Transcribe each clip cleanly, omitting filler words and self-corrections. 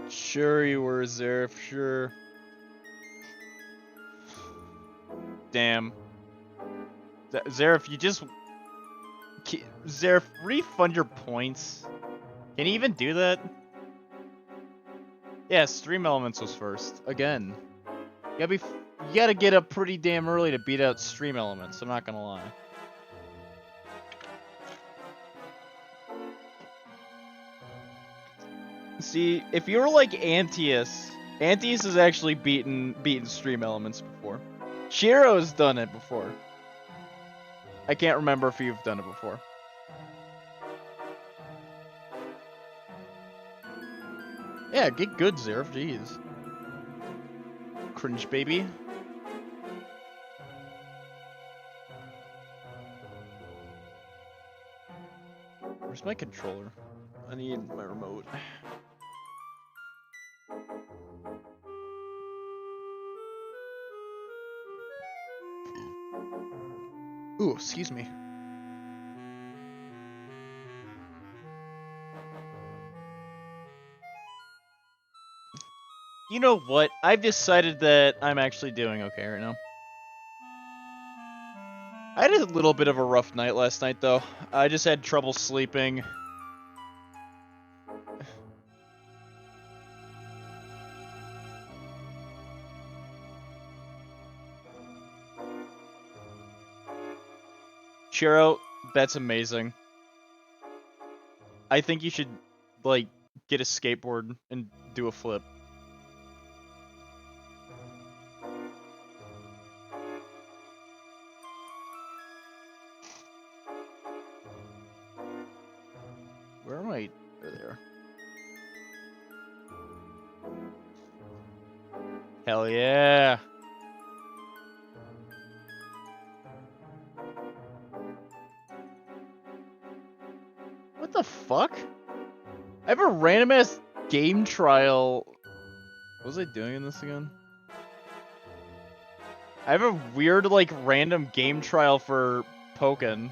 Sure you were, Zeref, sure. Damn. Zeref, you just... Zeref, refund your points. Can you even do that? Yeah, Stream Elements was first. Again. You gotta get up pretty damn early to beat out Stream Elements, I'm not gonna lie. See, if you were like Antius has actually beaten Stream Elements before. Shiro's done it before. I can't remember if you've done it before. Yeah, get good, Zeref, jeez. Cringe baby. Where's my controller? I need my remote. Ooh, excuse me. You know what? I've decided that I'm actually doing okay right now. I had a little bit of a rough night last night, though. I just had trouble sleeping. Shiro, that's amazing. I think you should, like, get a skateboard and do a flip. Where am I? There. Hell yeah. What the fuck? I have a random ass game trial. What was I doing in this again? I have a weird, like, random game trial for Pokken.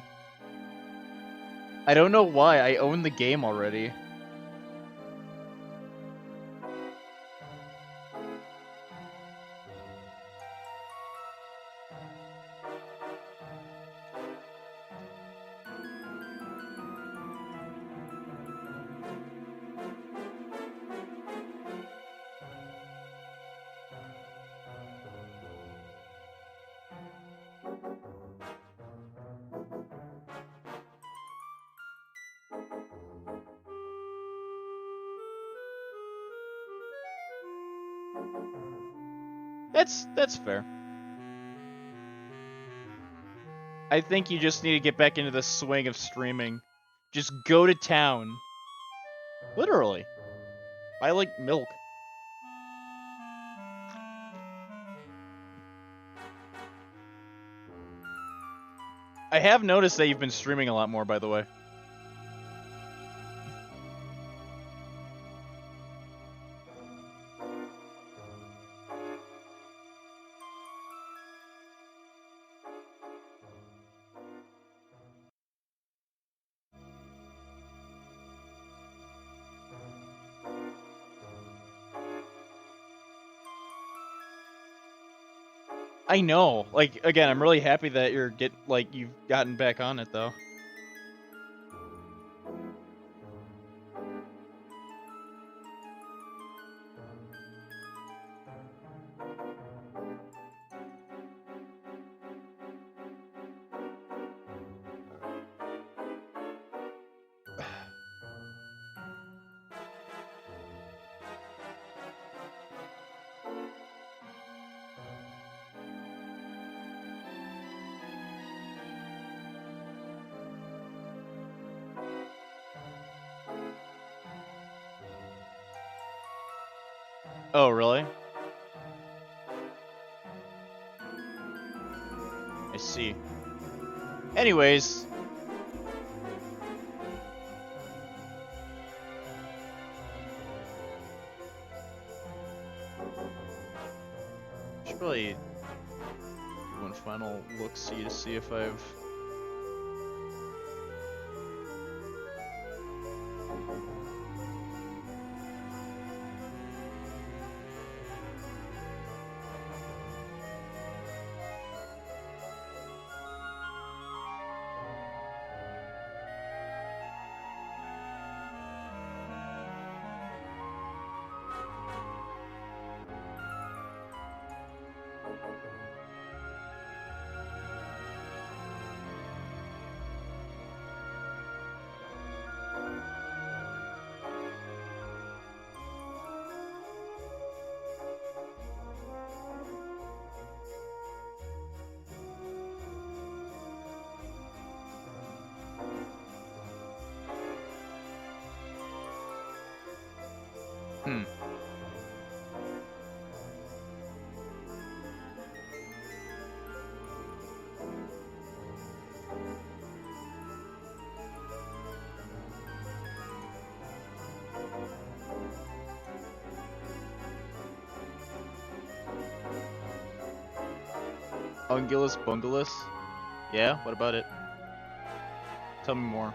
I don't know why. I own the game already. That's fair. I think you just need to get back into the swing of streaming. Just go to town. Literally. I like milk. I have noticed that you've been streaming a lot more, by the way. I know. Like, again, I'm really happy that you've gotten back on it, though. Oh, really? I see. Anyways. Should probably do one final look-see to see if I've... Ungulus Bungulus? Yeah, what about it? Tell me more.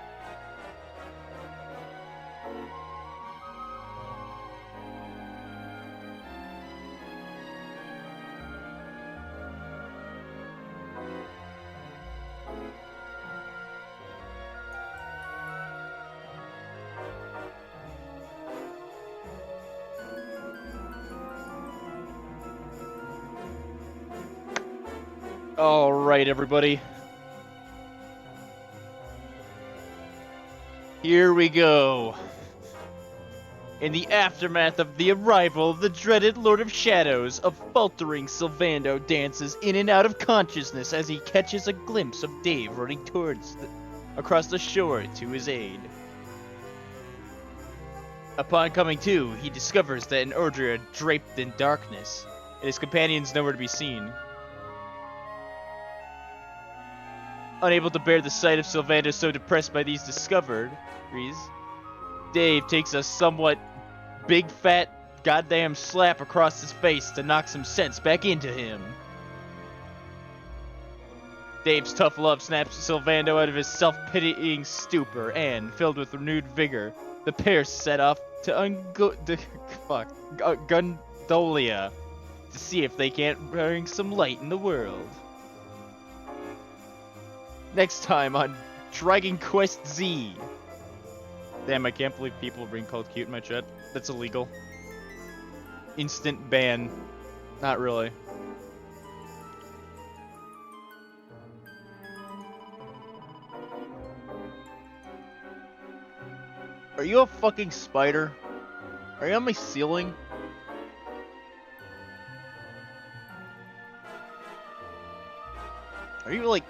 Alright, everybody. Here we go. In the aftermath of the arrival of the dreaded Lord of Shadows, a faltering Sylvando dances in and out of consciousness as he catches a glimpse of Dave running across the shore to his aid. Upon coming to, he discovers that an ordure draped in darkness, and his companions nowhere to be seen. Unable to bear the sight of Sylvando so depressed by these discoveries, Dave takes a somewhat big fat goddamn slap across his face to knock some sense back into him. Dave's tough love snaps Sylvando out of his self-pitying stupor, and, filled with renewed vigor, the pair set off to Gondolia to see if they can't bring some light in the world. Next time on Dragon Quest Z. Damn, I can't believe people are being called cute in my chat. That's illegal. Instant ban. Not really. Are you a fucking spider? Are you on my ceiling? Are you like...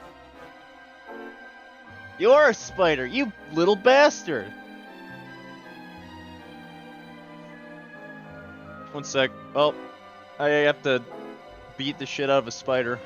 You're a spider, you little bastard! One sec. Oh, I have to beat the shit out of a spider.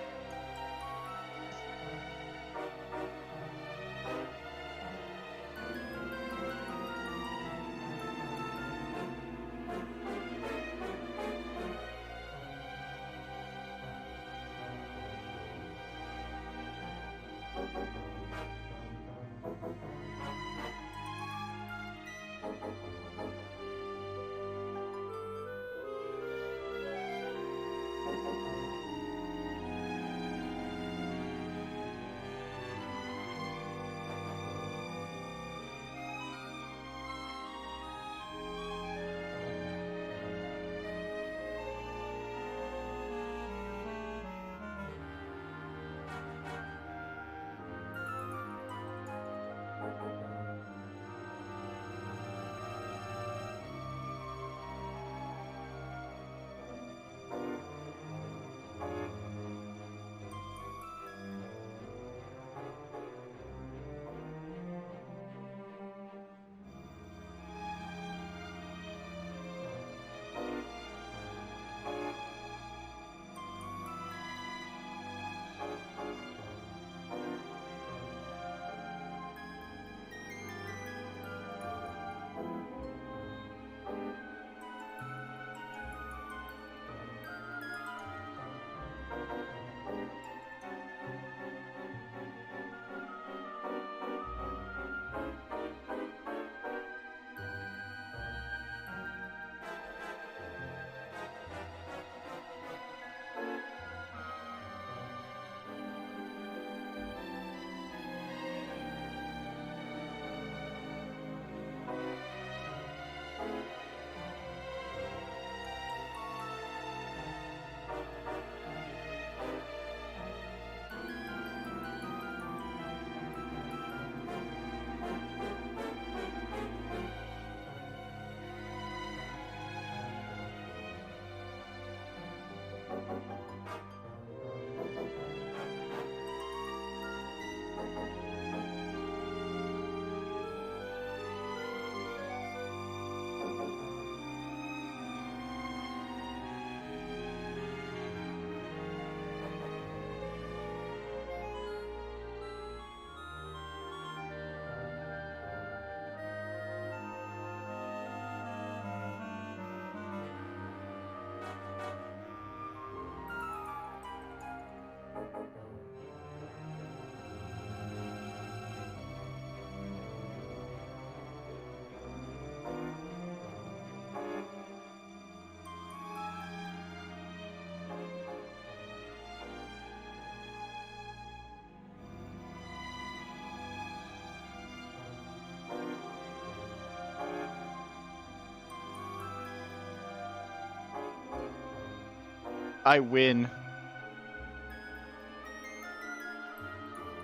I win.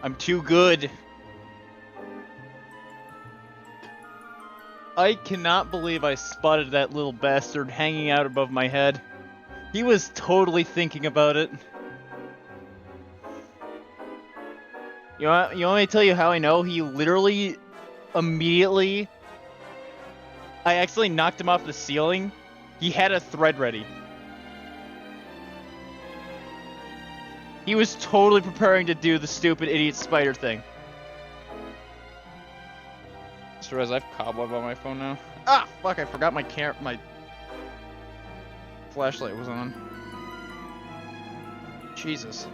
I'm too good. I cannot believe I spotted that little bastard hanging out above my head. He was totally thinking about it. You want me to tell you how I know? He literally, immediately, I accidentally knocked him off the ceiling. He had a thread ready. He was totally preparing to do the stupid idiot spider thing. Just realized I have cobweb on my phone now. Ah, fuck! I forgot my flashlight was on. Jesus.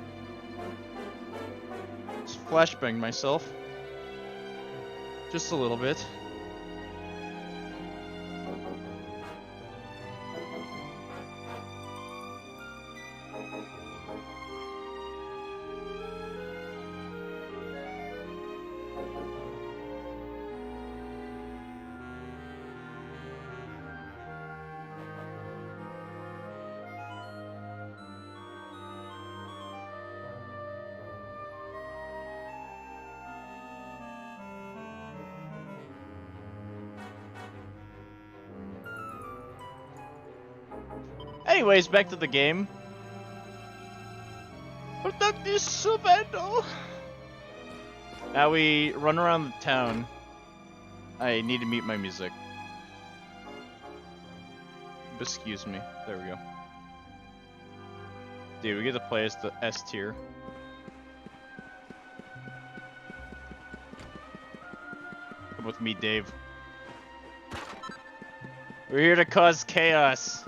Just flashbanged myself. Just a little bit. Anyways, back to the game. Protect this Sylvando! Now we run around the town. I need to mute my music. Excuse me. There we go. Dude, we get to play as the S tier. Come with me, Dave. We're here to cause chaos.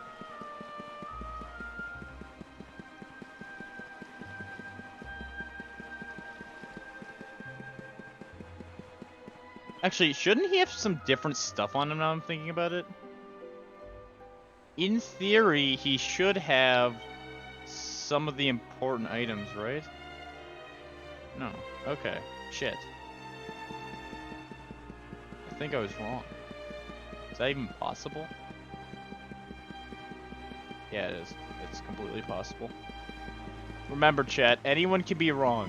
Actually, shouldn't he have some different stuff on him now I'm thinking about it? In theory, he should have some of the important items, right? No. Okay. Shit. I think I was wrong. Is that even possible? Yeah, it is. It's completely possible. Remember, chat, anyone can be wrong.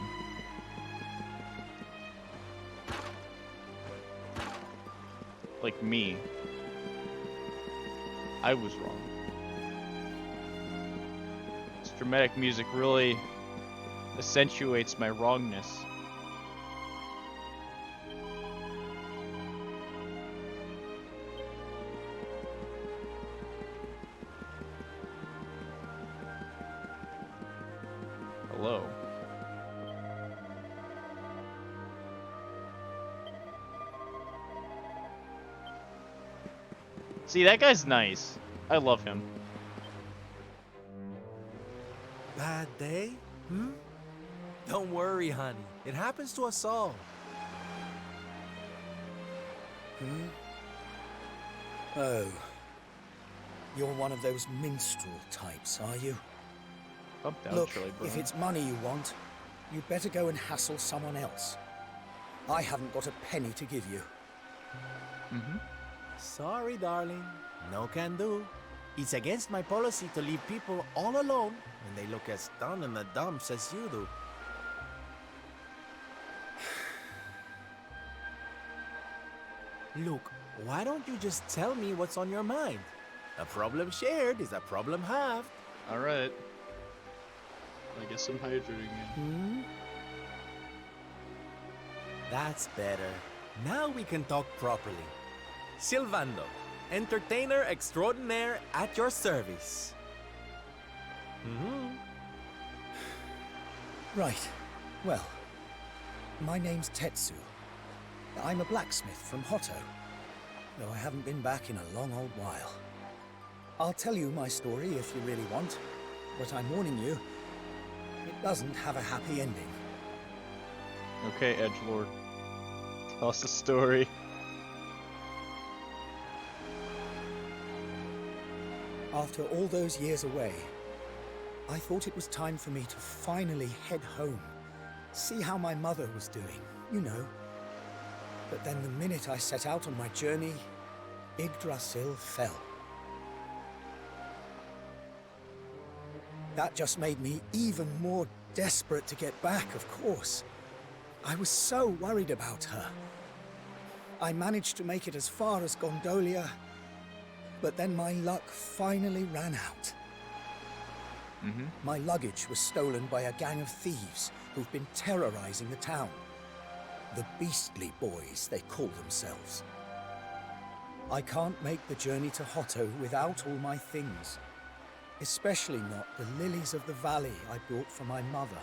Like me. I was wrong. This dramatic music really accentuates my wrongness. Hello. See, that guy's nice. I love him. Bad day? Hmm? Don't worry, honey. It happens to us all. Hmm? Oh. You're one of those minstrel types, are you? Look, if it's money you want, you'd better go and hassle someone else. I haven't got a penny to give you. Mm-hmm. Sorry, darling. No can do. It's against my policy to leave people all alone when they look as down in the dumps as you do. Look, why don't you just tell me what's on your mind? A problem shared is a problem halved. Alright. I guess I'm hydrating again. That's better. Now we can talk properly. Sylvando, entertainer extraordinaire at your service. Right. Well, my name's Tetsu. I'm a blacksmith from Hotto, though I haven't been back in a long old while. I'll tell you my story if you really want, but I'm warning you, it doesn't have a happy ending. Okay, edgelord. Tell us the story. After all those years away, I thought it was time for me to finally head home, see how my mother was doing, you know. But then the minute I set out on my journey, Yggdrasil fell. That just made me even more desperate to get back, of course. I was so worried about her. I managed to make it as far as Gondolia, but then my luck finally ran out. My luggage was stolen by a gang of thieves who've been terrorizing the town. The Beastly Boys, they call themselves. I can't make the journey to Hotto without all my things. Especially not the lilies of the valley I brought for my mother.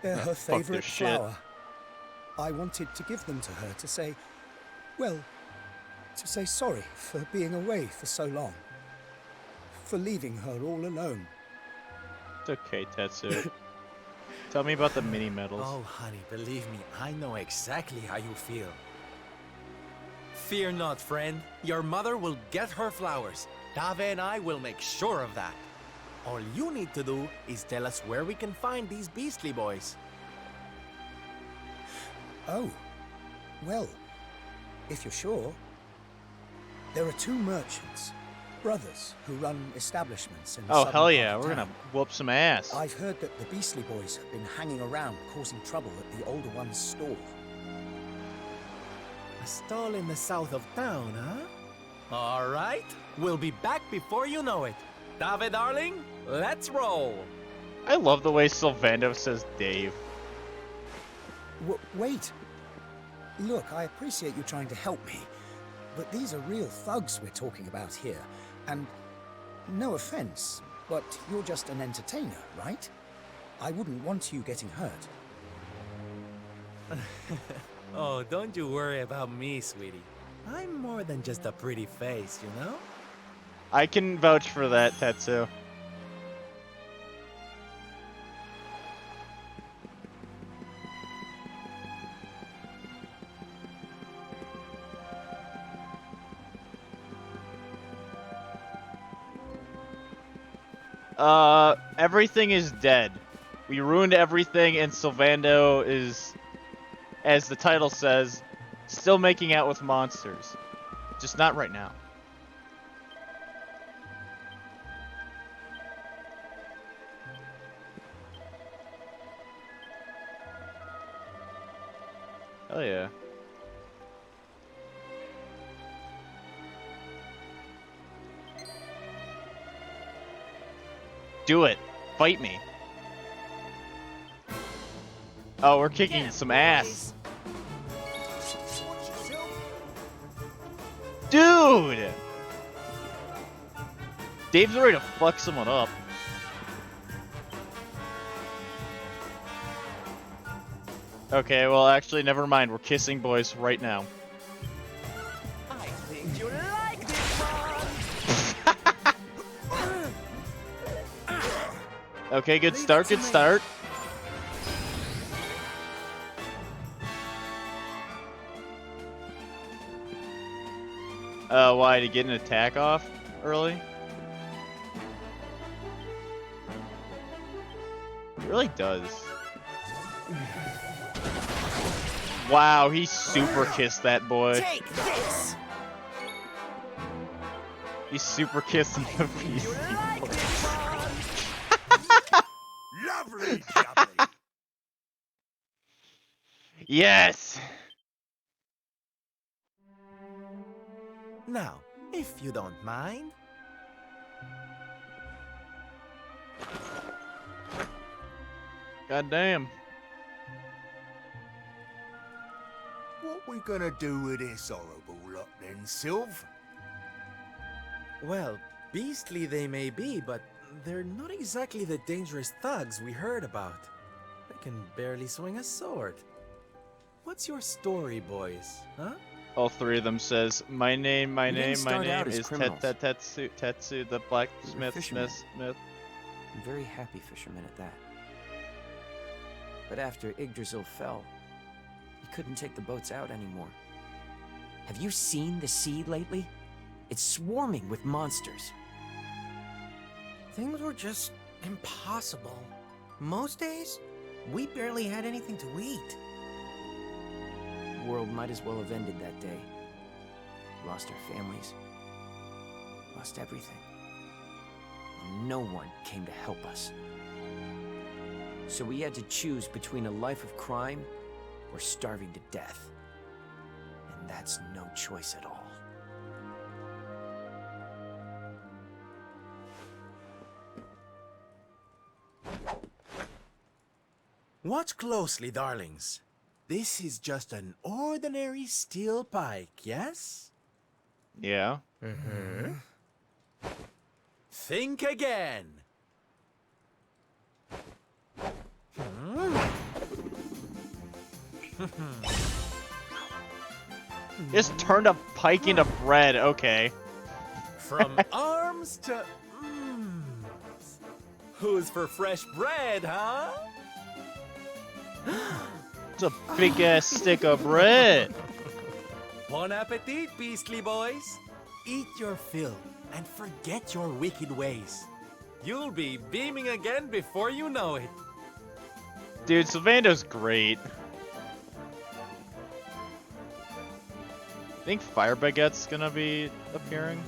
They're her favorite flower. I wanted to give them to her to say, well, to say sorry for being away for so long. For leaving her all alone. It's okay, Tetsu. Tell me about the mini medals. Oh, honey, believe me, I know exactly how you feel. Fear not, friend. Your mother will get her flowers. Dave and I will make sure of that. All you need to do is tell us where we can find these Beastly Boys. Oh, well, if you're sure. There are two merchants, brothers, who run establishments in the Oh, southern hell part yeah, of we're gonna town. whoop some ass. I've heard that the Beastly Boys have been hanging around causing trouble at the older one's store. A stall in the south of town, huh? All right, we'll be back before you know it. Dave, darling, let's roll. I love the way Sylvando says Dave. Wait. Look, I appreciate you trying to help me, but these are real thugs we're talking about here. And no offense, but you're just an entertainer, right? I wouldn't want you getting hurt. Oh, don't you worry about me, sweetie. I'm more than just a pretty face, you know? I can vouch for that, Tetsu. Everything is dead. We ruined everything, and Sylvando is, as the title says, still making out with monsters. Just not right now. Hell yeah. Do it. Fight me. Oh, we're kicking some ass. Dude! Dave's ready to fuck someone up. Okay, well, actually, never mind. We're kissing boys right now. I think you like this one. Okay, good start, good start. Why, to get an attack off early? It really does. Wow, he super kissed that boy. Take this. He's super kissing the piece. Lovely jubbly. Yes! Now, if you don't mind. God damn. What we gonna do with this horrible lot then, Sylv? Well, beastly they may be, but they're not exactly the dangerous thugs we heard about. They can barely swing a sword. What's your story, boys, huh? All three of them says, my name is criminals. Tetsu, the blacksmith, fishermen. Smith. Very happy fisherman at that. But after Yggdrasil fell, he couldn't take the boats out anymore. Have you seen the sea lately? It's swarming with monsters. Things were just impossible. Most days, we barely had anything to eat. The world might as well have ended that day. Lost our families. Lost everything. no one came to help us. So we had to choose between a life of crime or starving to death. And that's no choice at all. Watch closely, darlings. This is just an ordinary steel pike, yes? Yeah. Think again. Just turned a pike into bread. Okay. From arms to Who's for fresh bread, huh? It's a big ass stick of bread. Bon appetit, beastly boys. Eat your fill and forget your wicked ways. You'll be beaming again before you know it. Dude, Sylvando's great. Think Fire Baguette's gonna be appearing?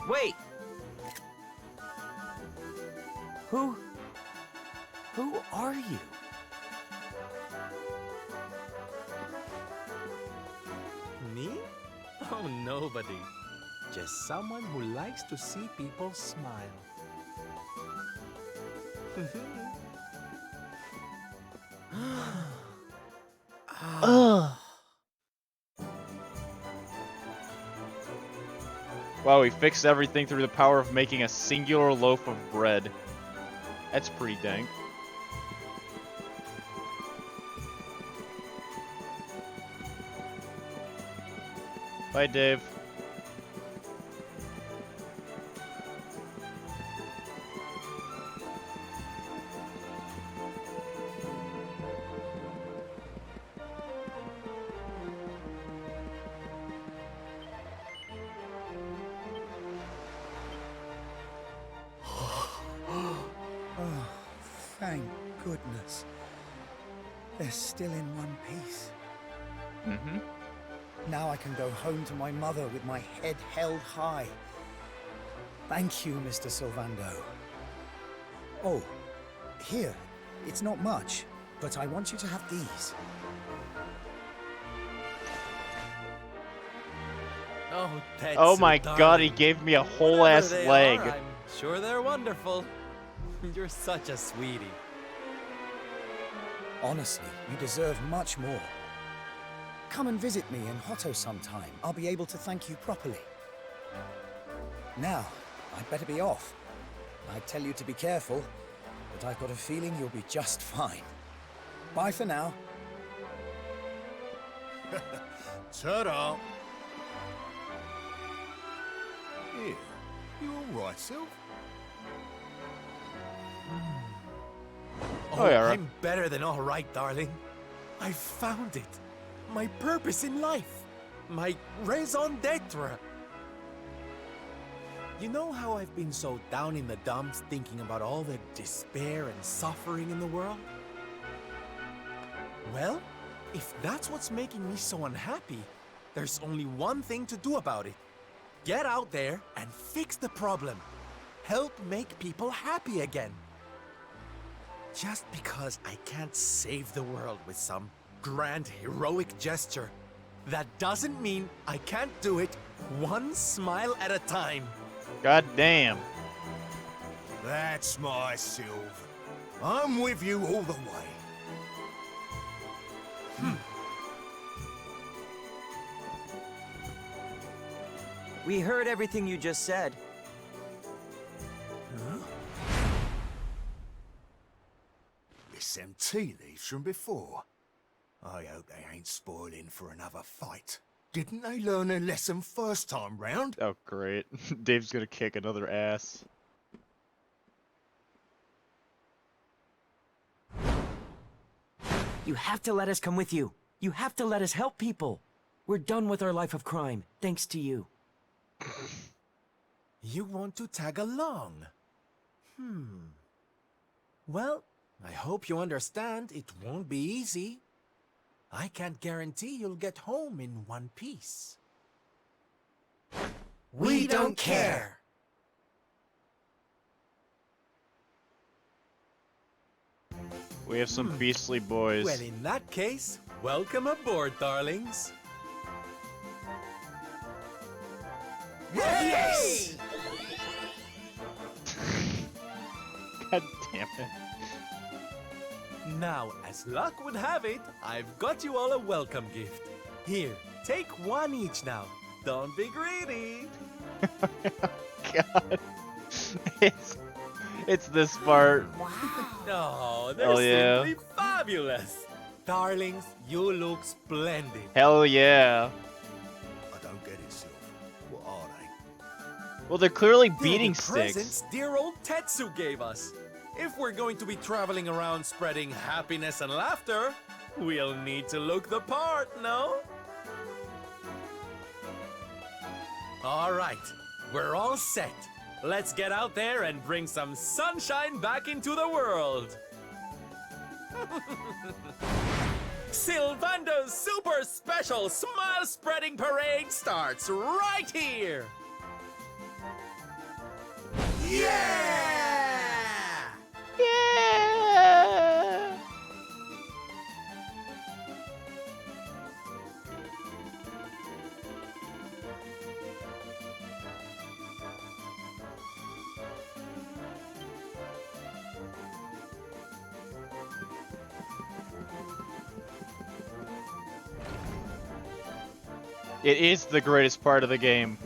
Wait! Who are you? Me? Oh, nobody. Just someone who likes to see people smile. Ugh. Wow, we fixed everything through the power of making a singular loaf of bread. That's pretty dank. Bye, Dave. Oh, thank goodness. They're still in one piece. Mm-hmm. Now I can go home to my mother with my head held high. Thank you, Mr. Sylvando. Oh, here. It's not much, but I want you to have these. Oh, that's Oh so my god, he darling. gave me a whole Whatever ass they leg. are, I'm sure they're wonderful. You're such a sweetie. Honestly, you deserve much more. Come and visit me in Hotto sometime. I'll be able to thank you properly. Now, I'd better be off. I'd tell you to be careful, but I've got a feeling you'll be just fine. Bye for now. Ta-da! Here, you alright, Sylv? Oh, yeah, right. I'm better than all right, darling. I found it. My purpose in life. My raison d'etre. You know how I've been so down in the dumps thinking about all the despair and suffering in the world? Well, if that's what's making me so unhappy, there's only one thing to do about it. Get out there and fix the problem. Help make people happy again. Just because I can't save the world with some grand heroic gesture, that doesn't mean I can't do it one smile at a time. God damn. That's my Sylv. I'm with you all the way. We heard everything you just said. It's them tea leaves from before. I hope they ain't spoiling for another fight. Didn't they learn their lesson first time round? Oh, great. Dave's gonna kick another ass. You have to let us come with you. You have to let us help people. We're done with our life of crime, thanks to you. You want to tag along? Well, I hope you understand it won't be easy. I can't guarantee you'll get home in one piece. We don't care. We have some beastly boys. Well, in that case, welcome aboard, darlings. Yes! God damn it. Now, as luck would have it, I've got you all a welcome gift. Here, take one each now. Don't be greedy. God. It's this part. Oh, they're Hell yeah. simply fabulous. Darlings, you look splendid. Hell yeah. I don't get it, Sylv. What are they? Well, they're clearly They're beating the sticks. presents dear old Tetsu gave us. If we're going to be traveling around spreading happiness and laughter, we'll need to look the part, no? All right, we're all set. Let's get out there and bring some sunshine back into the world. Sylvando's super special smile spreading parade starts right here. Yeah! Yeah! It is the greatest part of the game.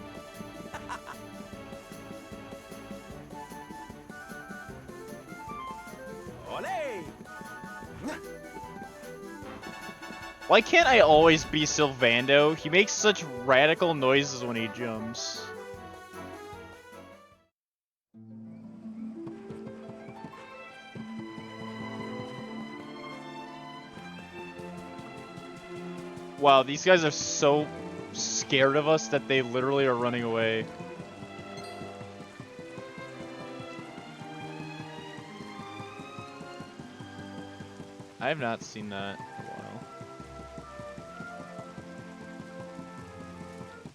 Olé! Why can't I always be Sylvando? He makes such radical noises when he jumps. Wow, these guys are so scared of us that they literally are running away. I have not seen that in a while.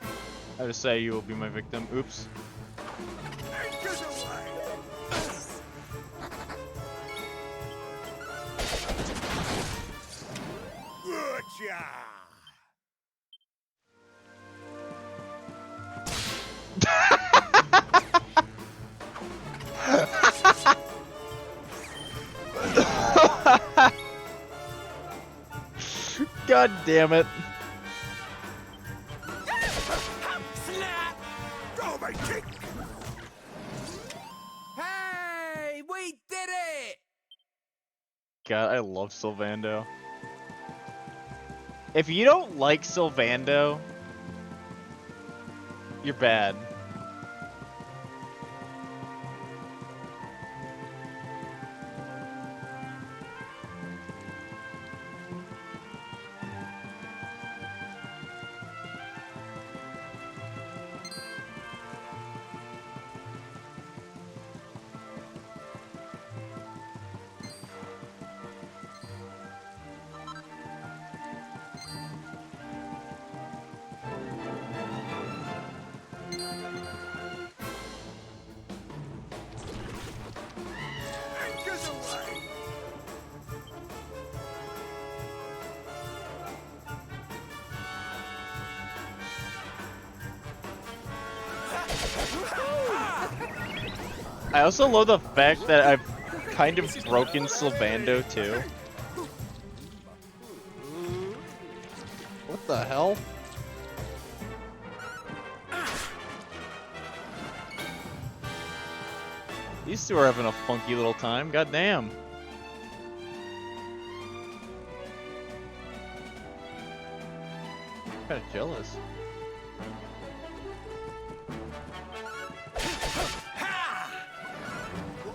I have to say you will be my victim. Oops. God damn it. Snap! Go, mate, kick! Hey, we did it! God, I love Sylvando. If you don't like Sylvando, you're bad. Anchors away! I also love the fact that I've kind of broken Sylvando too. What the hell? These two are having a funky little time, goddamn. Kinda jealous.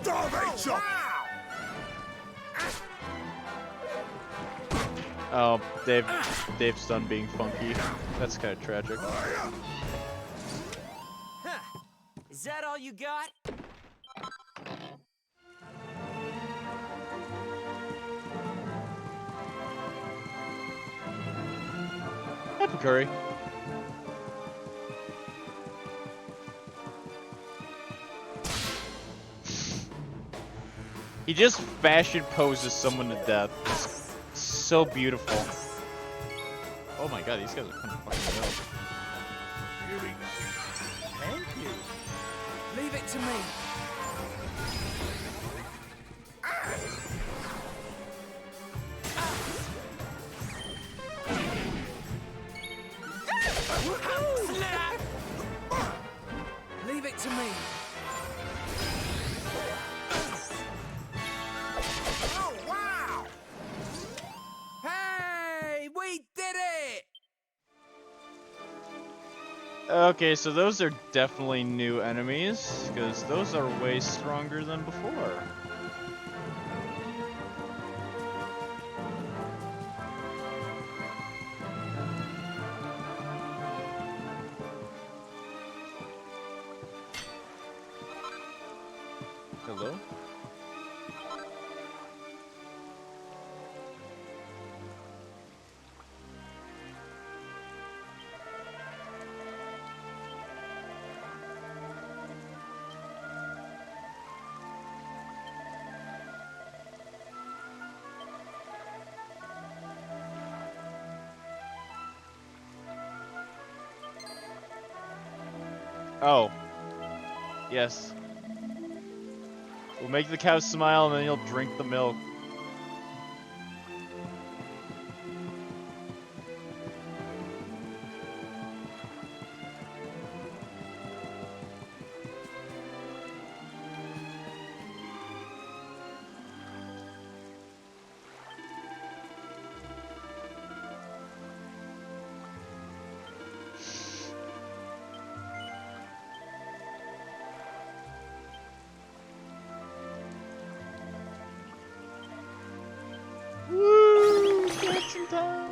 Dive chop! Oh, Dave's done being funky. That's kind of tragic. Huh. Is that all you got? Happy Curry. He just fashion poses someone to death. It's so beautiful. Oh my god, these guys are kind of fucking dope. Here we go. Thank you. Leave it to me. Leave it to me. Oh, wow! Hey, we did it! Okay, so those are definitely new enemies, because those are way stronger than before. Hello? Oh. Yes. We'll make the cow smile and then you'll drink the milk. Woo! Dancing time!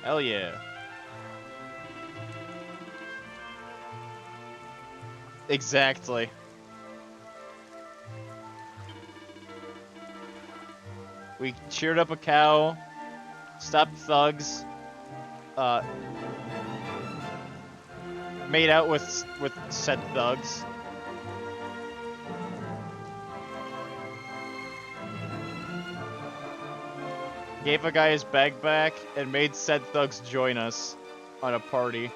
Hell yeah. Exactly. We cheered up a cow, stopped thugs, made out with said thugs. Gave a guy his bag back and made said thugs join us on a party.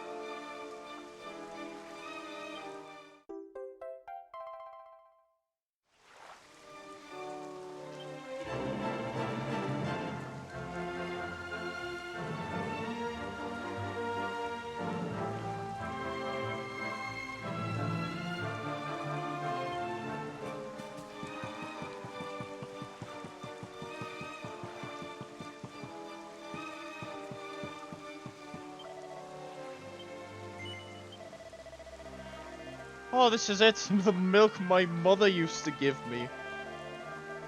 Oh, this is it. The milk my mother used to give me.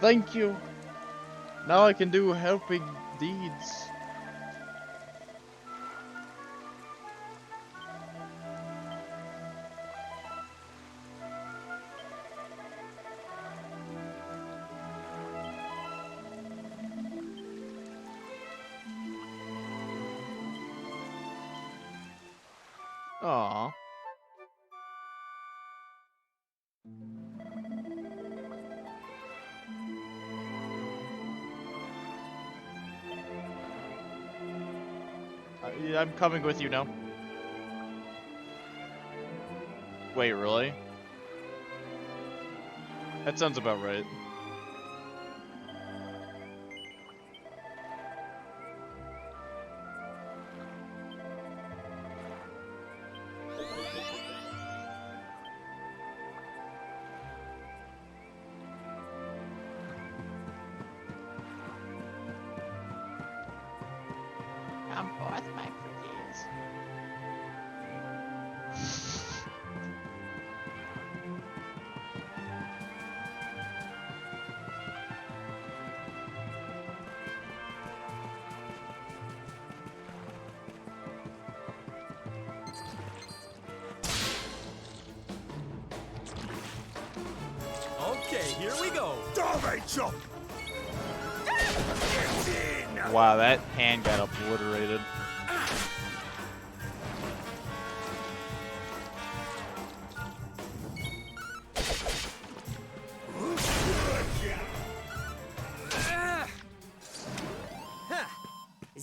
Thank you. Now I can do helping deeds. Aww. Yeah, I'm coming with you now. Wait, really? That sounds about right. Come forth, my pretties. Okay, here we go. Dominate chop! Get in! Wow, that hand got obliterated.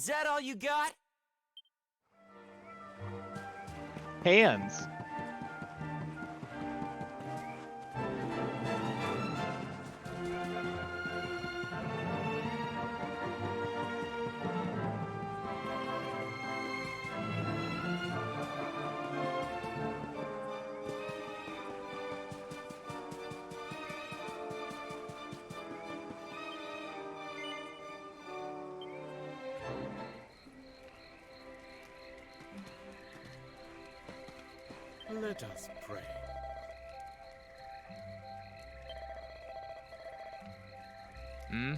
that all you got? Hands. Let us pray. Hmm?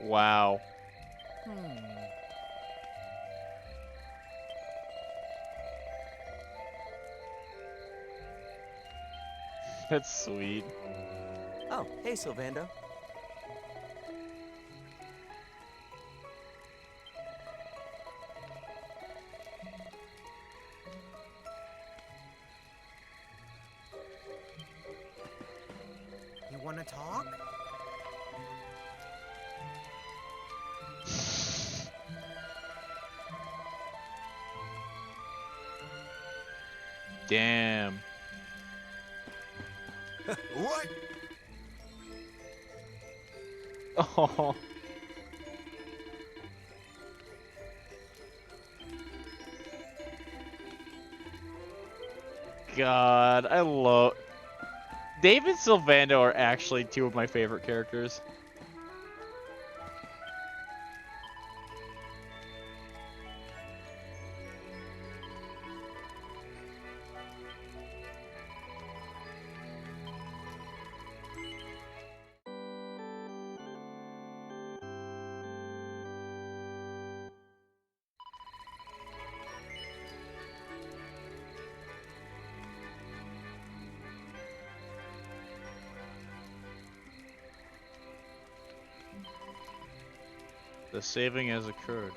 Wow. That's sweet. Oh, hey, Sylvando. You wanna talk? Damn. What? Oh. God, I love... Dave and Sylvando are actually two of my favorite characters. The saving has occurred.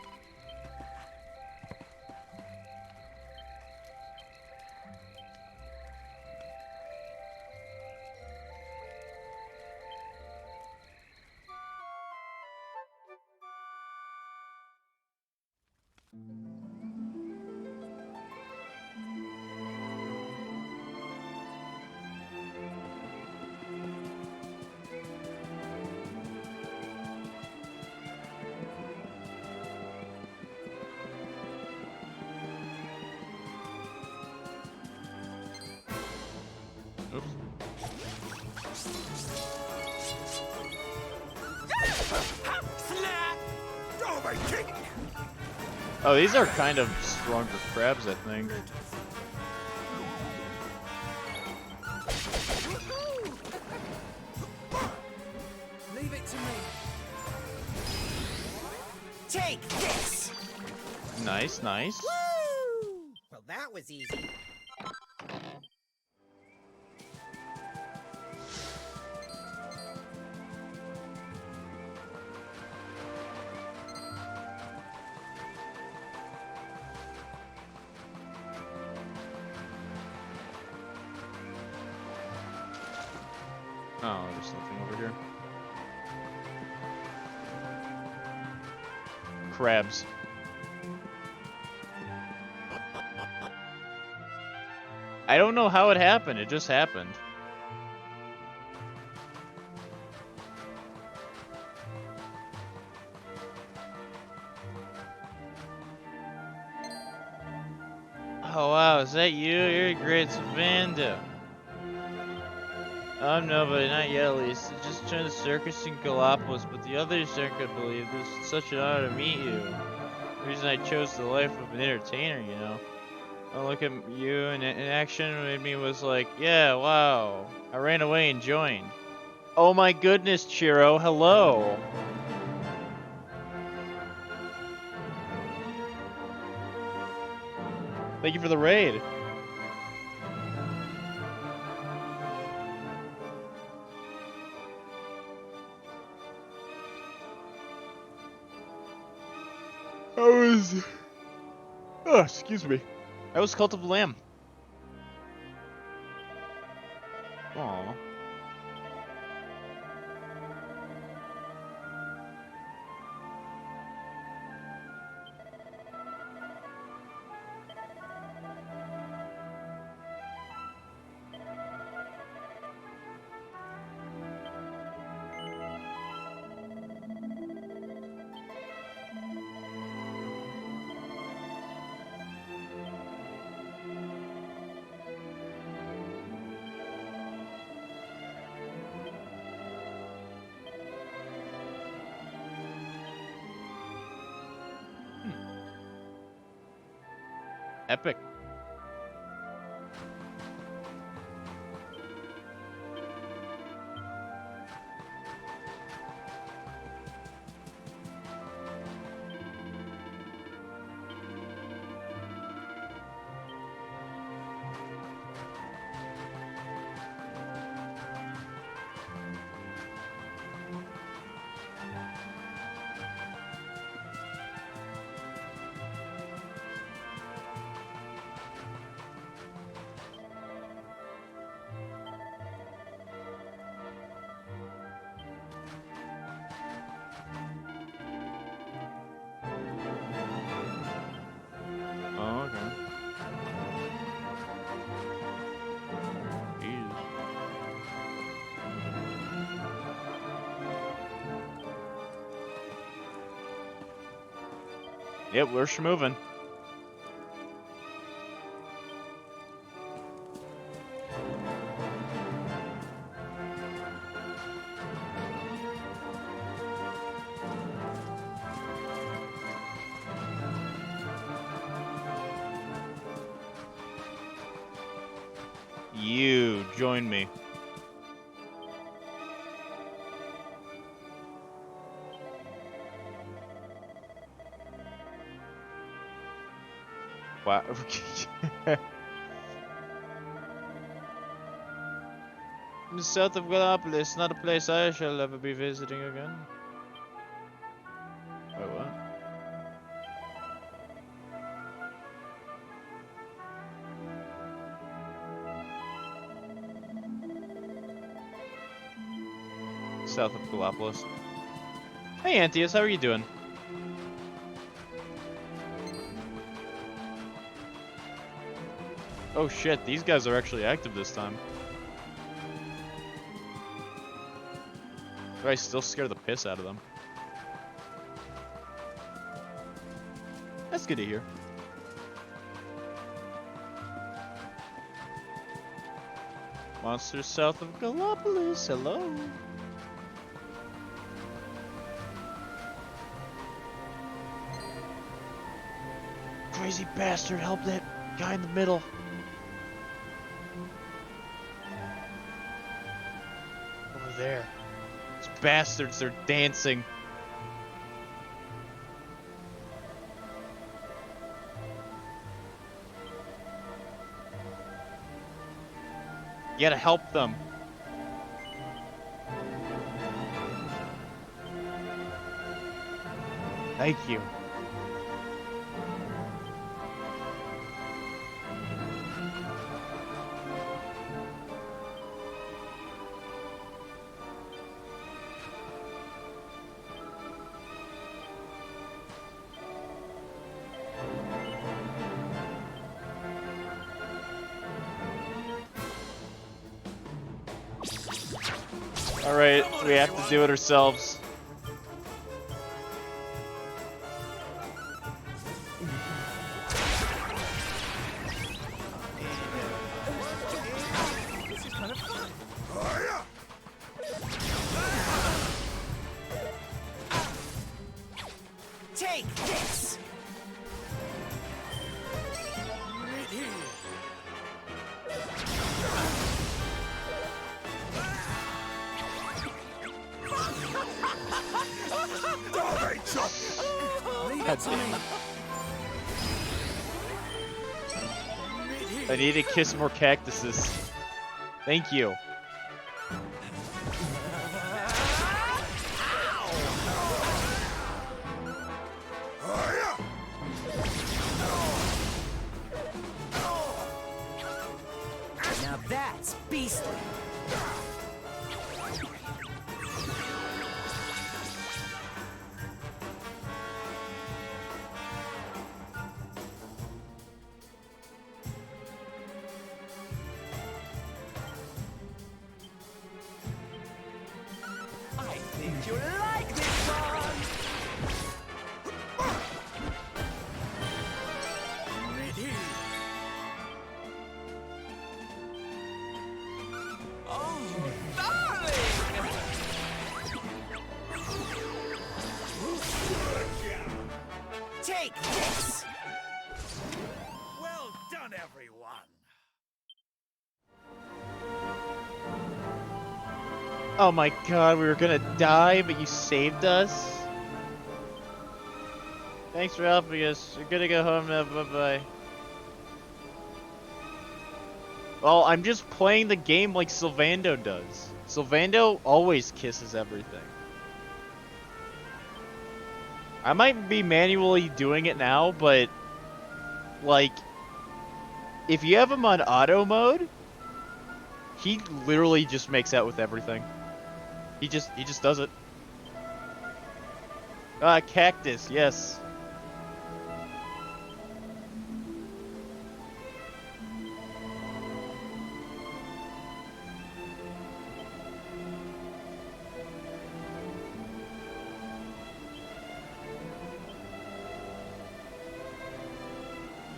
Oops. Oh, these are kind of stronger crabs, I think. Leave it to me. Take this! Nice, nice. Woo! Well, that was easy. Oh, there's something over here. Crabs. I don't know how it happened. It just happened. Oh wow, is that you? You're a great Sylvando. No, but not yet at least. I just joined the circus in Galapagos, but the others aren't gonna believe this. It's such an honor to meet you. The reason I chose the life of an entertainer, you know. I look at you in action made me was like, yeah, wow. I ran away and joined. Oh my goodness, Chiro, hello. Thank you for the raid. Oh, excuse me. I was Cult of the Lamb. Epic. Oh, okay. Jesus. Yep, we're moving. You join me. Wow. South of Gallipolis, not a place I shall ever be visiting again. Wait, what? South of Gallipolis. Hey, Antius, how are you doing? Oh shit, these guys are actually active this time. But I still scare the piss out of them. That's good to hear. Monsters south of Gallipolis, hello. Crazy bastard, help that guy in the middle. Over there. These bastards, they're dancing. You gotta help them. Thank you. Alright, we have to do it ourselves. Take this! That's me. I need to kiss more cactuses. Thank you. Now that's beastly. I think you like this one. Oh, darling! Take this! Well on, everyone! Oh my god, we were gonna die, but you saved us? Thanks for helping us. We're gonna go home now, bye-bye. Well, I'm just playing the game like Sylvando does. Sylvando always kisses everything. I might be manually doing it now, but like, if you have him on auto mode, he literally just makes out with everything. He just does it. Ah, cactus, yes.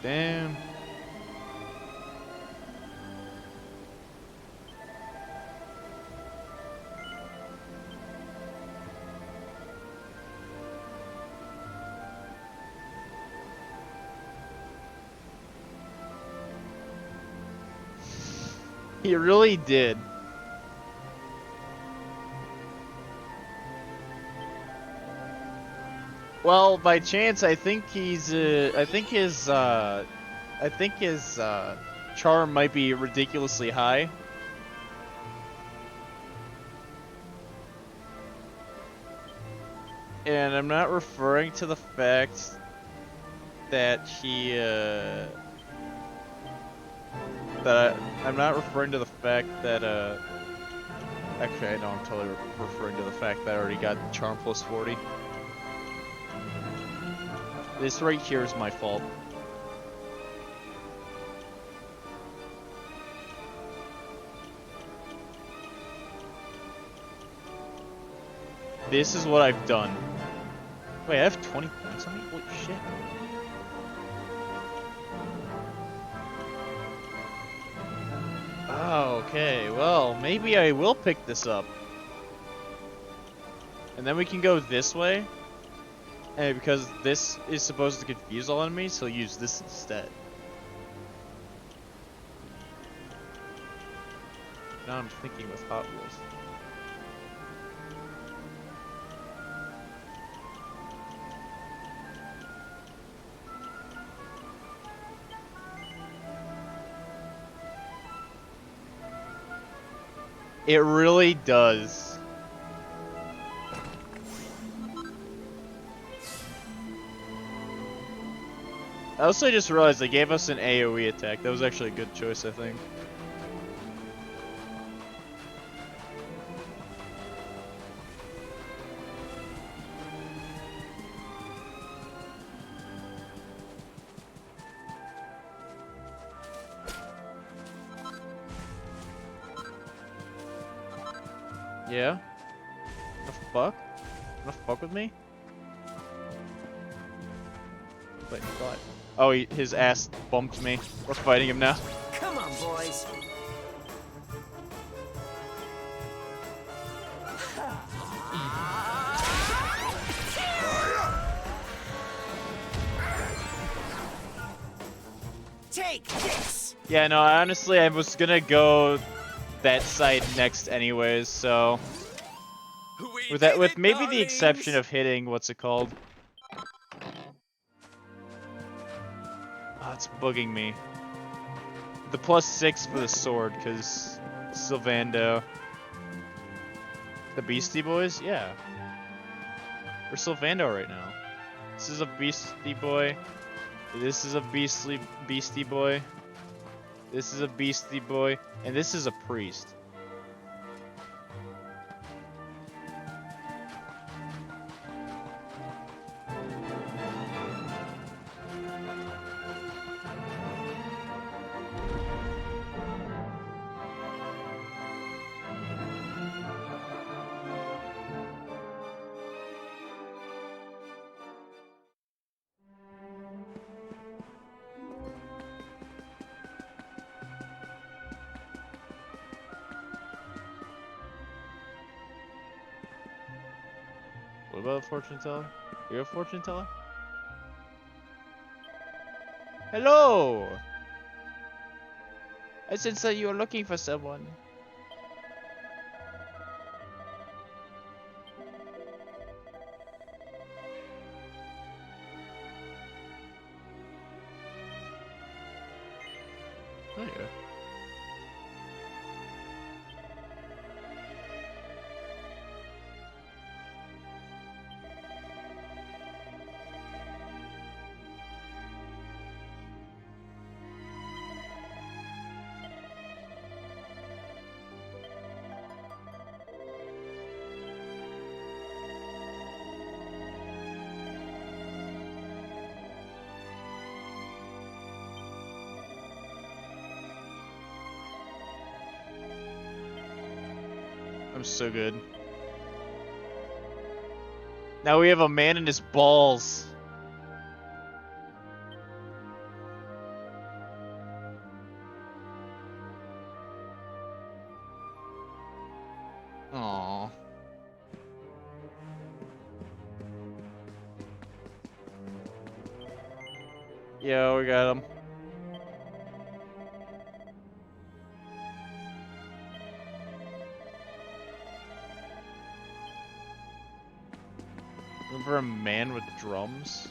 Damn. He really did. Well, by chance, I think his charm might be ridiculously high. And I'm not referring to the fact that I'm not referring to the fact that, actually, I know I'm totally referring to the fact that I already got charm plus 40. This right here is my fault. This is what I've done. Wait, I have 20 points on me? Holy shit. Oh, okay. Well, maybe I will pick this up. And then we can go this way. And because this is supposed to confuse all enemies, so use this instead. Now I'm thinking with Hot Wheels. It really does. I also just realized they gave us an AoE attack. That was actually a good choice, I think. Yeah? The fuck? Wanna fuck with me? Wait, what? Oh, his ass bumped me. We're fighting him now. Come on, boys. Take this. Yeah, no, honestly, I was gonna go that side next anyways, so... With maybe the exception of hitting, what's it called? Oh, it's bugging me. The +6 for the sword, because Sylvando. The Beastie Boys? Yeah. We're Sylvando right now. This is a Beastie Boy. This is a Beastie Boy. This is a Beastie Boy. And this is a priest. What about a fortune teller? You have a fortune teller? Hello! I sense that you are looking for someone. Oh yeah. I'm so good. Now we have a man in his balls. Aww. Yeah, we got him. Remember a man with drums?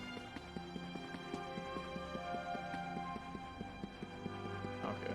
Okay.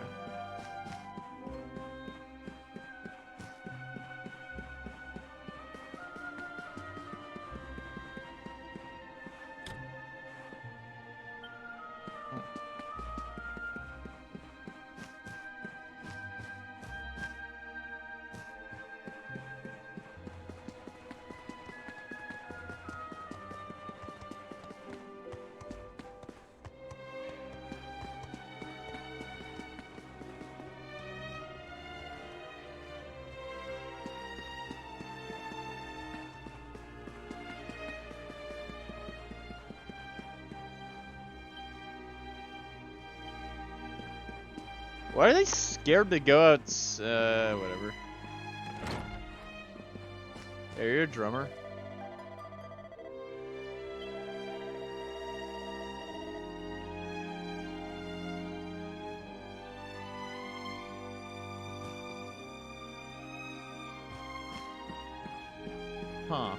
Why are they scared to go out? Whatever. Hey, you're a drummer. Huh.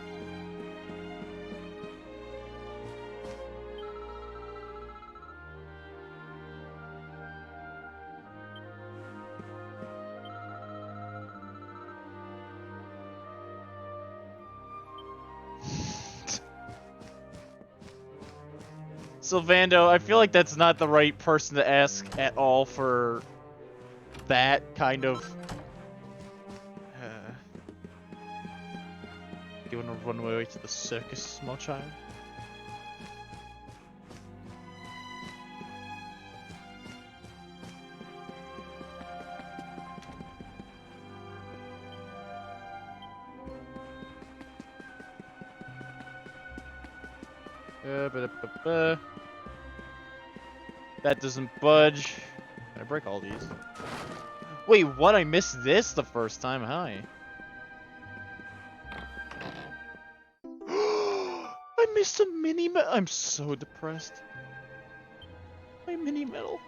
Sylvando, I feel like that's not the right person to ask at all for that kind of... Do you want to run away to the circus, small child? That doesn't budge. Can I break all these? Wait, what? I missed this the first time? Hi. I missed a mini medal. I'm so depressed. My mini medal.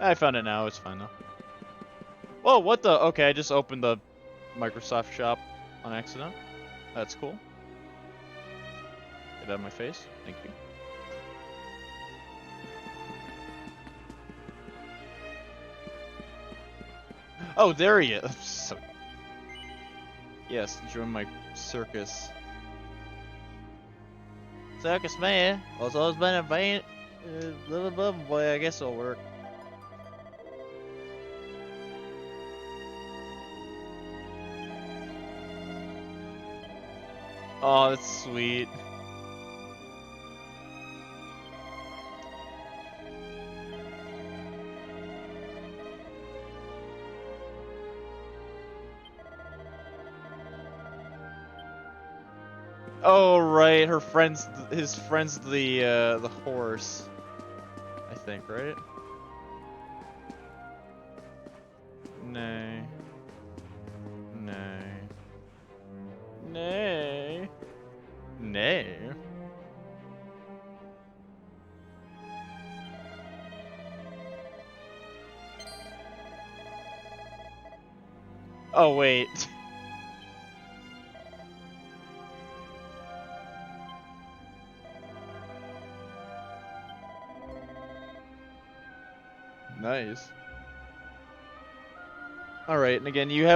I found it now. It's fine though. Whoa, what the? Okay, I just opened the Microsoft shop on accident. That's cool. Get out of my face. Thank you. Oh, there he is. So... Yes, join my circus. Circus man. Also, it's been a van. Blah, blah, blah, boy, I guess it'll work. Oh, that's sweet. Oh right, her friend's his friend's the horse. I think, right? Nay. Nay. Nay. Nay. Oh, wait. Nice. All right, and again, you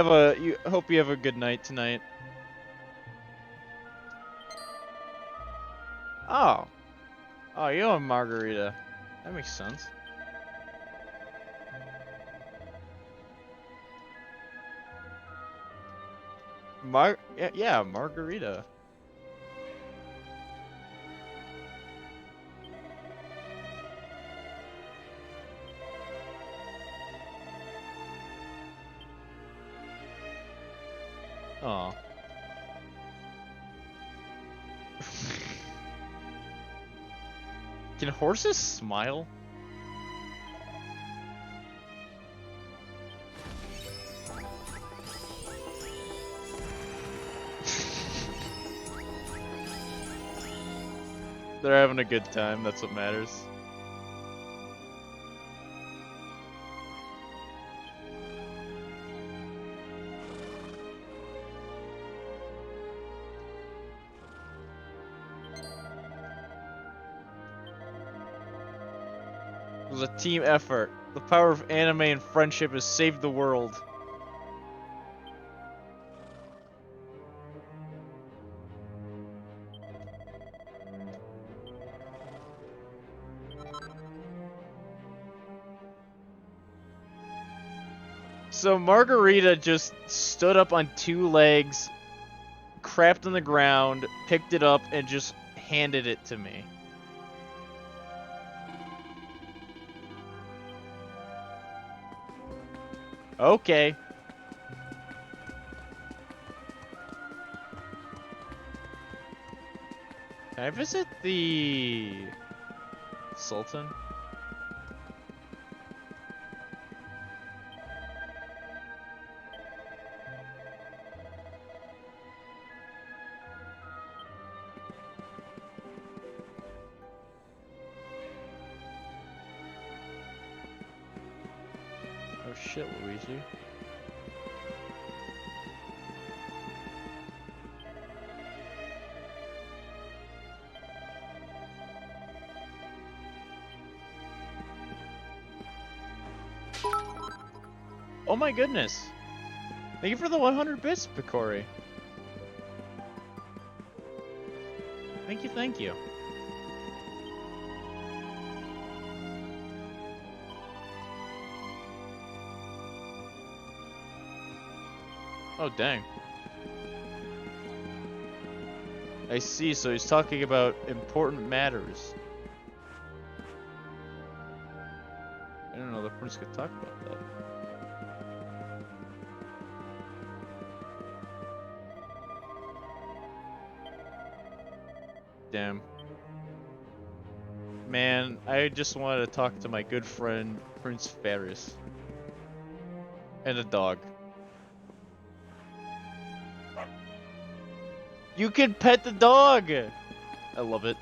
hope you have a good night tonight. Oh. Oh, you have a margarita. That makes sense. Yeah, margarita. Oh. Can horses smile? They're having a good time, that's what matters. It was a team effort. The power of anime and friendship has saved the world. So Margarita just stood up on two legs, crapped on the ground, picked it up, and just handed it to me. Okay. Can I visit the Sultan? Oh shit, Luigi. Oh my goodness. Thank you for the 100 bits, Picori. Thank you, thank you. Oh, dang. I see, so he's talking about important matters. I don't know, the prince could talk about that. Damn. Man, I just wanted to talk to my good friend, Prince Ferris. And a dog. You can pet the dog! I love it.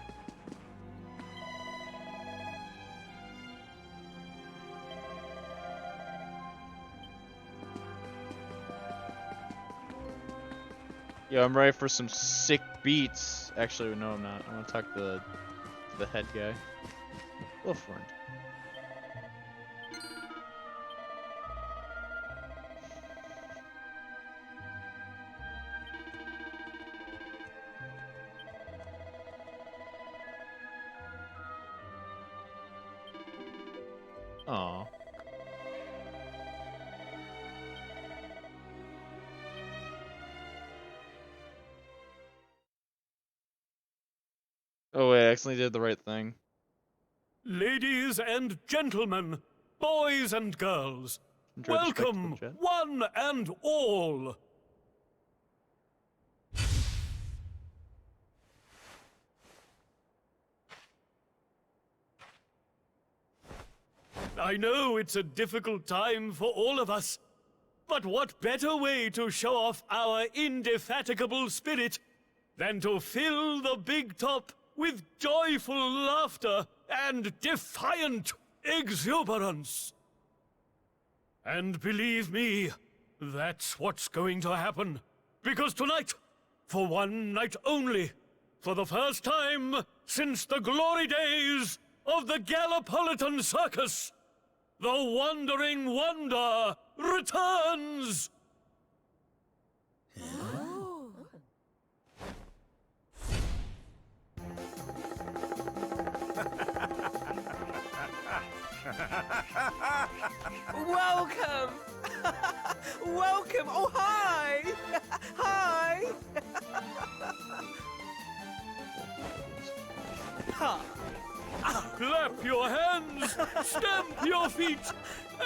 Yo, I'm ready for some sick beats. Actually, no, I'm not. I want to talk to the head guy. Little friend. Aw. Oh wait, I accidentally did the right thing. Ladies and gentlemen, boys and girls, Enjoy the spectacle, welcome chat. one and all. I know it's a difficult time for all of us, but what better way to show off our indefatigable spirit than to fill the big top with joyful laughter and defiant exuberance? And believe me, That's what's going to happen. Because tonight, for one night only, for the first time since the glory days of the Gallipolitan Circus, the Wandering Wonder returns! Welcome! Welcome! Oh, hi! Hi! Clap your hands, stamp your feet,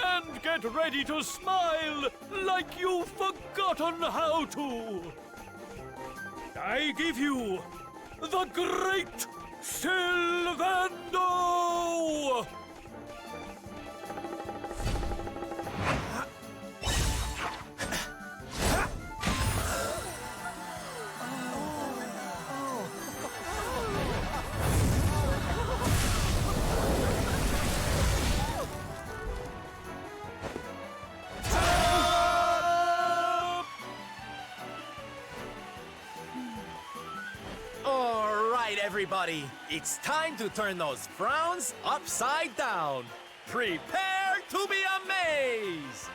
and get ready to smile like you've forgotten how to. I give you the great Sylvando! All right, everybody. It's time to turn those frowns upside down. Prepare to be amazed!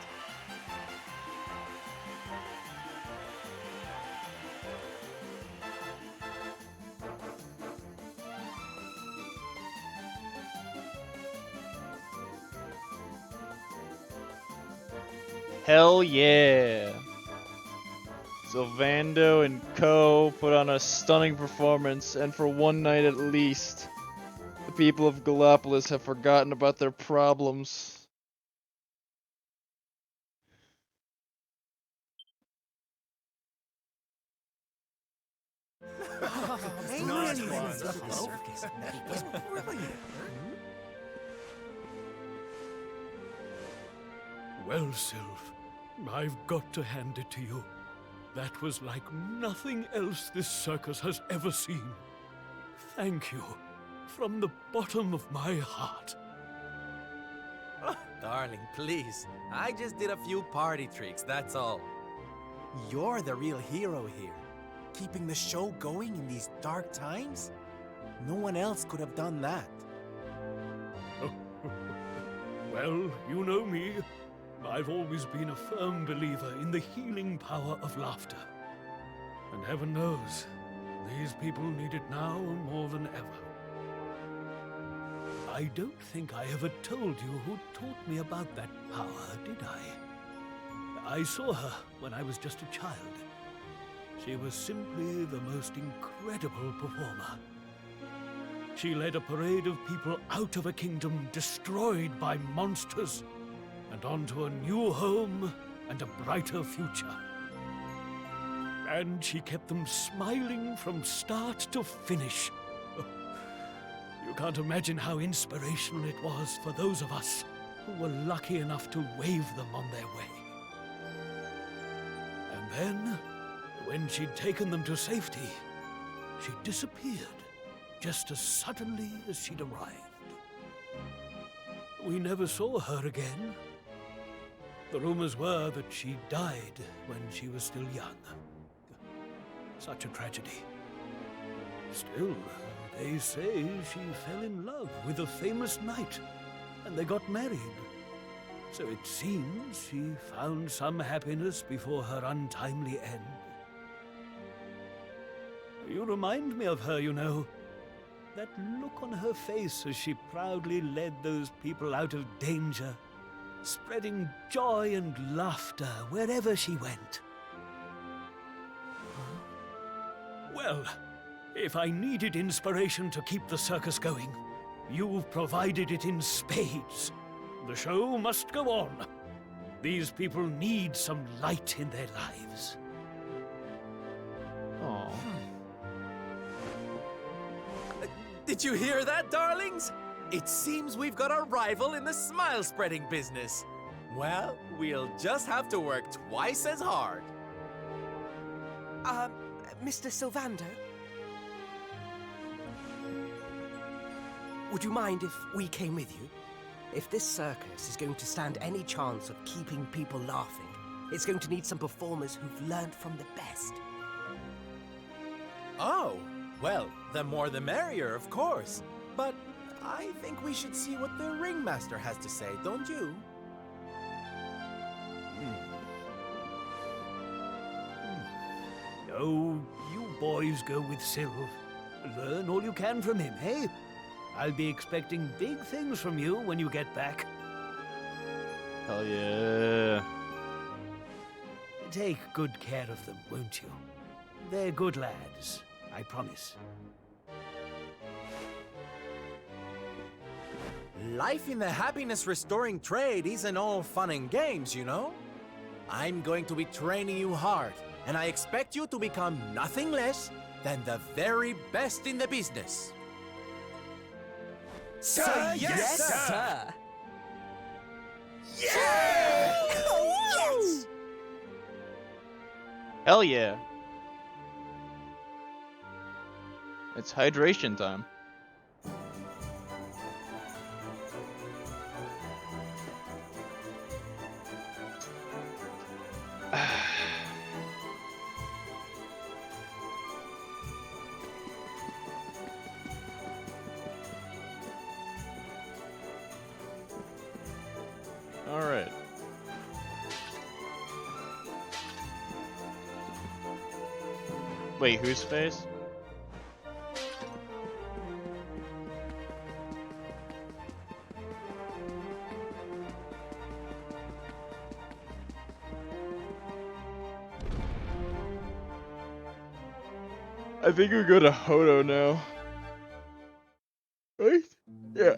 Hell yeah! Sylvando and Co. put on a stunning performance, and for one night at least, the people of Gallopolis have forgotten about their problems. Well, Sylv, I've got to hand it to you. That was like nothing else this circus has ever seen. Thank you, from the bottom of my heart. Darling, please. I just did a few party tricks, that's all. You're the real hero here. Keeping the show going in these dark times? No one else could have done that. Well, you know me. I've always been a firm believer in the healing power of laughter. And heaven knows, these people need it now more than ever. I don't think I ever told you who taught me about that power, did I? I saw her when I was just a child. She was simply the most incredible performer. She led a parade of people out of a kingdom destroyed by monsters and onto a new home and a brighter future. And she kept them smiling from start to finish. You can't imagine how inspirational it was for those of us who were lucky enough to wave them on their way. And then, when she'd taken them to safety, she disappeared just as suddenly as she'd arrived. We never saw her again. The rumors were that she died when she was still young. Such a tragedy. Still, they say she fell in love with a famous knight, and they got married. So it seems she found some happiness before her untimely end. You remind me of her, you know. That look on her face as she proudly led those people out of danger, spreading joy and laughter wherever she went. Well, if I needed inspiration to keep the circus going, you've provided it in spades. The show must go on. These people need some light in their lives. Oh. Did you hear that, darlings? It seems we've got a rival in the smile-spreading business. Well, we'll just have to work twice as hard. Mr. Sylvando? Would you mind if we came with you? If this circus is going to stand any chance of keeping people laughing, It's going to need some performers who've learned from the best. Oh, well, the more the merrier, of course. But I think we should see what the ringmaster has to say, don't you? No, you boys go with Sylv. Learn all you can from him, eh? I'll be expecting big things from you when you get back. Hell yeah. Take good care of them, won't you? They're good lads, I promise. Life in the happiness-restoring trade isn't all fun and games, you know? I'm going to be training you hard, and I expect you to become nothing less than the very best in the business. Sir, yes, sir! Yes! Hell yeah. It's hydration time. All right. Wait, whose face? I think we go to Hodo now. Right? Yeah.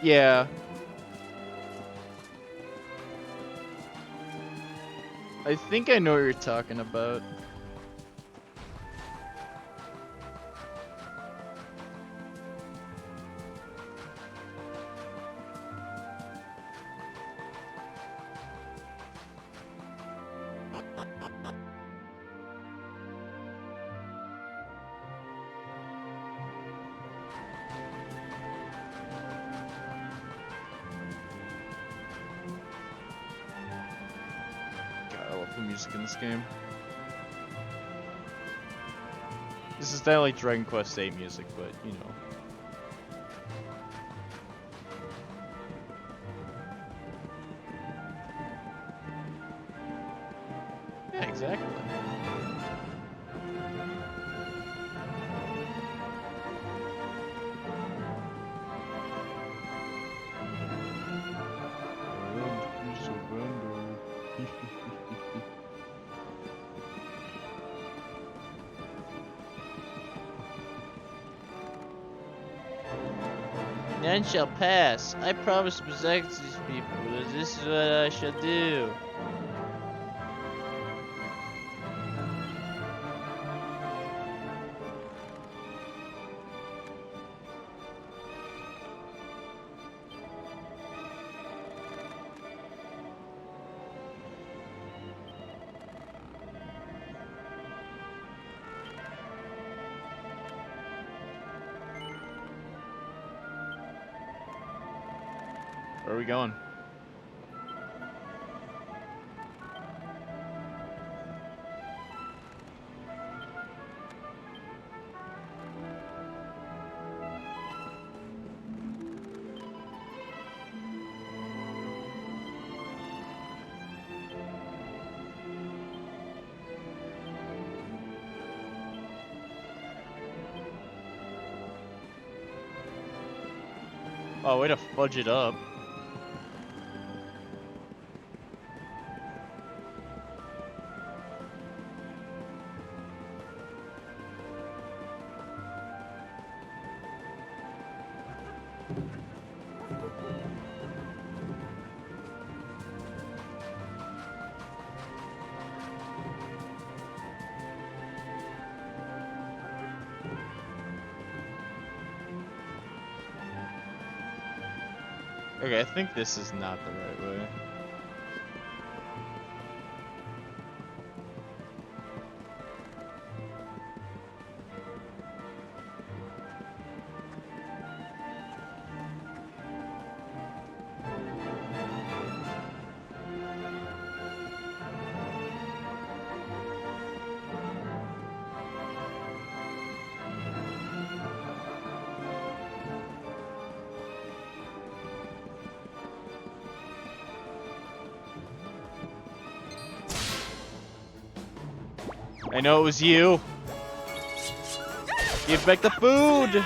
Yeah. I think I know what you're talking about. God, I love the music in this game. This is not like Dragon Quest VIII music, but you know. Yeah, exactly. None shall pass. I promise to protect these people. This is what I shall do. Where are we going? Oh, way to fudge it up. Okay, I think this is not the right way. I know it was you. Give back the food.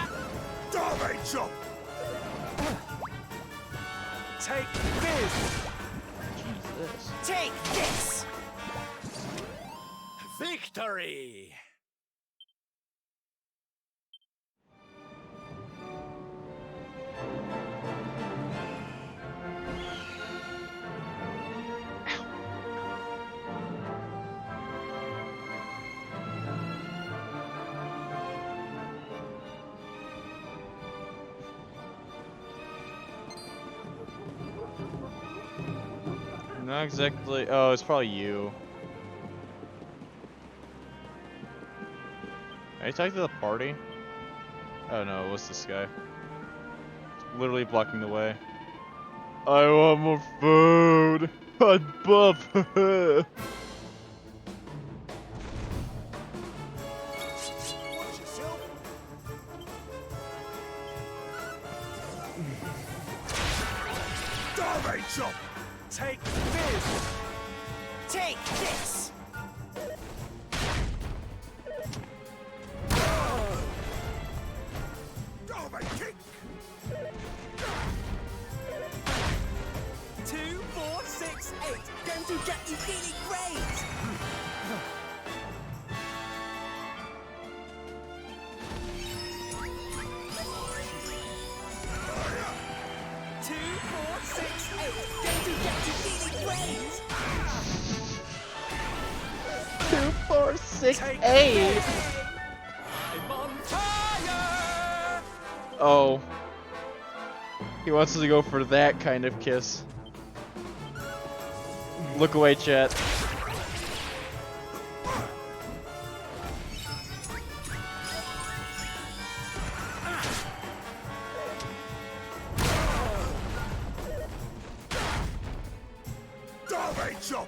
Darby chop! Take this! Jesus. Take this! Victory! Not exactly. Oh, it's probably you. Are you talking to the party? Oh no, what's this guy? Literally blocking the way. I want more food. Hot buff. Watch yourself! Darby chop! Take this! Take this! Darby kick! 2, 4, 6, 8. Going to get you feeling great! Two, 4, 6, 8. Going to get you feeling great! 2, 4, 6, 8. I'm on fire! Oh. He wants us to go for that kind of kiss. Look away, chat. Darby chop!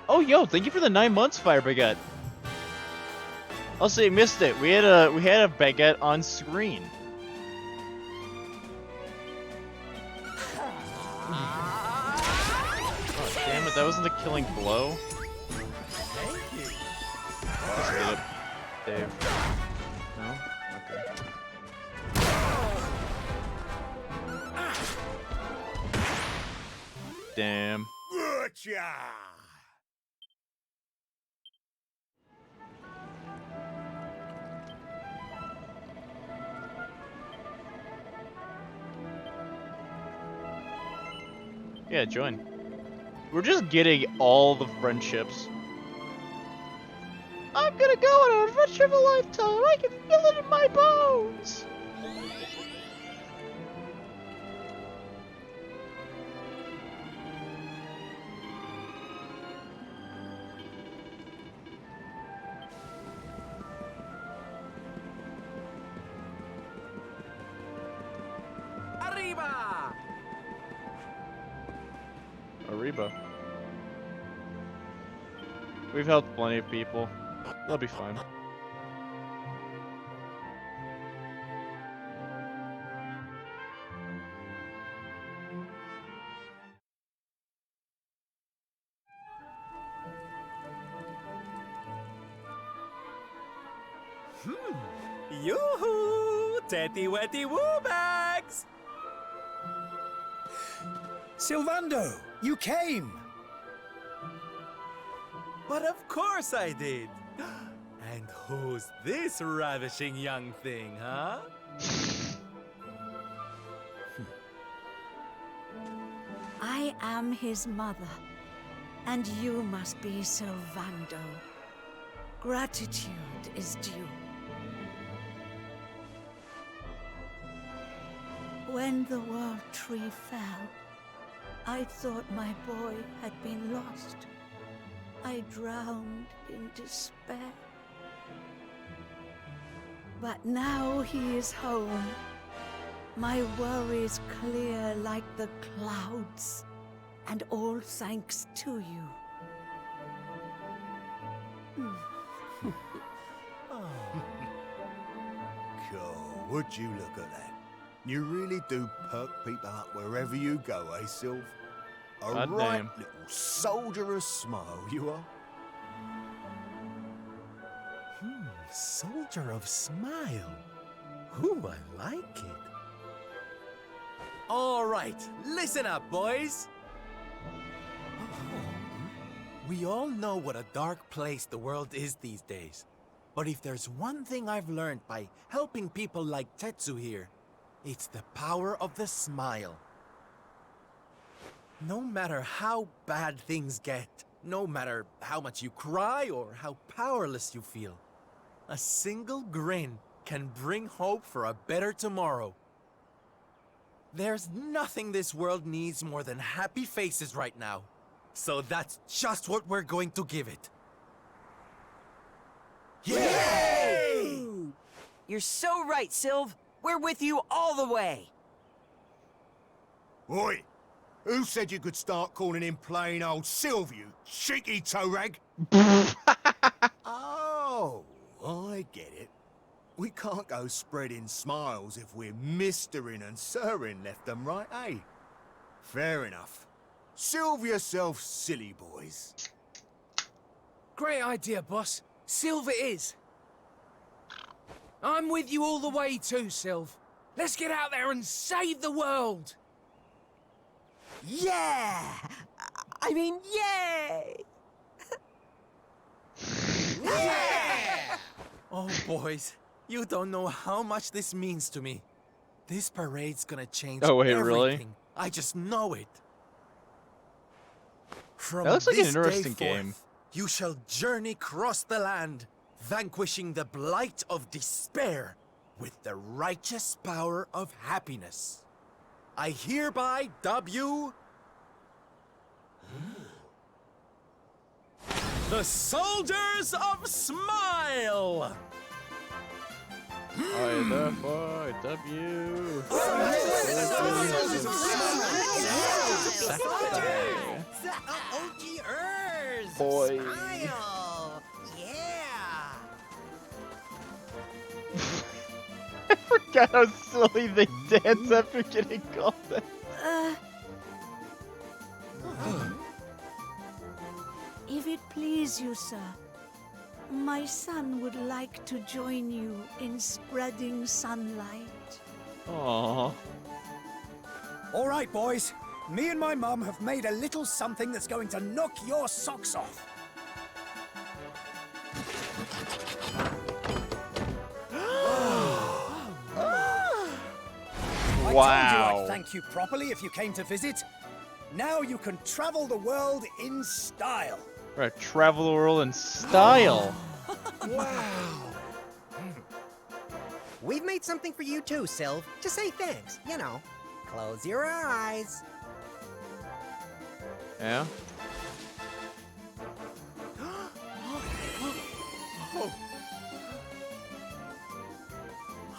Oh, yo, thank you for the 9 months, Fire Baguette. Also, you missed it. We had a baguette on screen. Oh, damn it, that wasn't the killing blow. Thank you. Let's get it, Dave. No? Okay. Damn. Butcha! Yeah, join. We're just getting all the friendships. I'm gonna go on an adventure of a lifetime. I can feel it in my bones. Arriba! Ariba. We've helped plenty of people. They'll be fine. Yoo-hoo! Tetty wetty woo bags! Sylvando, you came! But of course I did! And who's this ravishing young thing, huh? I am his mother, and you must be Sylvando. Gratitude is due. When the world tree fell, I thought my boy had been lost. I drowned in despair. But now he is home. My worries clear like the clouds, and all thanks to you. God, would you look at that? You really do perk people up wherever you go, eh, Sylv? A God right damn. little soldierous smile, you are. Soldier of Smile. Ooh, I like it. All right, listen up, boys. We all know what a dark place the world is these days. But if there's one thing I've learned by helping people like Tetsu here, it's the power of the smile. No matter how bad things get, no matter how much you cry or how powerless you feel, a single grin can bring hope for a better tomorrow. There's nothing this world needs more than happy faces right now. So that's just what we're going to give it. Yay! You're so right, Sylv. We're with you all the way. Oi! Who said you could start calling him plain old Sylv, you cheeky toe rag? Oh, I get it. We can't go spreading smiles if we're mistering and sirring left and right, eh? Fair enough. Sylv yourself, silly boys. Great idea, boss. Sylv it is. I'm with you all the way too, Sylv. Let's get out there and save the world! Yeah! I mean, yay! Oh, boys, you don't know how much this means to me. This parade's gonna change Oh, wait, everything. really? I just know it. From That looks like an this day interesting game. forth, you shall journey across the land, vanquishing the blight of despair with the righteous power of happiness. I hereby dub you the Soldiers of Smile! IW. Boy. I forgot how silly they dance after getting called that. If it please you, sir, my son would like to join you in spreading sunlight. Aww. All right, boys. Me and my mum have made a little something that's going to knock your socks off. I told you I'd thank you properly if you came to visit. Now you can travel the world in style. We're gonna travel the world in style. We've made something for you too, Sylv. To say thanks, you know. Close your eyes. Yeah.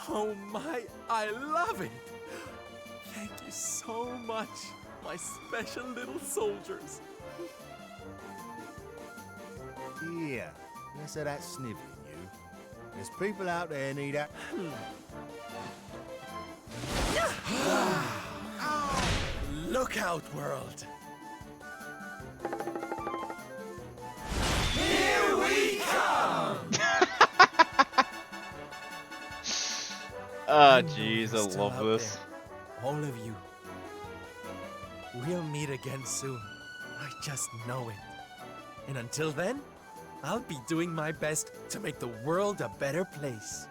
Oh my, I love it! Thank you so much, my special little soldiers. Yeah, less of that snivelling, you. There's people out there need that. Look out, world! Ah, I know jeez, you're I still love out this. there, all of you. We'll meet again soon. I just know it. And until then, I'll be doing my best to make the world a better place.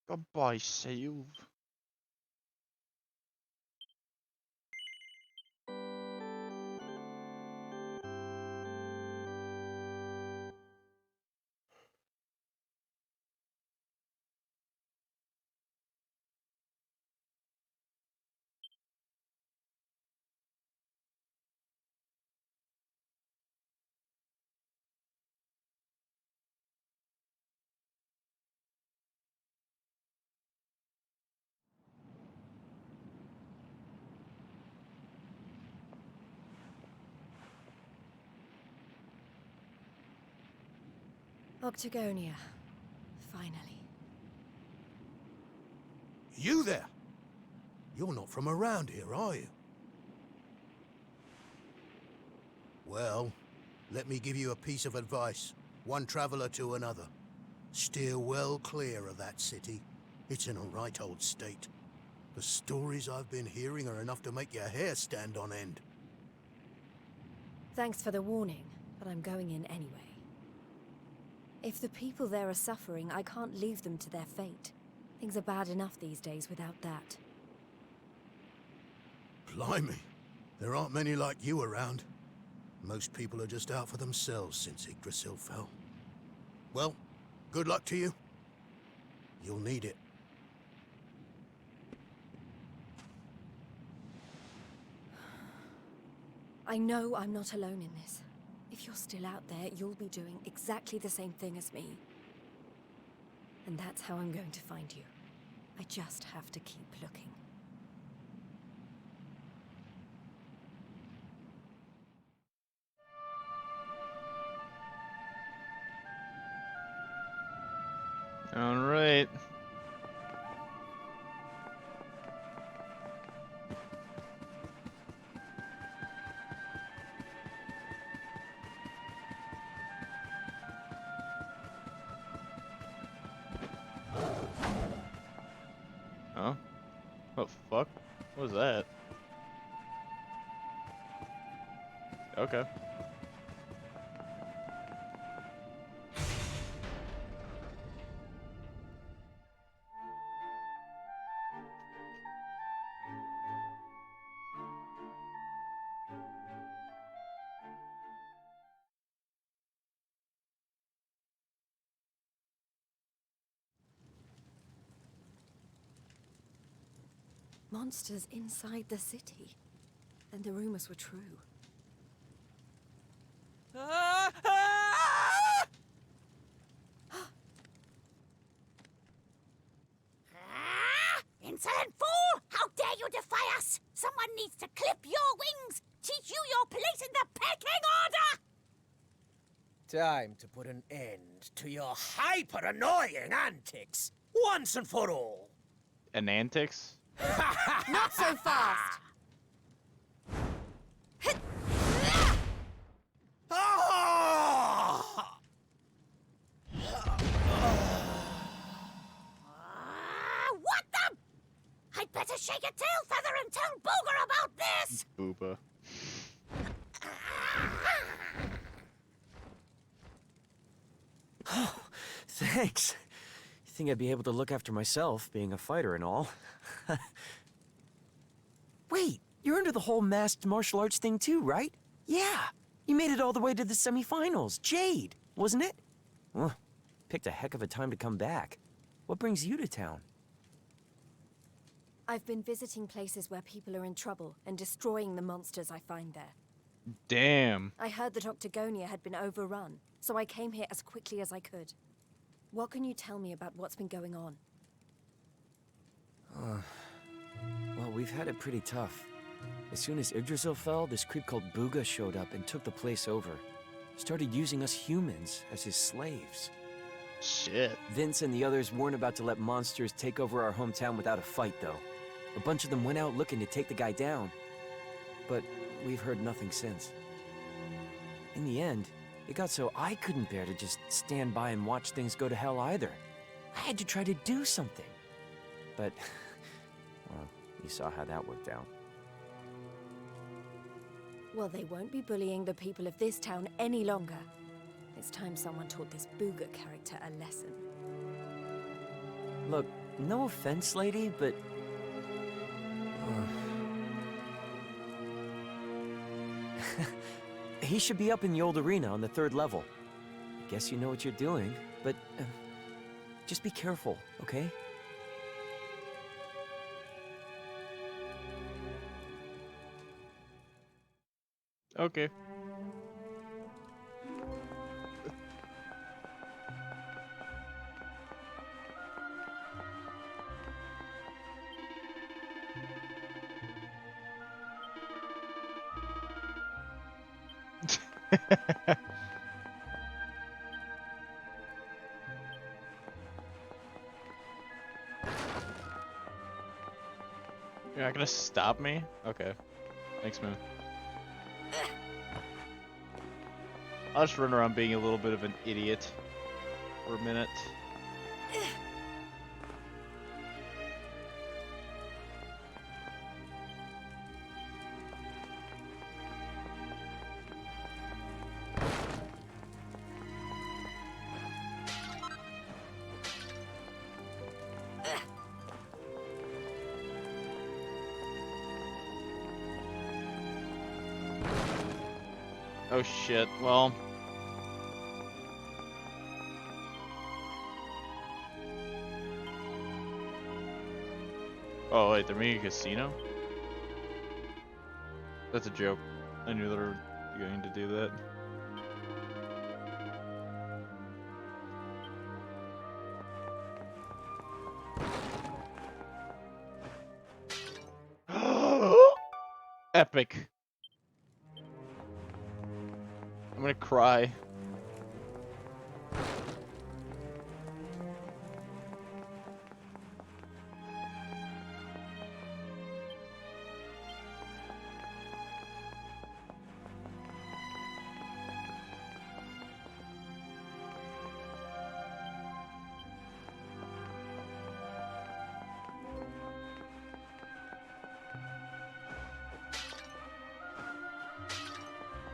Goodbye, Sylv. Octagonia. Finally. You there? You're not from around here, are you? Well, let me give you a piece of advice. One traveler to another. Steer well clear of that city. It's in a right old state. The stories I've been hearing are enough to make your hair stand on end. Thanks for the warning, but I'm going in anyway. If the people there are suffering, I can't leave them to their fate. Things are bad enough these days without that. Blimey, there aren't many like you around. Most people are just out for themselves since Yggdrasil fell. Well, good luck to you. You'll need it. I know I'm not alone in this. If you're still out there, you'll be doing exactly the same thing as me. And that's how I'm going to find you. I just have to keep looking. All right. Huh? What the fuck? What was that? Okay. Monsters inside the city. Then the rumors were true. Insolent fool! How dare you defy us? Someone needs to clip your wings! Teach you your place in the pecking order! Time to put an end to your hyper-annoying antics, once and for all. An antics? Not so fast! What the? I'd better shake a tail feather and tell Booger about this! Booba. Thanks. You think I'd be able to look after myself, being a fighter and all? Wait, you're into the whole masked martial arts thing too, right? Yeah, you made it all the way to the semifinals. Jade, wasn't it? Well, picked a heck of a time to come back. What brings you to town? I've been visiting places where people are in trouble and destroying the monsters I find there. Damn. I heard that Octagonia had been overrun, so I came here as quickly as I could. What can you tell me about what's been going on? Well, we've had it pretty tough. As soon as Yggdrasil fell, this creep called Booga showed up and took the place over. Started using us humans as his slaves. Shit. Vince and the others weren't about to let monsters take over our hometown without a fight, though. A bunch of them went out looking to take the guy down. But we've heard nothing since. In the end, it got so I couldn't bear to just stand by and watch things go to hell either. I had to try to do something. But, well, you saw how that worked out. Well, they won't be bullying the people of this town any longer. It's time someone taught this Booga character a lesson. Look, no offense, lady, but... he should be up in the old arena on the 3rd level. I guess you know what you're doing, but... just be careful, okay? Okay. You're not gonna stop me? Okay. Thanks, man. I'll just run around being a little bit of an idiot for a minute. Oh shit, well... Oh wait, they're making a casino? That's a joke. I knew they were going to do that. Epic. I'm gonna cry.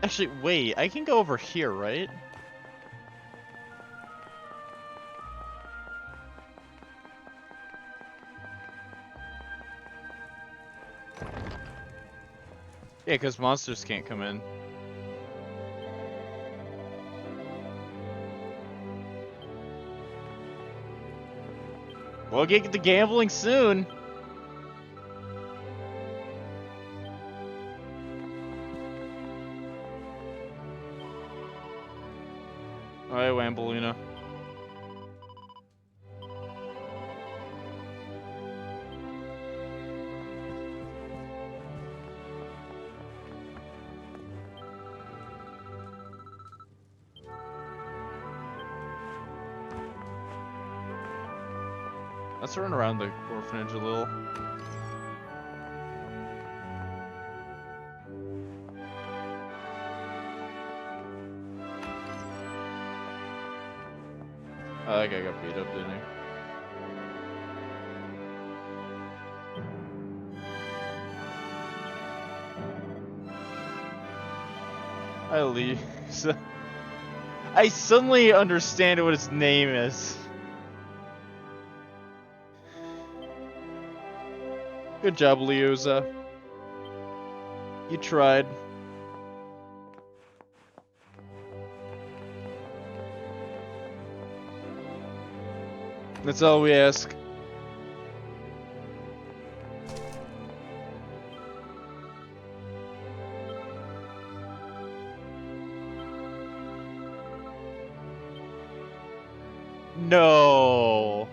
Actually, wait, I can go over here, right? Yeah, because monsters can't come in. We'll get to gambling soon. Alright, Wambaluna. Let's run around the orphanage a little. Oh, that guy got beat up, didn't he? Hi, Lisa. I suddenly understand what its name is. Good job, Leoza. You tried. That's all we ask. No.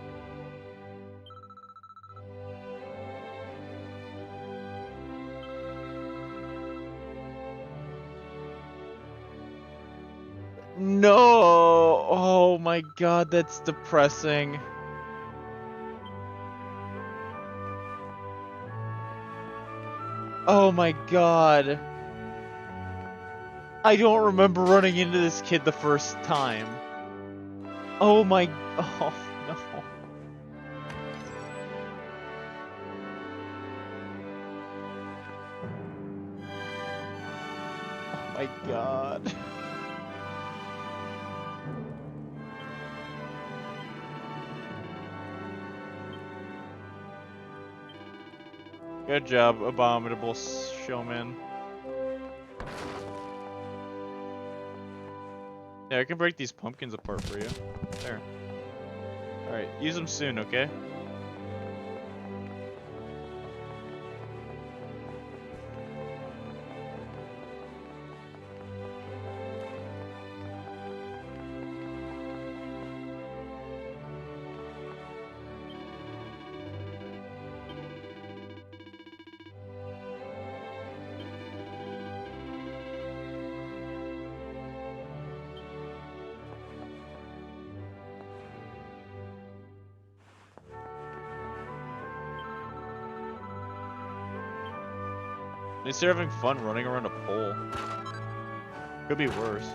No. Oh my god, that's depressing. Oh my god. I don't remember running into this kid the first time. Oh my... Oh no. Oh my god. Good job, abominable showman. Yeah, I can break these pumpkins apart for you. There. Alright, use them soon, okay? least they're having fun running around a pole. Could be worse.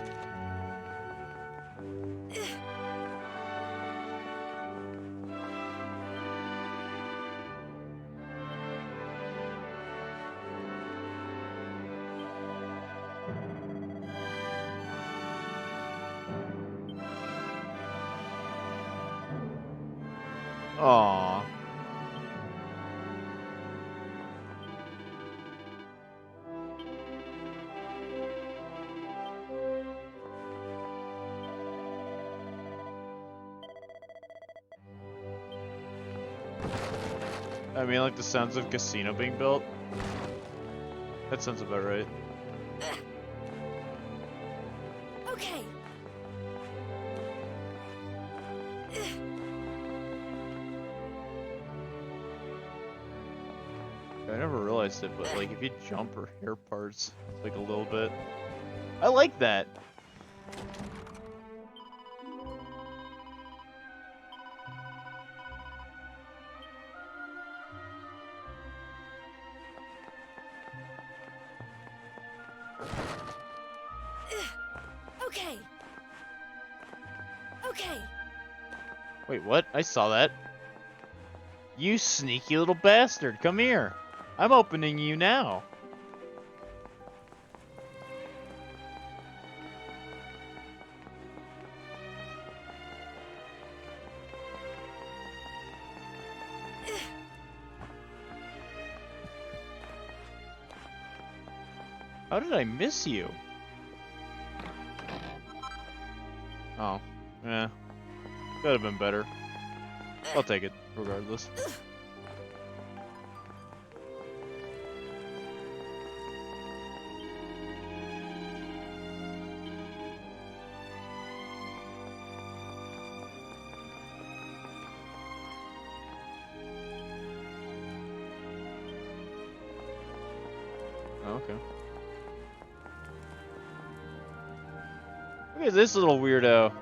Aww. I mean, like the sounds of casino being built. That sounds about right. Okay. I never realized it, but like if you jump her hair parts, like a little bit. I like that. Okay. Okay. Wait, what? I saw that. You sneaky little bastard, come here. I'm opening you now. How did I miss you? Oh, yeah. Could have been better. I'll take it, regardless. Oh, okay. Look at this little weirdo.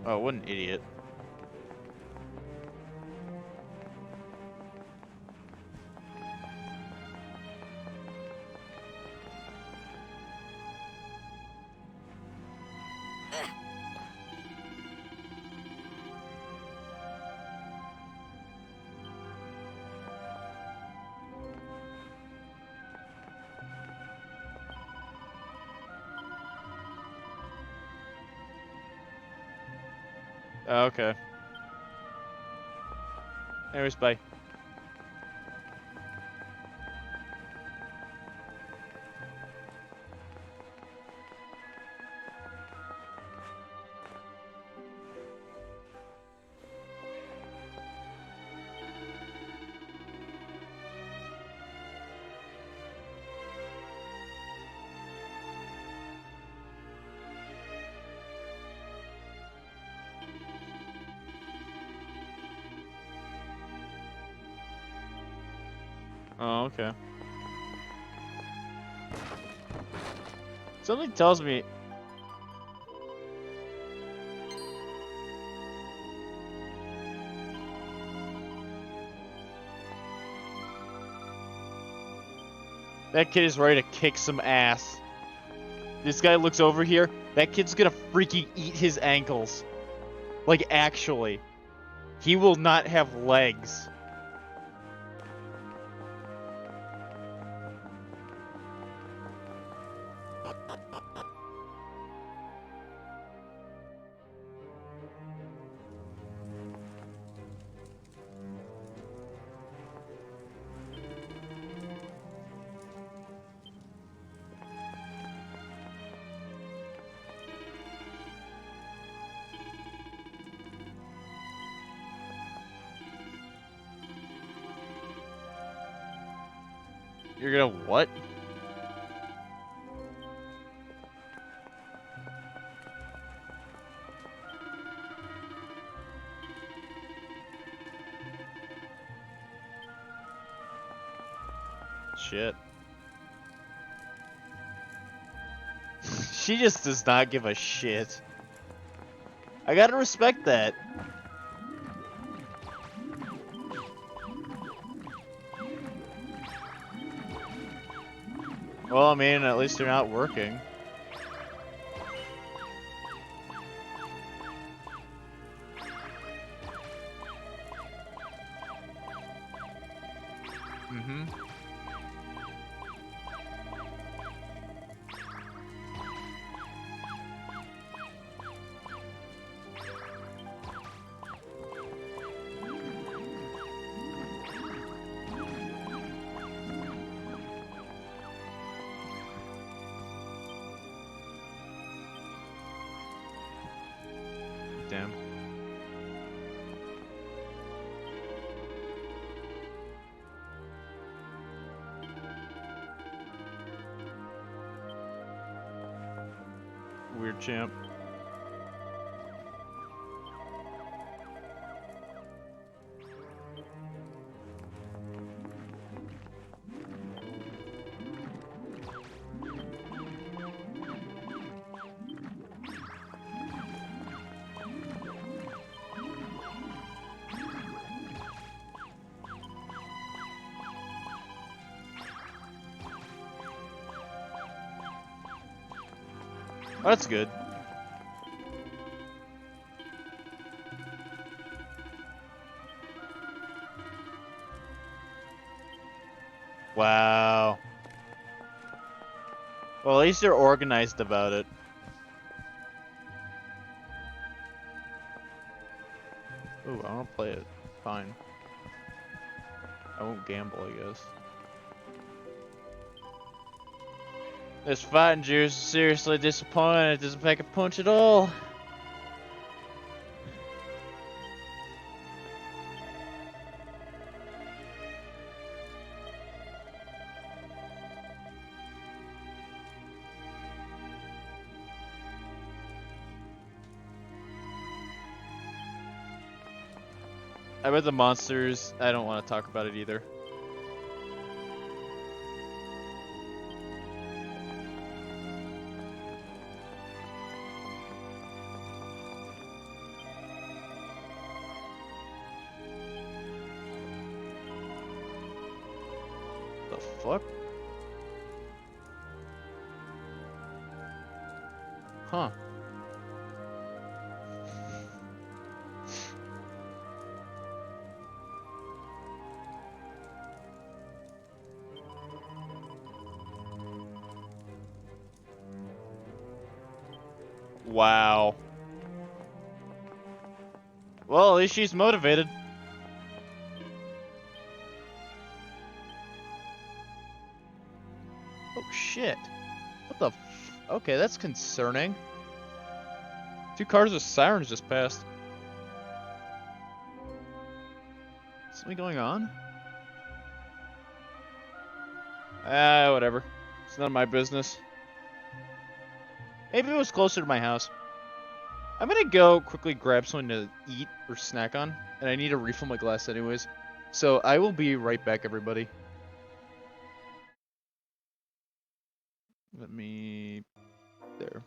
Oh, what an idiot. Oh, okay. Anyways, bye. Oh, okay. Something tells me... that kid is ready to kick some ass. This guy looks over here. That kid's gonna freaking eat his ankles. Like, actually. He will not have legs. You're gonna what? Shit. She just does not give a shit. I gotta respect that. Well, I mean, at least they're not working. Mm-hmm. Damn. Weird champ. Oh, that's good. Wow. Well, at least they're organized about it. Ooh, I don't play it. Fine. I won't gamble, I guess. This fighting juice is seriously disappointing. It doesn't pack a punch at all. I bet the monsters, I don't want to talk about it either. The fuck? Huh. Wow. Well, at least she's motivated. Oh shit. What the f- Okay, that's concerning. 2 cars with sirens just passed. Something going on? Ah, whatever. It's none of my business. Maybe it was closer to my house. I'm gonna go quickly grab something to eat or snack on, and I need to refill my glass anyways. So I will be right back, everybody. Let me... There.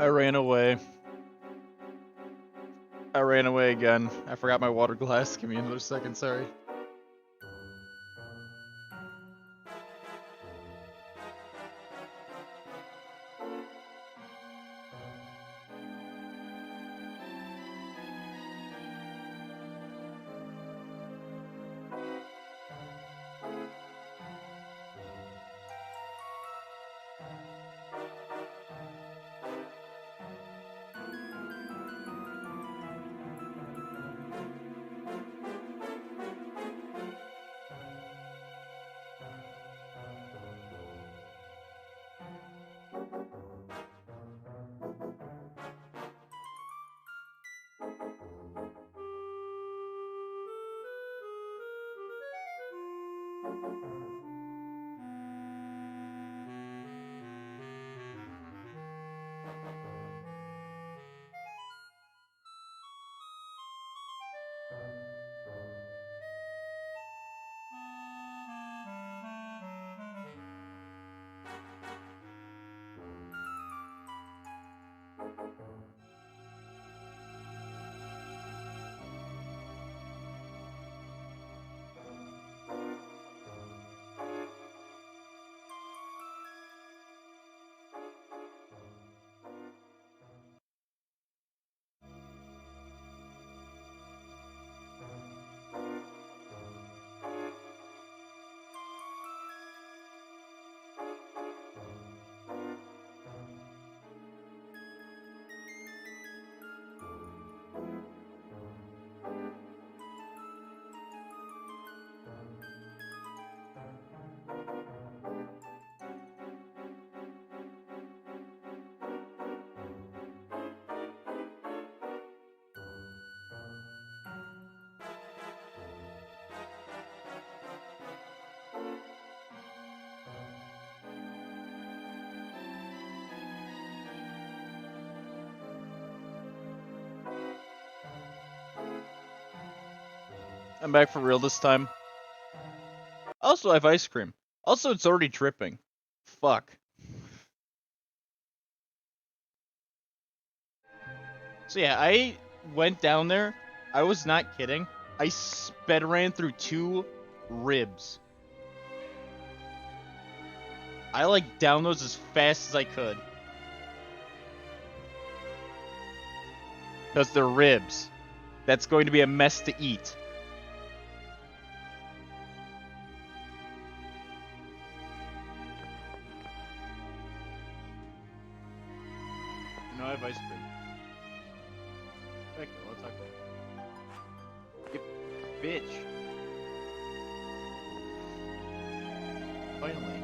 I ran away. I ran away again. I forgot my water glass. Give me another second, sorry. I'm back for real this time. Also, I have ice cream. Also, it's already dripping. Fuck. So yeah, I went down there. I was not kidding. I sped ran through 2 ribs. I like down those as fast as I could. Because they're ribs. That's going to be a mess to eat. No, I have ice cream. Heck, let's talk about it. You bitch. Finally.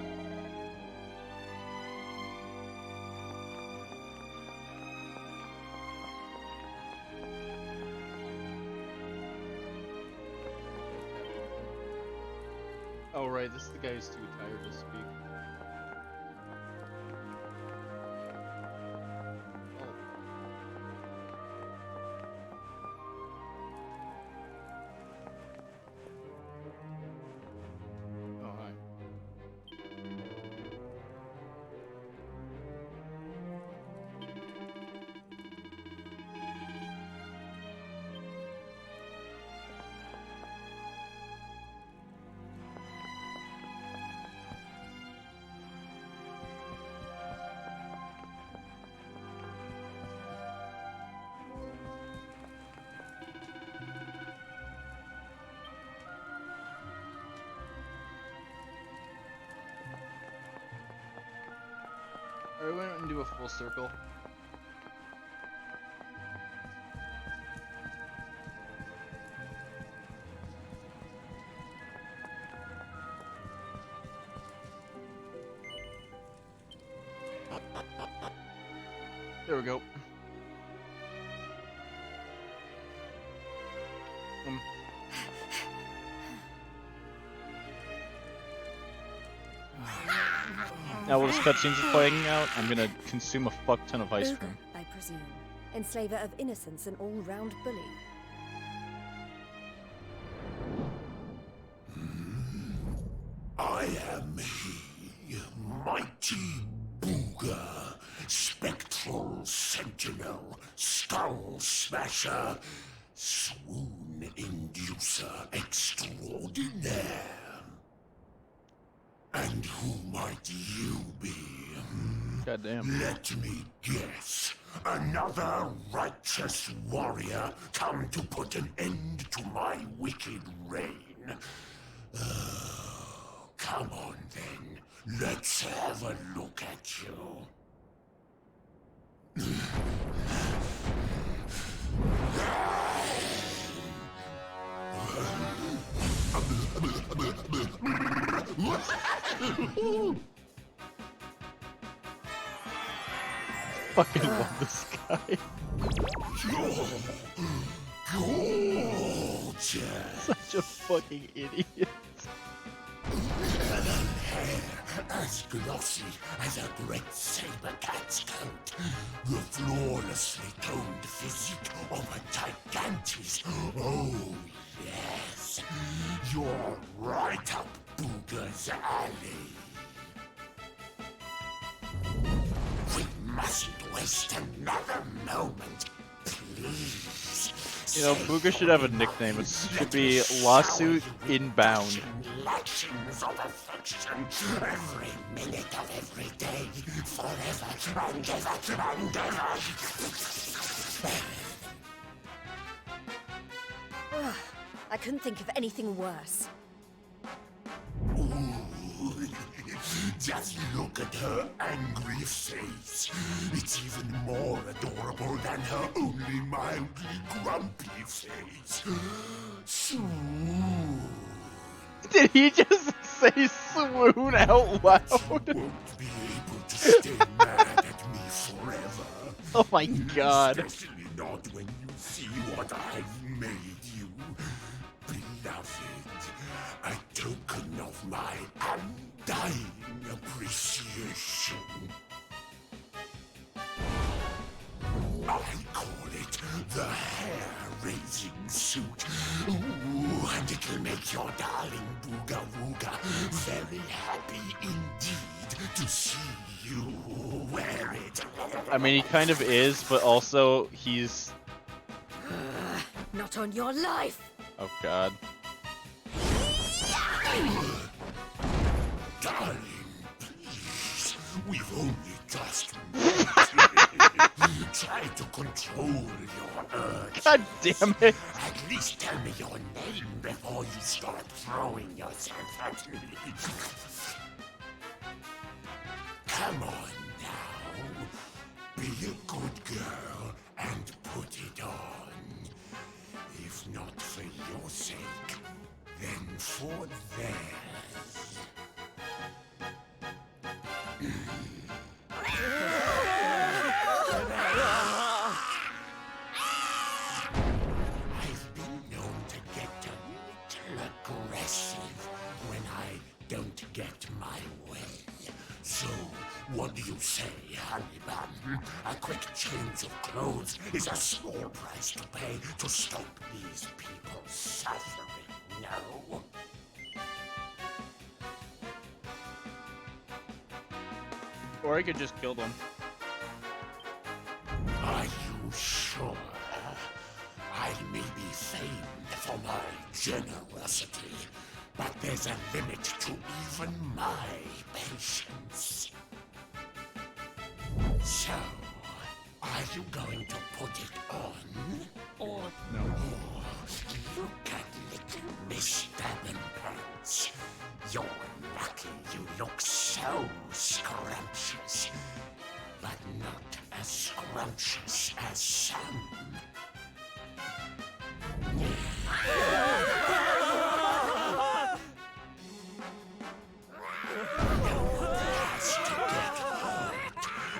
Oh right, this is the guy who's too tired to speak. Oh hi. Alright, we went and do a full circle. There we go. Now while this cutscene's playing out, I'm gonna consume a fuck ton of ice cream. I presume. Enslaver of innocence and all-round bully. I am he, mighty Booger, spectral sentinel, skull smasher, swoon inducer extraordinaire. And who might you be? Goddamn. Let me guess. Another righteous warrior come to put an end to my wicked reign. Come on then, let's have a look at you. Fucking love this guy. Gorgeous. Such a fucking idiot. Hair as glossy as a great saber cat's coat. The flawlessly toned physique of a gigantis. Oh, yes. You're right up Booger's alley. We mustn't waste another moment, please. You know, Booger should have a nickname. It should be Lawsuit Inbound. Lashings of affection every minute of every day, forever and ever and ever. I couldn't think of anything worse. Just look at her angry face. It's even more adorable than her only mildly grumpy face. Swoon. Did he just say swoon out loud? Won't be able to stay mad at me forever. Oh my god. Especially not when you see what I've made you. Beloved, a token of my undying appreciation. I call it the hair-raising suit. Ooh, and it'll make your darling Booga Wooga very happy indeed to see you wear it. I mean, he kind of is, but also he's... Not on your life! Oh, God. Darling, please, we've only just try to control your urge. God damn it! At least tell me your name before you start throwing yourself at me. Come on now. Be a good girl and put it on. If not for your sake, then for theirs. I've been known to get a little aggressive when I don't get my way. So, what do you say, honey bun? A quick change of clothes is a small price to pay to stop these people suffering, no? Or I could just kill them. Are you sure? I may be famed for my generosity, but there's a limit to even my patience. So, are you going to put it on? Or no? Oh, look at little Miss Pants. You're lucky you look so scrumptious, but not as scrumptious as some.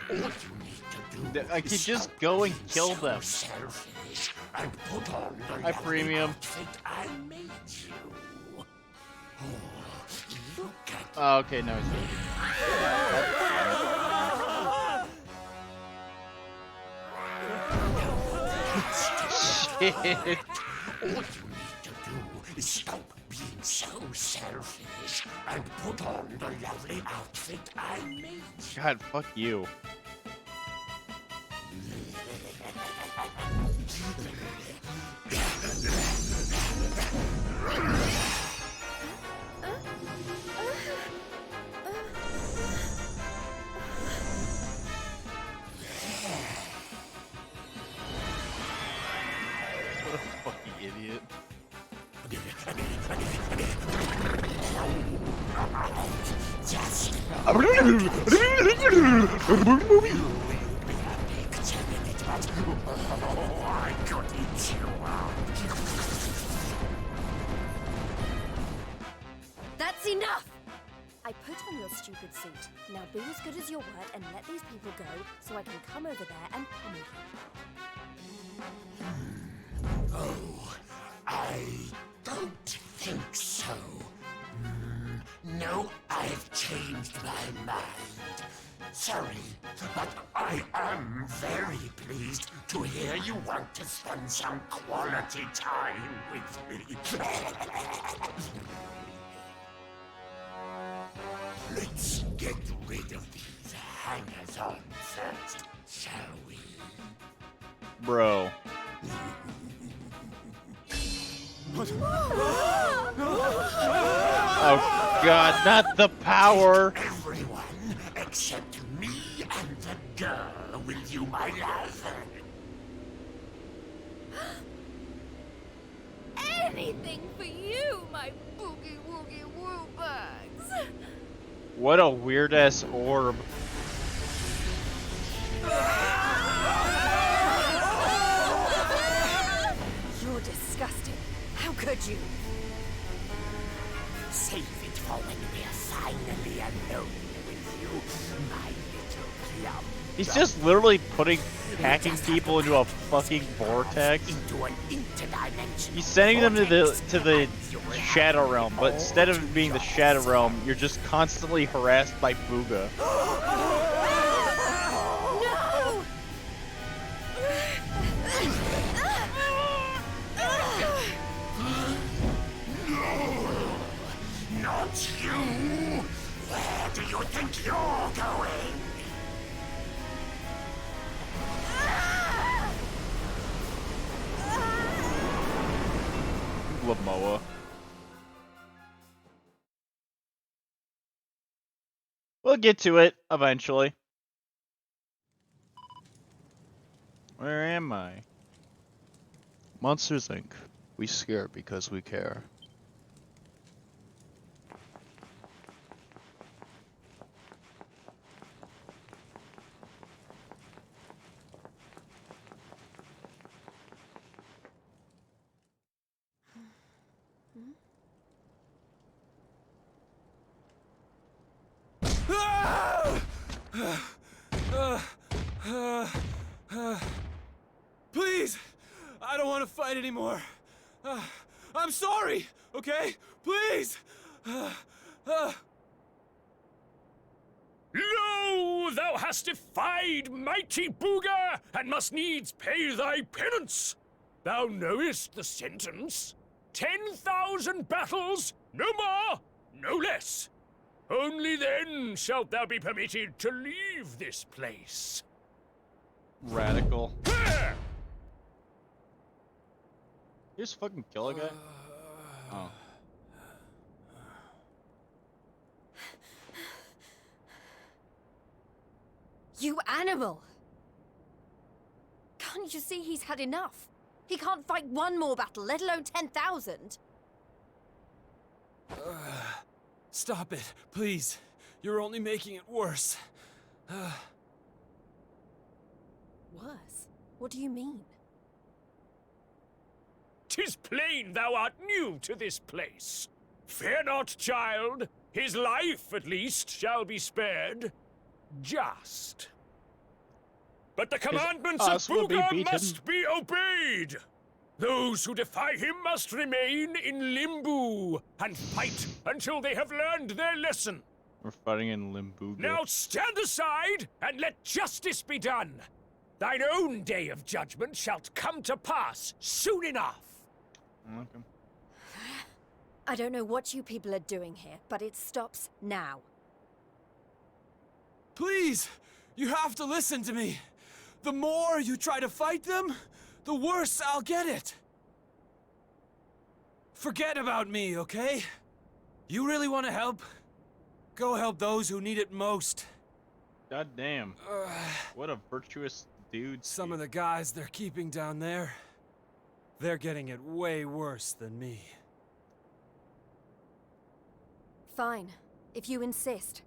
All you need to do I could just go and kill them. selfish and put on the Hi, Premium. outfit I made you. Oh, look at Oh, okay, no, it's Shit. All you need to do is stop being so selfish and put on the lovely outfit I made you. God, fuck you. What a fucking idiot. Just I could eat you out. That's enough! I put on your stupid suit. Now be as good as your word and let these people go so I can come over there and pummel you. Oh, I don't think so. No, I've changed my mind. Sorry, but I am very pleased to hear you want to spend some quality time with me. Let's get rid of these hangers-on first, shall we? Bro. Oh god, not the power! Everyone except me and the girl will you my love. Anything for you, my boogie woogie woo bags! What a weird ass orb. You're disgusting. How could you? Save it for when we're finally alone with you, my little plum. He's just literally hacking people into a fucking vortex. Into an interdimensional He's sending them to the Shadow Realm, but instead of being the Shadow Realm, you're just constantly harassed by Booga. No! Momoa. We'll get to it eventually. Where am I? Monsters Inc. We scare because we care. Please! I don't want to fight anymore. I'm sorry, okay? Please! Lo, thou hast defied mighty Booga, and must needs pay thy penance. Thou knowest the sentence. 10,000 battles, no more, no less. Only then shalt thou be permitted to leave this place. Radical. You just fucking kill a guy? Oh. You animal! Can't you see he's had enough? He can't fight one more battle, let alone 10,000. Stop it, please. You're only making it worse. Worse? What do you mean? 'Tis plain thou art new to this place. Fear not, child. His life, at least, shall be spared. Just. But the commandments of Booga must be obeyed. Those who defy him must remain in limbo and fight until they have learned their lesson. We're fighting in Limbo. Now stand aside and let justice be done. Thine own day of judgment shalt come to pass soon enough. Okay. I don't know what you people are doing here, but it stops now. Please! You have to listen to me. The more you try to fight them, the worse I'll get it. Forget about me, okay? You really want to help? Go help those who need it most. God damn. What a virtuous dude. Some of the guys they're keeping down there, they're getting it way worse than me. Fine, if you insist.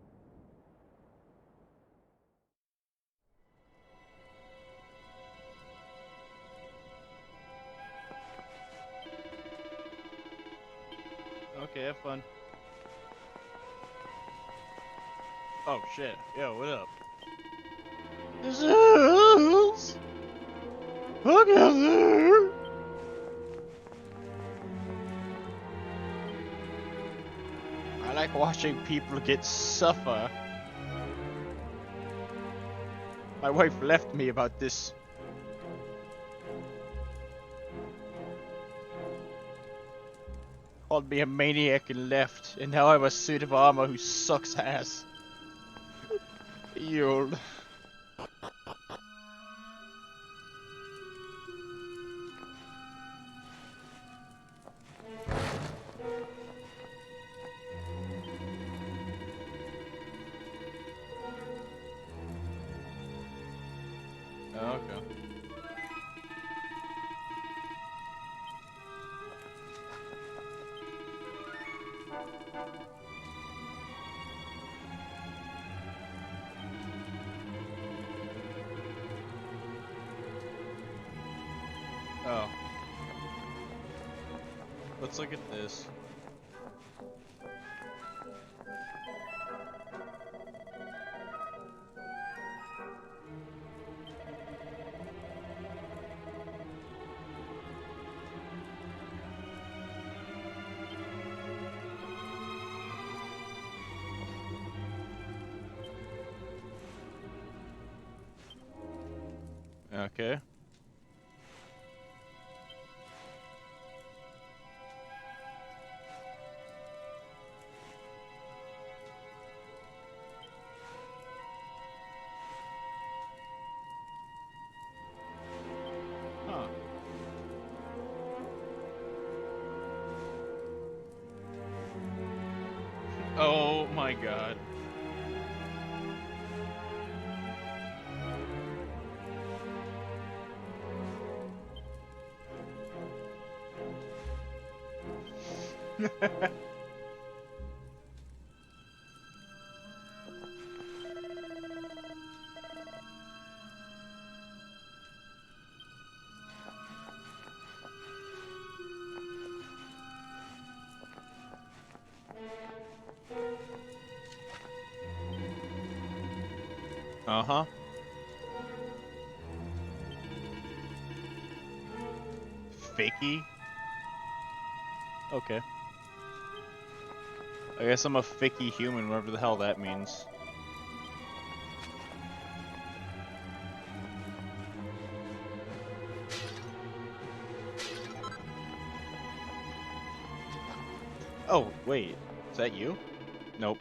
Okay, have fun. Oh shit. Yo, what up? Zeus! Together! I like watching people get suffer. My wife left me about this. Called me a maniac and left, and now I have a suit of armor who sucks ass. You'll... Okay. Oh. Let's look at this. Okay. Huh. my god. Uh-huh. Fakey? Okay. I guess I'm a fakey human, whatever the hell that means. Oh, wait. Is that you? Nope.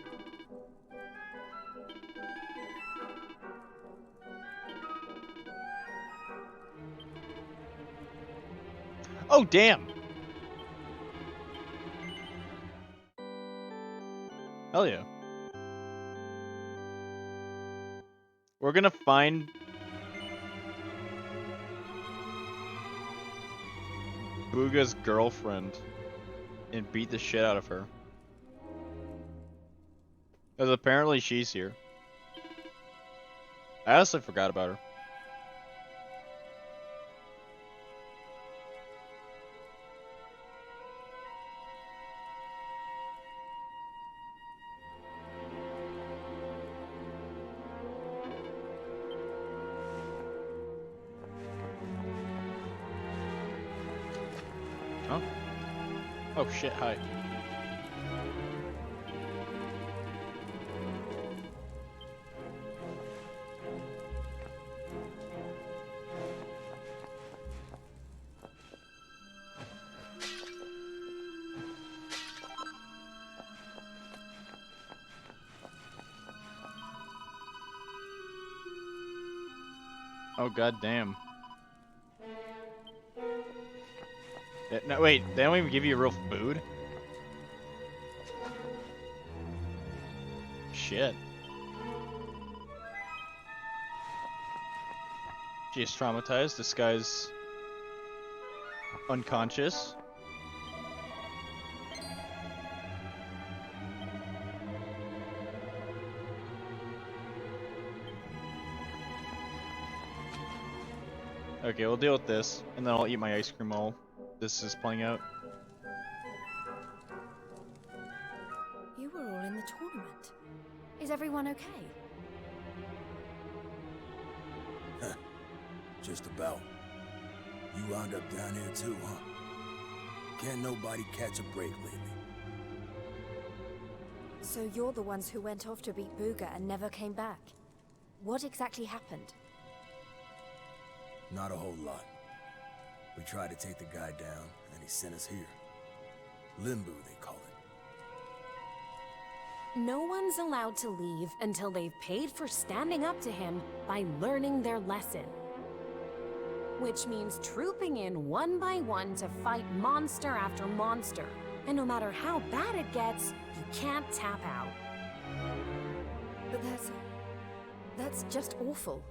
Oh, damn! Hell yeah. We're gonna find... Booga's girlfriend and beat the shit out of her. Because apparently she's here. I honestly forgot about her. Huh? Oh shit, hi. Oh god damn. No, wait, they don't even give you real food? Shit. She's traumatized, this guy's unconscious. Okay, we'll deal with this, and then I'll eat my ice cream while this is playing out. You were all in the tournament. Is everyone okay? Just about. You wound up down here too, huh? Can't nobody catch a break lately. So you're the ones who went off to beat Booga and never came back. What exactly happened? Not a whole lot. We tried to take the guy down, and he sent us here. Limbo, they call it. No one's allowed to leave until they've paid for standing up to him by learning their lesson. Which means trooping in one by one to fight monster after monster. And no matter how bad it gets, you can't tap out. But that's just awful.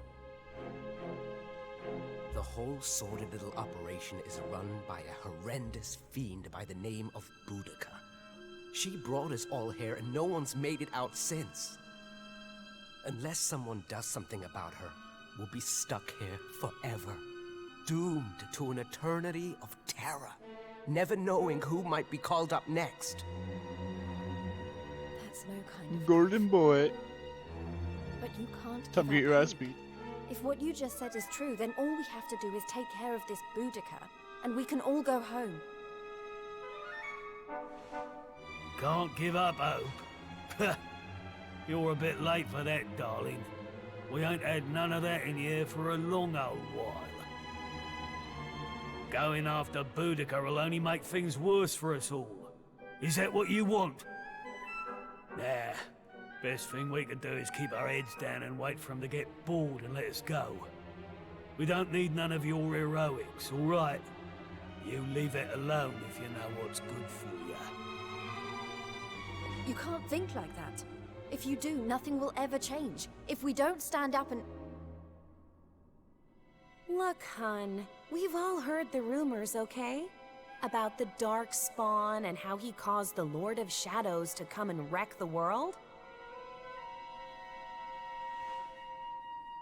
The whole sordid little operation is run by a horrendous fiend by the name of Boudica. She brought us all here and no one's made it out since. Unless someone does something about her, we'll be stuck here forever. Doomed to an eternity of terror, never knowing who might be called up next. That's no kind of... Golden boy. But you can't Time to get your ass beat. If what you just said is true, then all we have to do is take care of this Boudica, and we can all go home. Can't give up hope. You're a bit late for that, darling. We ain't had none of that in here for a long old while. Going after Boudica will only make things worse for us all. Is that what you want? Nah. Best thing we could do is keep our heads down and wait for him to get bored and let us go. We don't need none of your heroics, all right? You leave it alone if you know what's good for you. You can't think like that. If you do, nothing will ever change. If we don't stand up and... Look, hun, we've all heard the rumors, okay? About the Dark Spawn and how he caused the Lord of Shadows to come and wreck the world?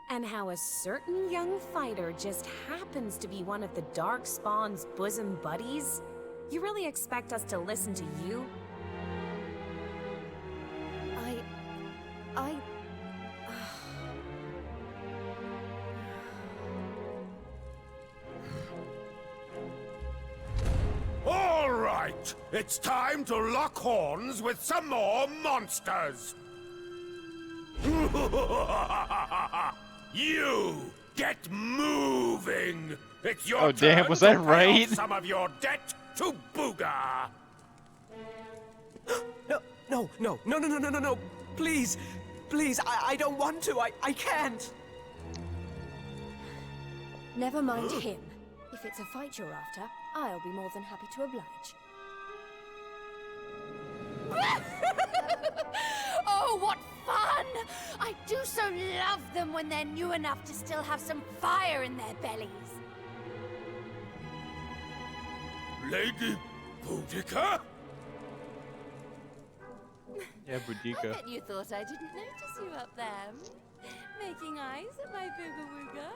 And how a certain young fighter just happens to be one of the Dark Spawn's bosom buddies? You really expect us to listen to you? I... All right, it's time to lock horns with some more monsters. You get moving. It's your Oh, turn damn, was to that pay off right? some of your debt to Booga. No. Please. Please, I don't want to. I can't. Never mind him. If it's a fight you're after, I'll be more than happy to oblige. Oh, what fun! I do so love them when they're new enough to still have some fire in their bellies. Lady Boudica? Yeah, I Boudica. bet you thought I didn't notice you up there. Making eyes at my booga wooga.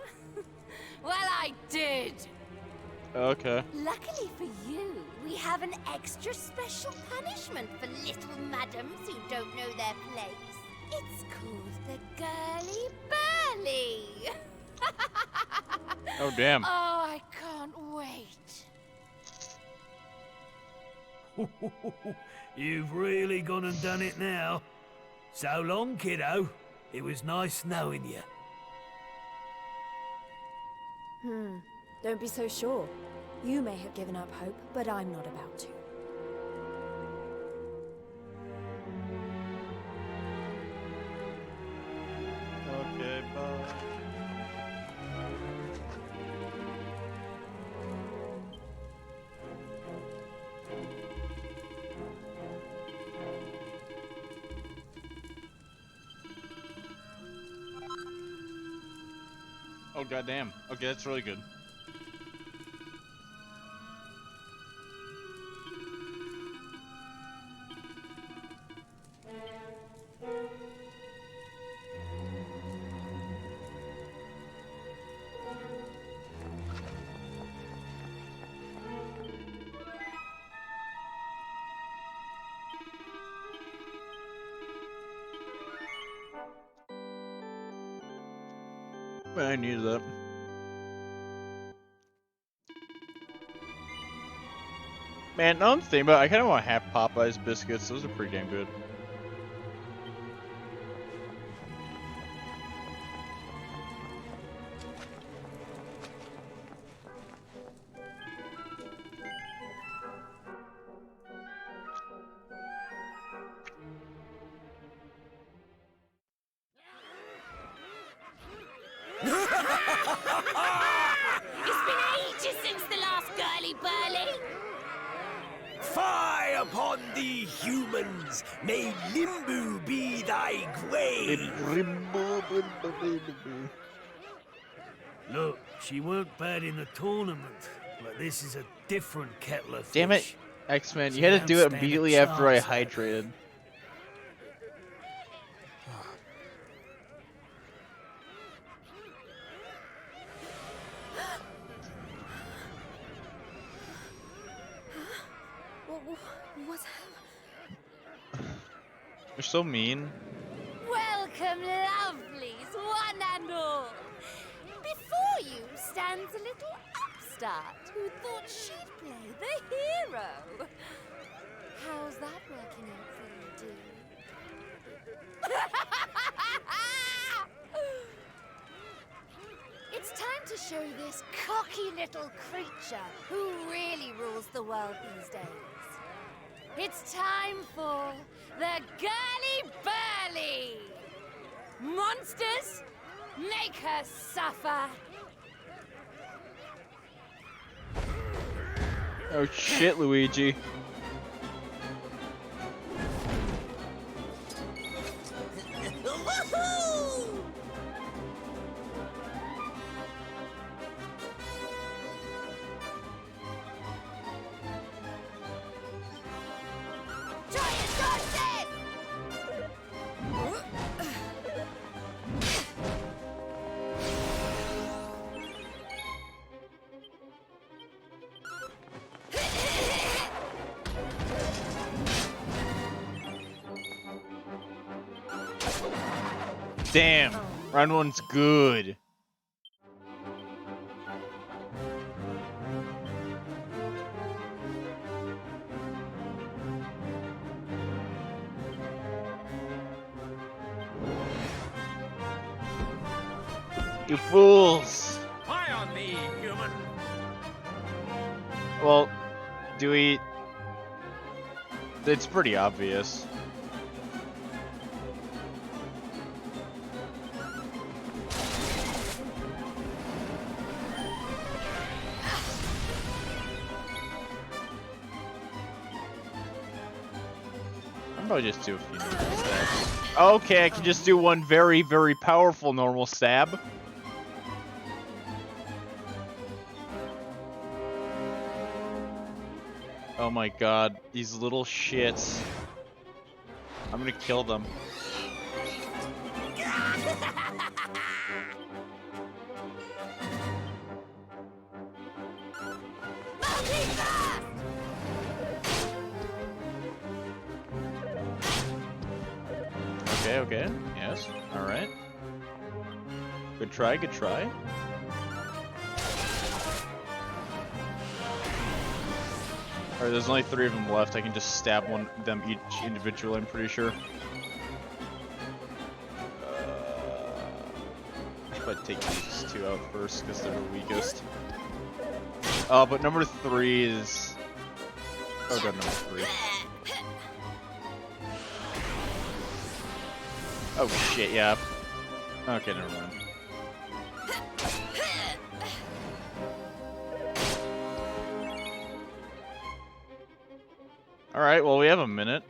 Well, I did. Okay. Luckily for you, we have an extra special punishment for little madams who don't know their place. It's called the Girly Burly. Oh, damn. Oh, I can't wait. You've really gone and done it now. So long, kiddo. It was nice knowing you. Don't be so sure. You may have given up hope, but I'm not about to. Okay, bye. Oh, goddamn. Okay, that's really good. I needed that. Man, now I'm thinking about it, I kind of want to have Popeye's biscuits. Those are pretty damn good. It's been ages since the last Girly Burly. Fie upon thee, humans! May Limbu be thy grave! Look, she weren't bad in the tournament, but this is a different kettle of fish. Damn it, X-Men, you had to do it immediately after I hydrated. What's You're so mean. Welcome, lovelies, one and all. Before you stands a little upstart who thought she'd play the hero. How's that working out for you, dear? It's time to show this cocky little creature who really rules the world these days. It's time for the Girly Burly! Monsters, make her suffer! Oh shit, Luigi. Damn, round one's good. You fools! Spy on me, human! Well, do we... It's pretty obvious. I'm probably just do a few normal stabs. Okay, I can just do one very, very powerful normal stab. Oh my god, these little shits. I'm gonna kill them. Okay, okay. Yes. Alright. Good try, good try. Alright, there's only 3 of them left. I can just stab them each individually, I'm pretty sure. I'd take these 2 out first, because they're the weakest. But number 3 is... Oh god, number 3. Oh shit, yeah. Okay, never mind. Alright, well we have a minute.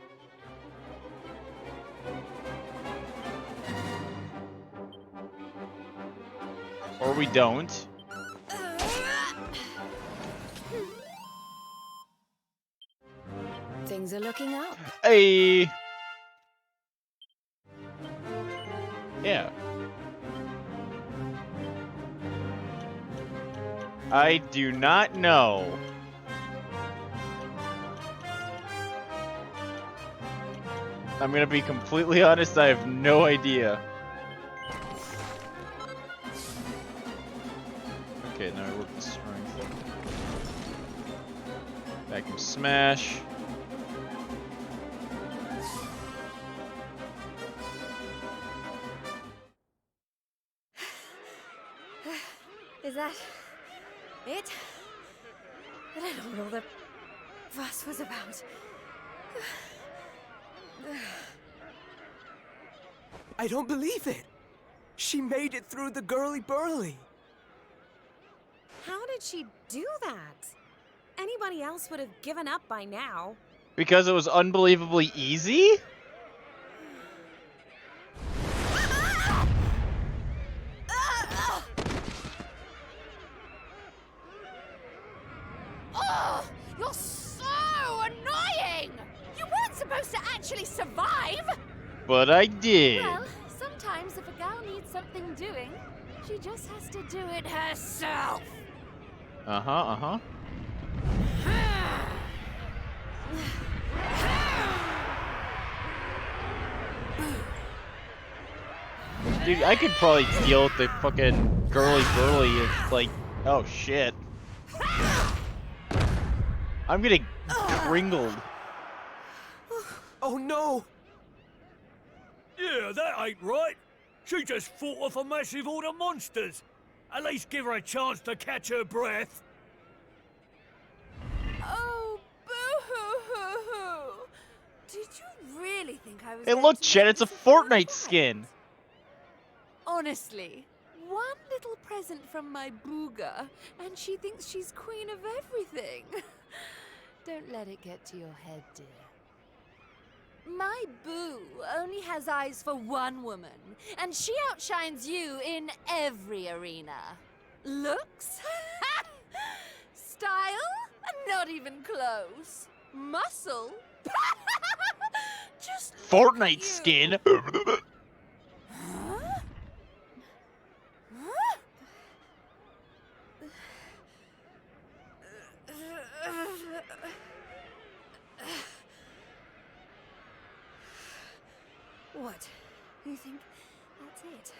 Or we don't. Things are looking up. Hey! Yeah. I do not know. I'm gonna be completely honest, I have no idea. Okay, now I work the strength. Vacuum smash. Is that it? I don't know what all the fuss was about. I don't believe it! She made it through the girly-burly! How did she do that? Anybody else would have given up by now. Because it was unbelievably easy? Oh, you're so annoying! You weren't supposed to actually survive! But I did. Well, sometimes if a girl needs something doing, she just has to do it herself. Uh-huh, uh-huh. Dude, I could probably deal with the fucking girly-burly if, like... Oh, shit. I'm getting kringled. Oh no! Yeah, that ain't right. She just fought off a massive horde of monsters. At least give her a chance to catch her breath. Oh, boo-hoo-hoo-hoo! Did you really think I was Hey, going look, to Chet, let it's a this fall Fortnite apart? skin. Honestly, one little present from my booger, and she thinks she's queen of everything. Don't let it get to your head, dear. My boo only has eyes for one woman, and she outshines you in every arena. Looks? Style? Not even close. Muscle? Just Fortnite skin. What? You think that's That's it.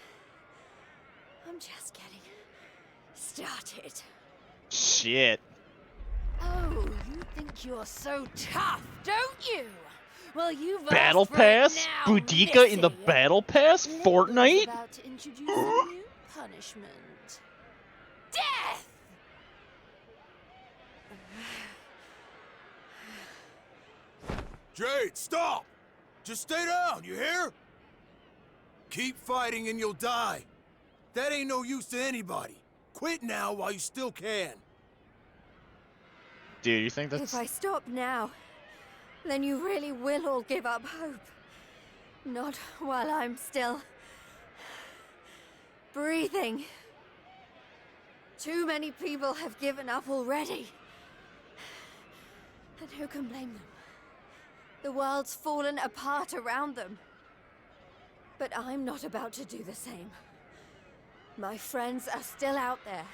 I'm just getting started. Shit. Oh, you think you're so tough, don't you? Well, you've Battle asked for it Pass? now, Boudica in the Missy. Battle Pass? Limbo's Fortnite? about to introduce a new punishment. Death! Jade, stop! Just stay down, you hear? Keep fighting and you'll die. That ain't no use to anybody. Quit now while you still can. Dude, you think that's... If I stop now, then you really will all give up hope. Not while I'm still breathing. Too many people have given up already. And who can blame them? The world's fallen apart around them. But I'm not about to do the same. My friends are still out there,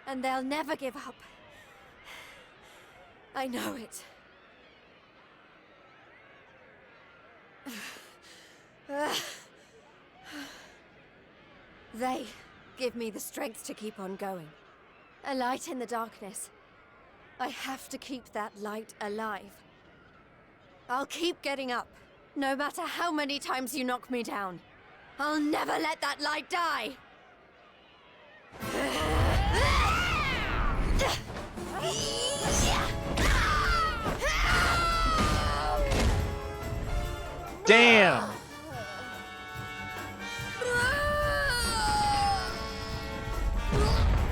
and they'll never give up. I know it. They give me the strength to keep on going. A light in the darkness. I have to keep that light alive. I'll keep getting up, no matter how many times you knock me down. I'll never let that light die! Damn!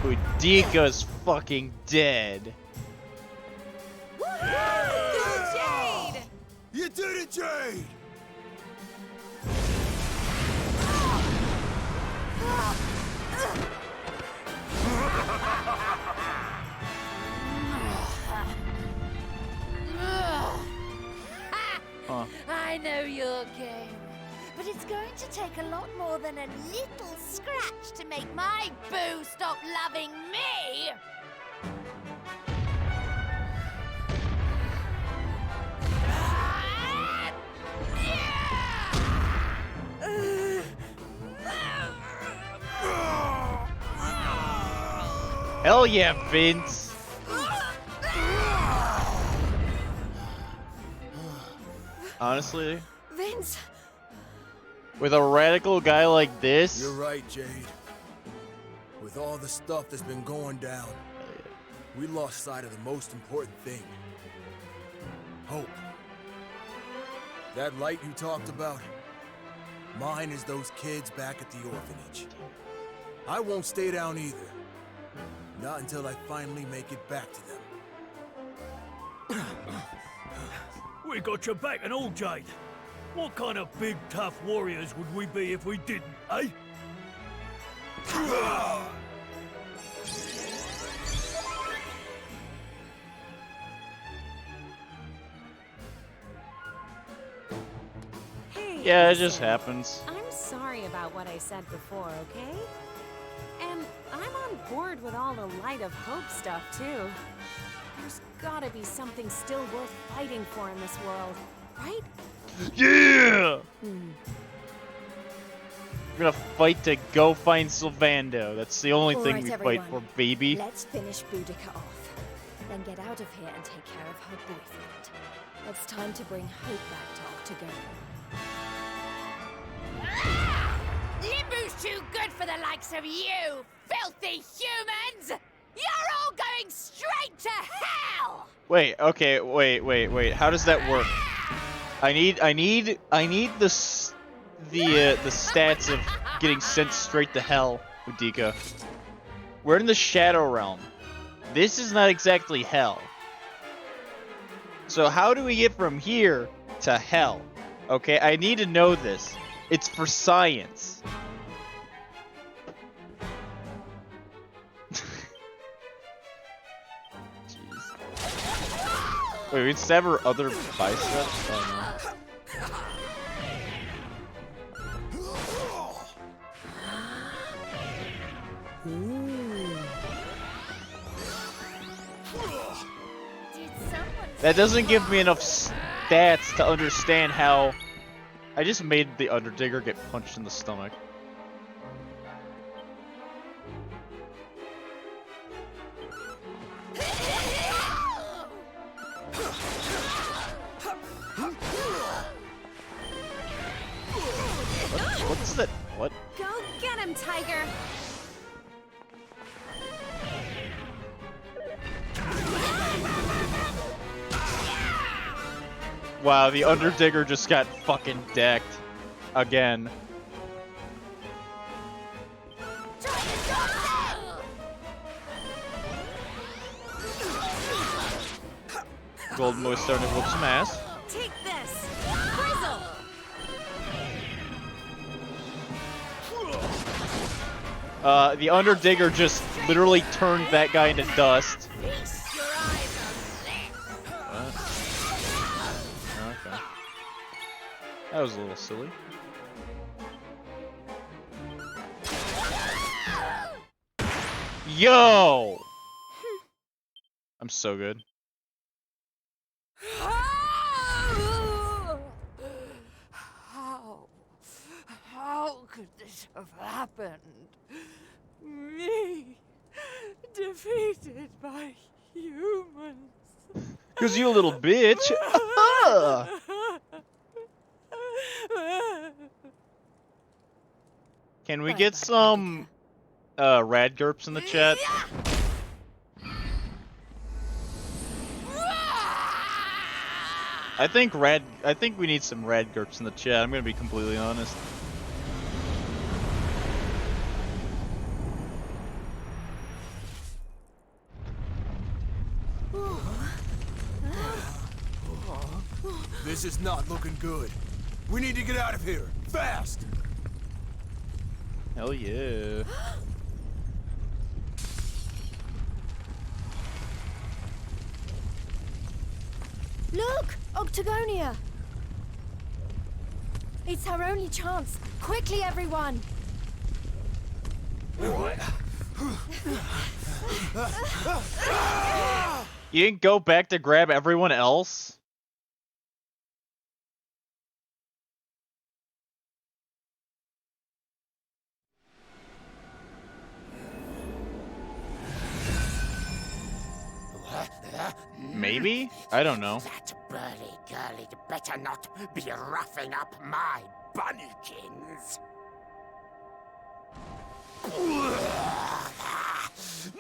Boudica's fucking dead. Jade! You did it, Jade! Huh. I know your game, but it's going to take a lot more than a little scratch to make my boo stop loving me! Hell yeah, Vince! Honestly, Vince! with a radical guy like this... You're right, Jade. With all the stuff that's been going down, we lost sight of the most important thing. Hope. That light you talked about, mine is those kids back at the orphanage. I won't stay down either. Not until I finally make it back to them. We got your back and all, Jade. What kind of big, tough warriors would we be if we didn't, eh? Hey, Yeah, it just listen, happens. I'm sorry about what I said before, okay? And I'm on board with all the Light of Hope stuff, too. There's gotta be something still worth fighting for in this world, right? Yeah! We're gonna fight to go find Sylvando. That's the only All thing right, we everyone. fight for, baby. Let's finish Boudica off, then get out of here and take care of her boyfriend. It's time to bring Hope back to Octagon. Limbo's too good for the likes of you, filthy humans! You're all going straight to hell! Wait, okay, wait. How does that work? I need the stats of getting sent straight to hell, Boudica. We're in the Shadow Realm. This is not exactly hell. So how do we get from here to hell? Okay, I need to know this. It's for science. Jeez. Wait, we can stab her other biceps? Oh, no. That doesn't give me enough stats to understand how... I just made the Underdigger get punched in the stomach. tiger. Wow, the Underdigger just got fucking decked. Again. Gold Moiststone and whoop some ass. Take this. Frizzle. The Underdigger just literally turned that guy into dust. Okay. That was a little silly. Yo! I'm so good. How could this have happened? Me, defeated by humans. Cause you a little bitch. Can we get some Radgerps in the chat? I think we need some Radgerps in the chat. I'm gonna be completely honest. This is not looking good. We need to get out of here, fast! Hell yeah. Look! Octagonia! It's our only chance. Quickly, everyone! You didn't go back to grab everyone else? Maybe? I don't know. That burly girl'd better not be roughing up my bunnykins.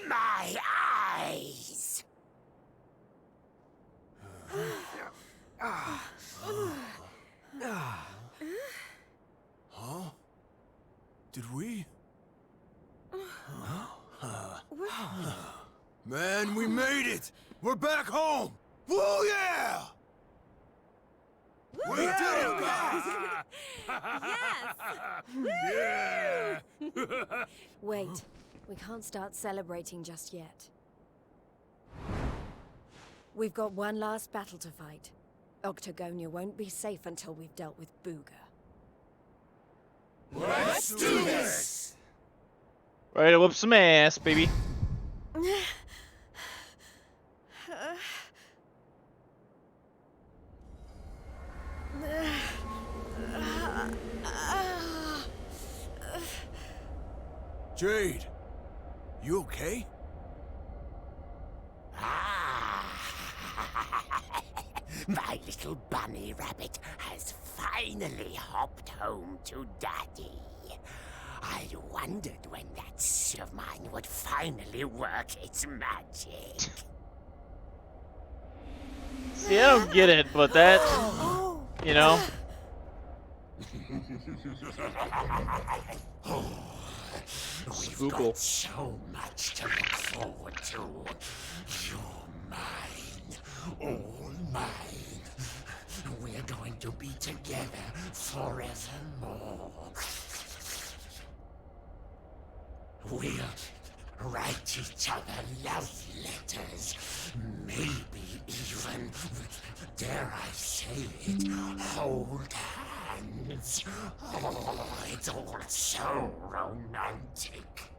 My eyes! Huh? Did we? Man, we made it! We're back home! Whoa, yeah! We did it, guys! Yeah! Wait, we can't start celebrating just yet. We've got one last battle to fight. Octagonia won't be safe until we've dealt with Booga. Let's do this! Ready to whoop some ass, baby. Jade, you okay? My little bunny rabbit has finally hopped home to Daddy. I wondered when that suit of mine would finally work its magic. See, I don't get it, but that, you know. We've got so much to look forward to. You're mine, all mine. We're going to be together forevermore. We'll write each other love letters. Maybe even, dare I say it, hold hands. Oh, it's all so romantic.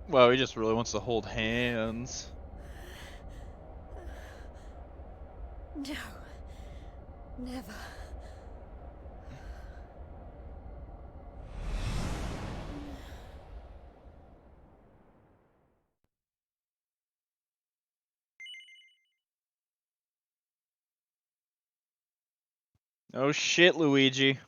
Well, he just really wants to hold hands. No. Never. Oh shit, Luigi.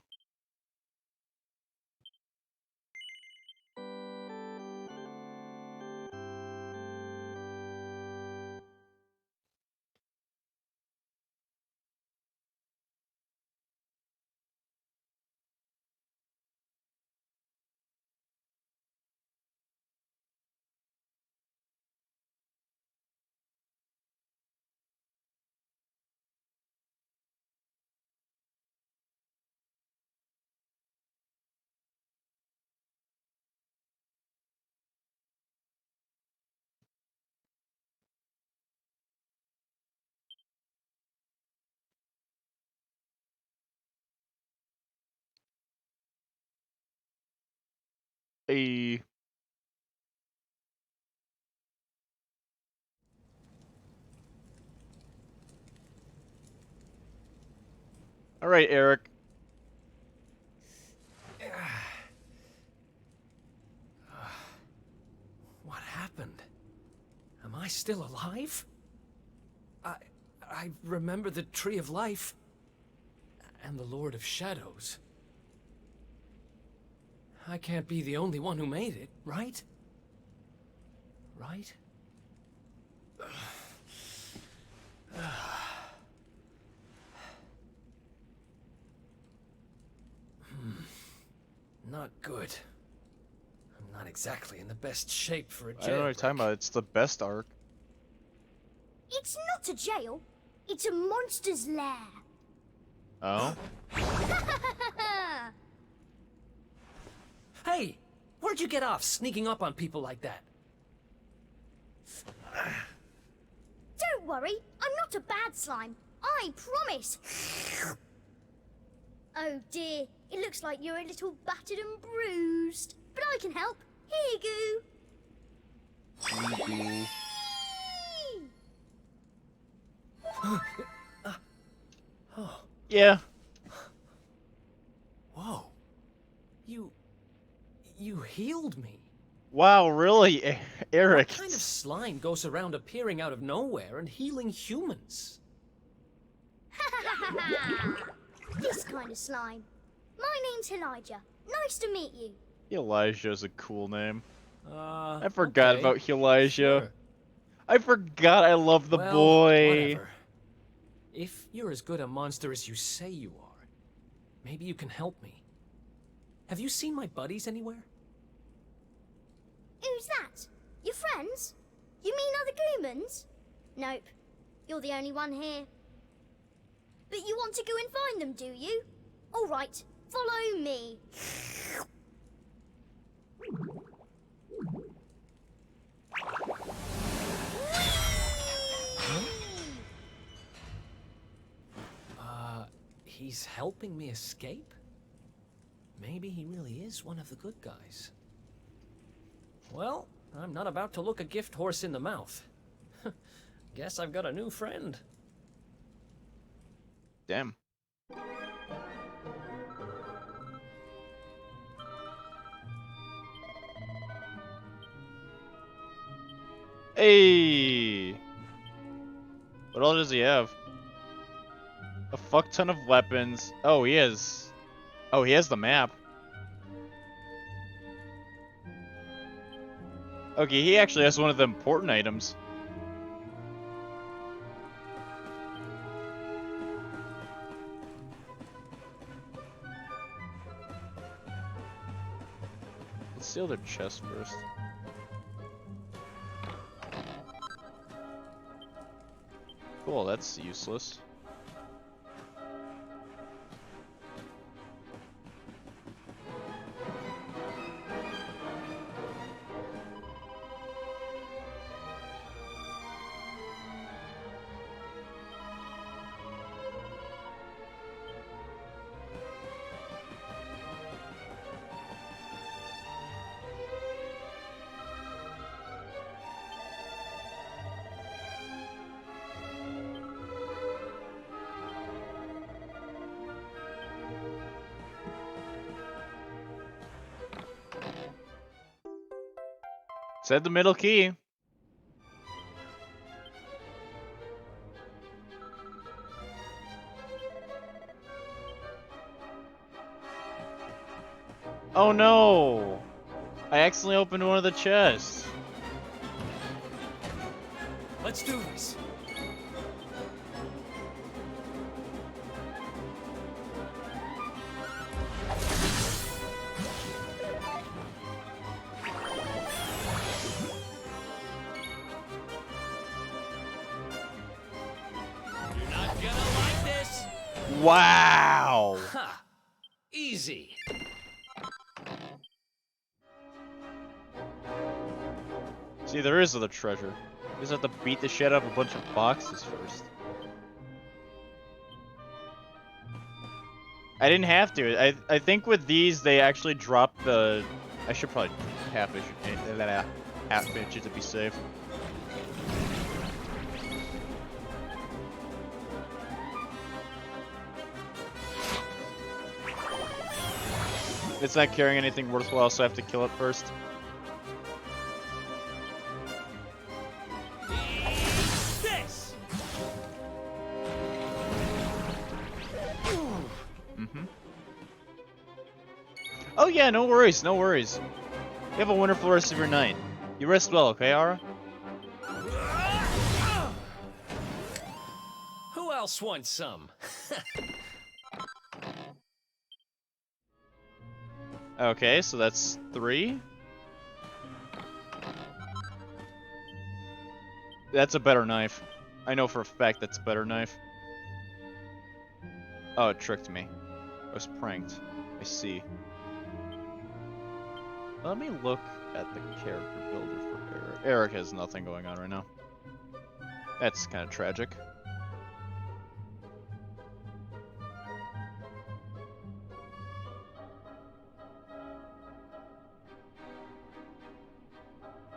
Hey. All right, Eric. What happened? Am I still alive? I remember the Tree of Life and the Lord of Shadows. I can't be the only one who made it, right? Right? Not good. I'm not exactly in the best shape for a I don't know what you're jailbreak. talking about. It's the best arc. It's not a jail. It's a monster's lair. Oh? Hey! Where'd you get off sneaking up on people like that? Don't worry, I'm not a bad slime. I promise. Oh dear, it looks like you're a little battered and bruised. But I can help. Here you go. Yeah. Whoa. You healed me. Wow, really, Eric? What kind of slime goes around appearing out of nowhere and healing humans? This kind of slime. My name's Elijah. Nice to meet you. Elijah's a cool name. I I forgot about Elijah. Sure. I forgot I love the Well, boy. Whatever. If you're as good a monster as you say you are, maybe you can help me. Have you seen my buddies anywhere? Who's that? Your friends? You mean other humans? Nope. You're the only one here. But you want to go and find them, do you? All right, follow me. He's helping me escape? Maybe he really is one of the good guys. Well, I'm not about to look a gift horse in the mouth. Guess I've got a new friend. Damn. Hey! What all does he have? A fuck ton of weapons. Oh, he has... Oh, he has the map. Okay, he actually has one of the important items. Let's steal their chest first. Cool, that's useless. Said the middle key. Oh no! I accidentally opened one of the chests. Let's do this. You're not gonna like this. Wow! Ha! Easy. See, there is other treasure. You just have to beat the shit out of a bunch of boxes first. I didn't have to. I think with these, they actually drop the I should probably half finish it to be safe. It's not carrying anything worthwhile, so I have to kill it first. This! Mm-hmm. Oh yeah, no worries, no worries. You have a wonderful rest of your night. You rest well, okay, Ara? Who else wants some? Okay, so that's 3. That's a better knife. I know for a fact that's a better knife. Oh, it tricked me. I was pranked. I see. Let me look at the character builder for Eric. Eric has nothing going on right now. That's kind of tragic.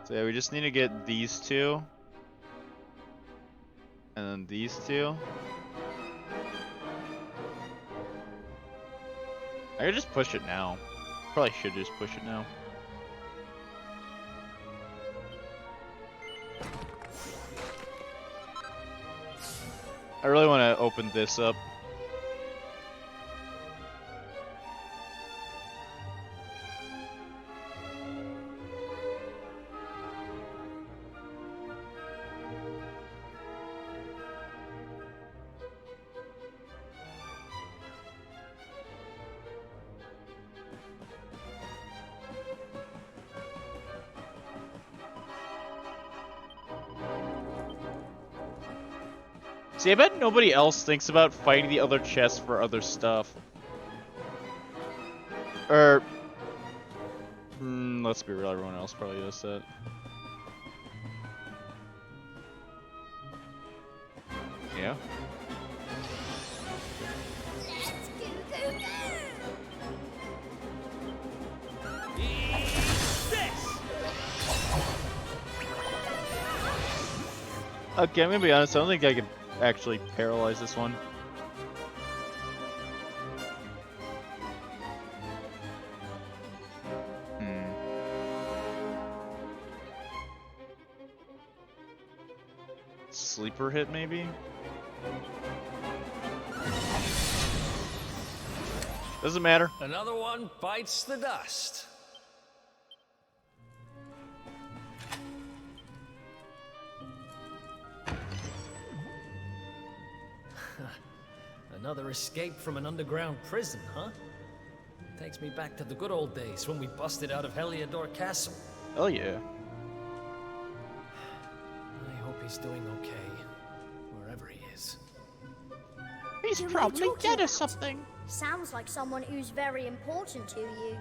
So yeah, we just need to get these two. And then these two. I could just push it now. Probably should just push it now. I really want to open this up. See, I bet nobody else thinks about fighting the other chests for other stuff. Let's be real, everyone else probably does that. Yeah. Okay, I'm gonna be honest, I don't think I can actually paralyze this one. Sleeper hit, maybe? Doesn't matter. Another one bites the dust. Another escape from an underground prison, huh? Takes me back to the good old days when we busted out of Heliodor Castle. Oh yeah. I hope he's doing okay, wherever he is. He's probably dead or something. Sounds like someone who's very important to you.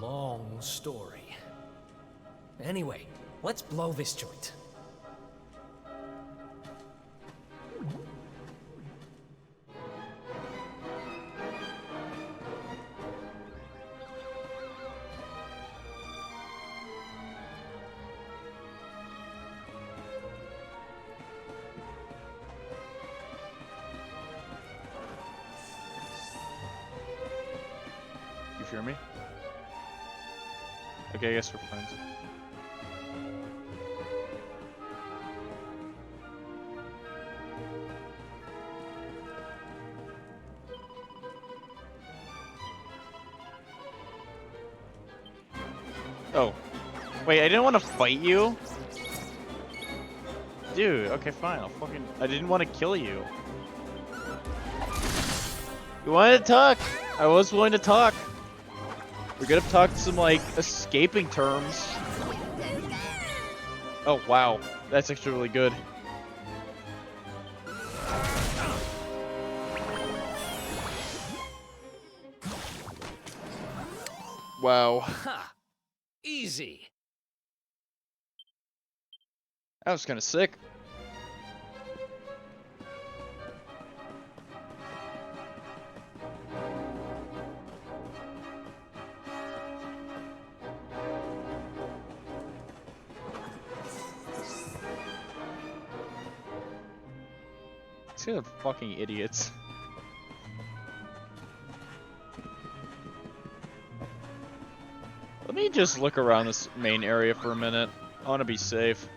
Long story. Anyway, let's blow this joint. You hear me? Okay, I guess we're friends. Oh. Wait, I didn't want to fight you? Dude, okay, fine. I didn't want to kill you. You wanted to talk. I was willing to talk. We're gonna talk some, like, escaping terms. Oh, wow. That's actually really good. Wow. Ha! Easy. That was kind of sick. These are fucking idiots. Let me just look around this main area for a minute. I want to be safe.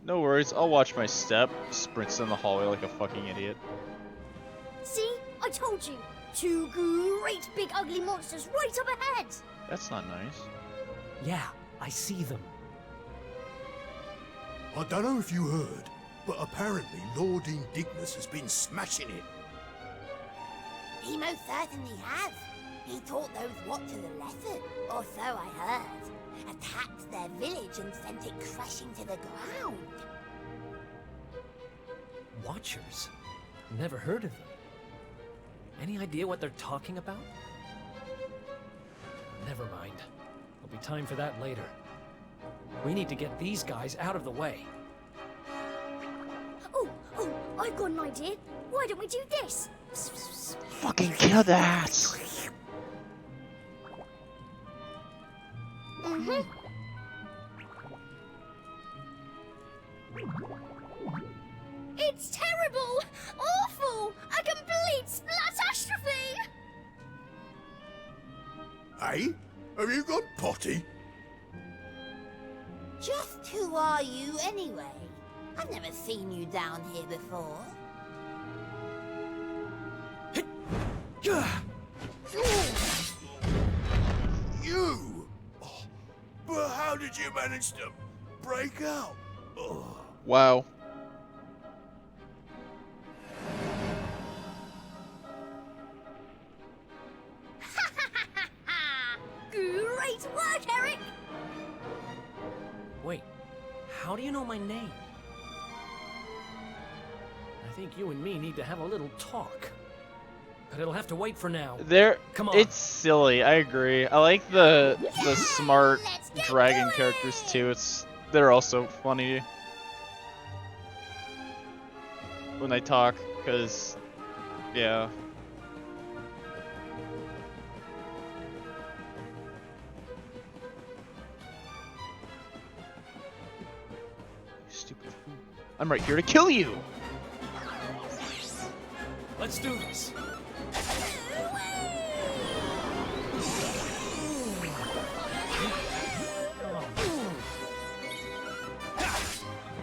No worries, I'll watch my step. Sprints in the hallway like a fucking idiot. See? I told you! 2 great big ugly monsters right up ahead! That's not nice. Yeah, I see them. I don't know if you heard, but apparently Lord Indignus has been smashing it. He most certainly has. He taught those Watchers a lesson, or so I heard. Attacked their village and sent it crashing to the ground. Watchers? Never heard of them. Any idea what they're talking about? Never mind. There'll be time for that later. We need to get these guys out of the way. Oh, I've got an idea. Why don't we do this? Fucking kill that! It's terrible! Awful! A complete splatastrophe! Hey? Have you gone potty? Just who are you anyway? I've never seen you down here before. You? Oh, but how did you manage to break out? Oh. Wow. Great work, Eric! Wait, how do you know my name? I think you and me need to have a little talk. But it'll have to wait for now. Come on. It's silly, I agree. I like the smart dragon characters too. They're also funny when they talk, cause yeah. Stupid fool. I'm right here to kill you! Let's do this.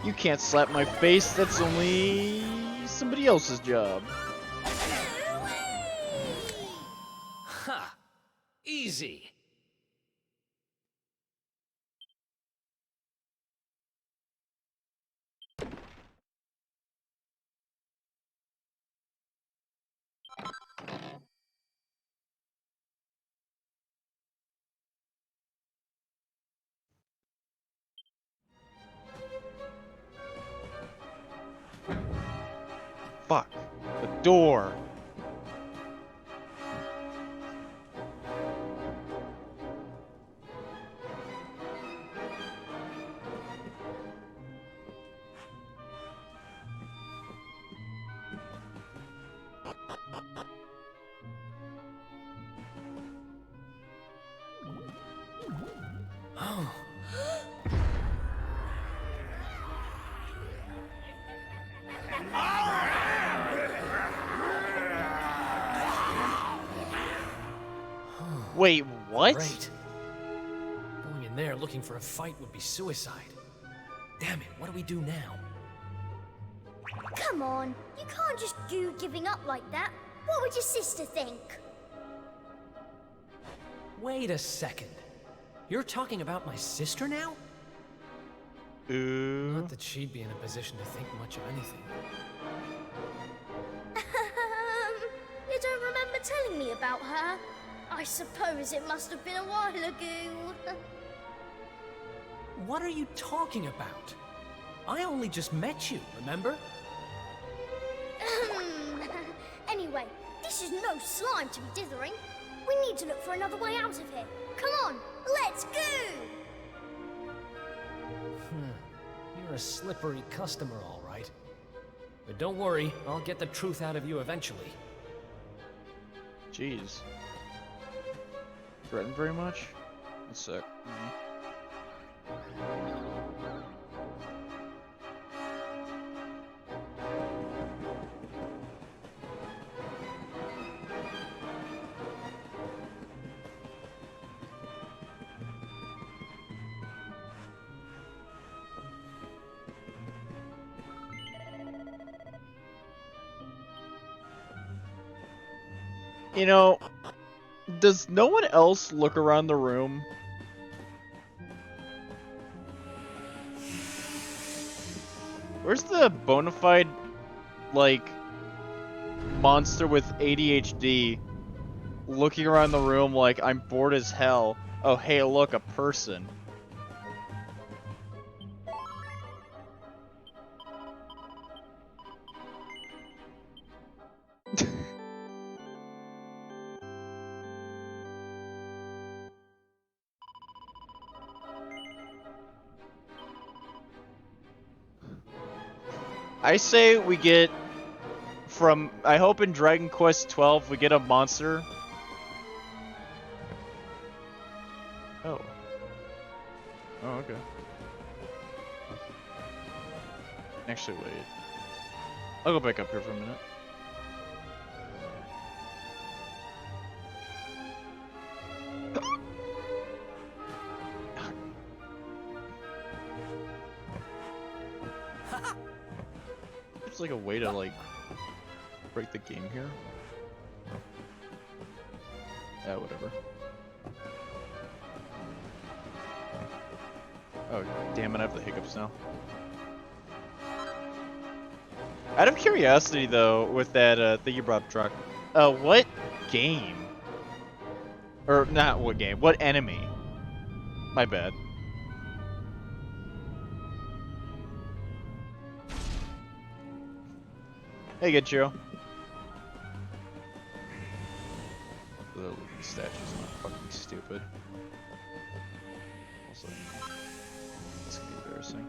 You can't slap my face, that's only somebody else's job. Ha! Easy. Fuck. The door. Oh. Wait, what? Great. Going in there looking for a fight would be suicide. Damn it, what do we do now? Come on, you can't just do giving up like that. What would your sister think? Wait a second. You're talking about my sister now? Ooh. Not that she'd be in a position to think much of anything. You don't remember telling me about her? I suppose it must have been a while ago. What are you talking about? I only just met you, remember? Anyway, this is no slime to be dithering. We need to look for another way out of here. Come on, let's go! You're a slippery customer, all right. But don't worry, I'll get the truth out of you eventually. Jeez. Threatened very much? One sec. You know, does no one else look around the room? Where's the bona fide, like, monster with ADHD looking around the room like I'm bored as hell? Oh, hey, look, a person. I say we get from, I hope in Dragon Quest 12 we get a monster. Oh. Oh, okay. Actually, wait. I'll go back up here for a minute. It's like a way to, like, break the game here. Yeah, whatever. Oh, damn it, I have the hiccups now. Out of curiosity, though, with that thing you brought up, Truck, what game? Or, not what game, what enemy? My bad. Hey, good Chiro. The statue's not fucking stupid. Also, it's gonna be embarrassing.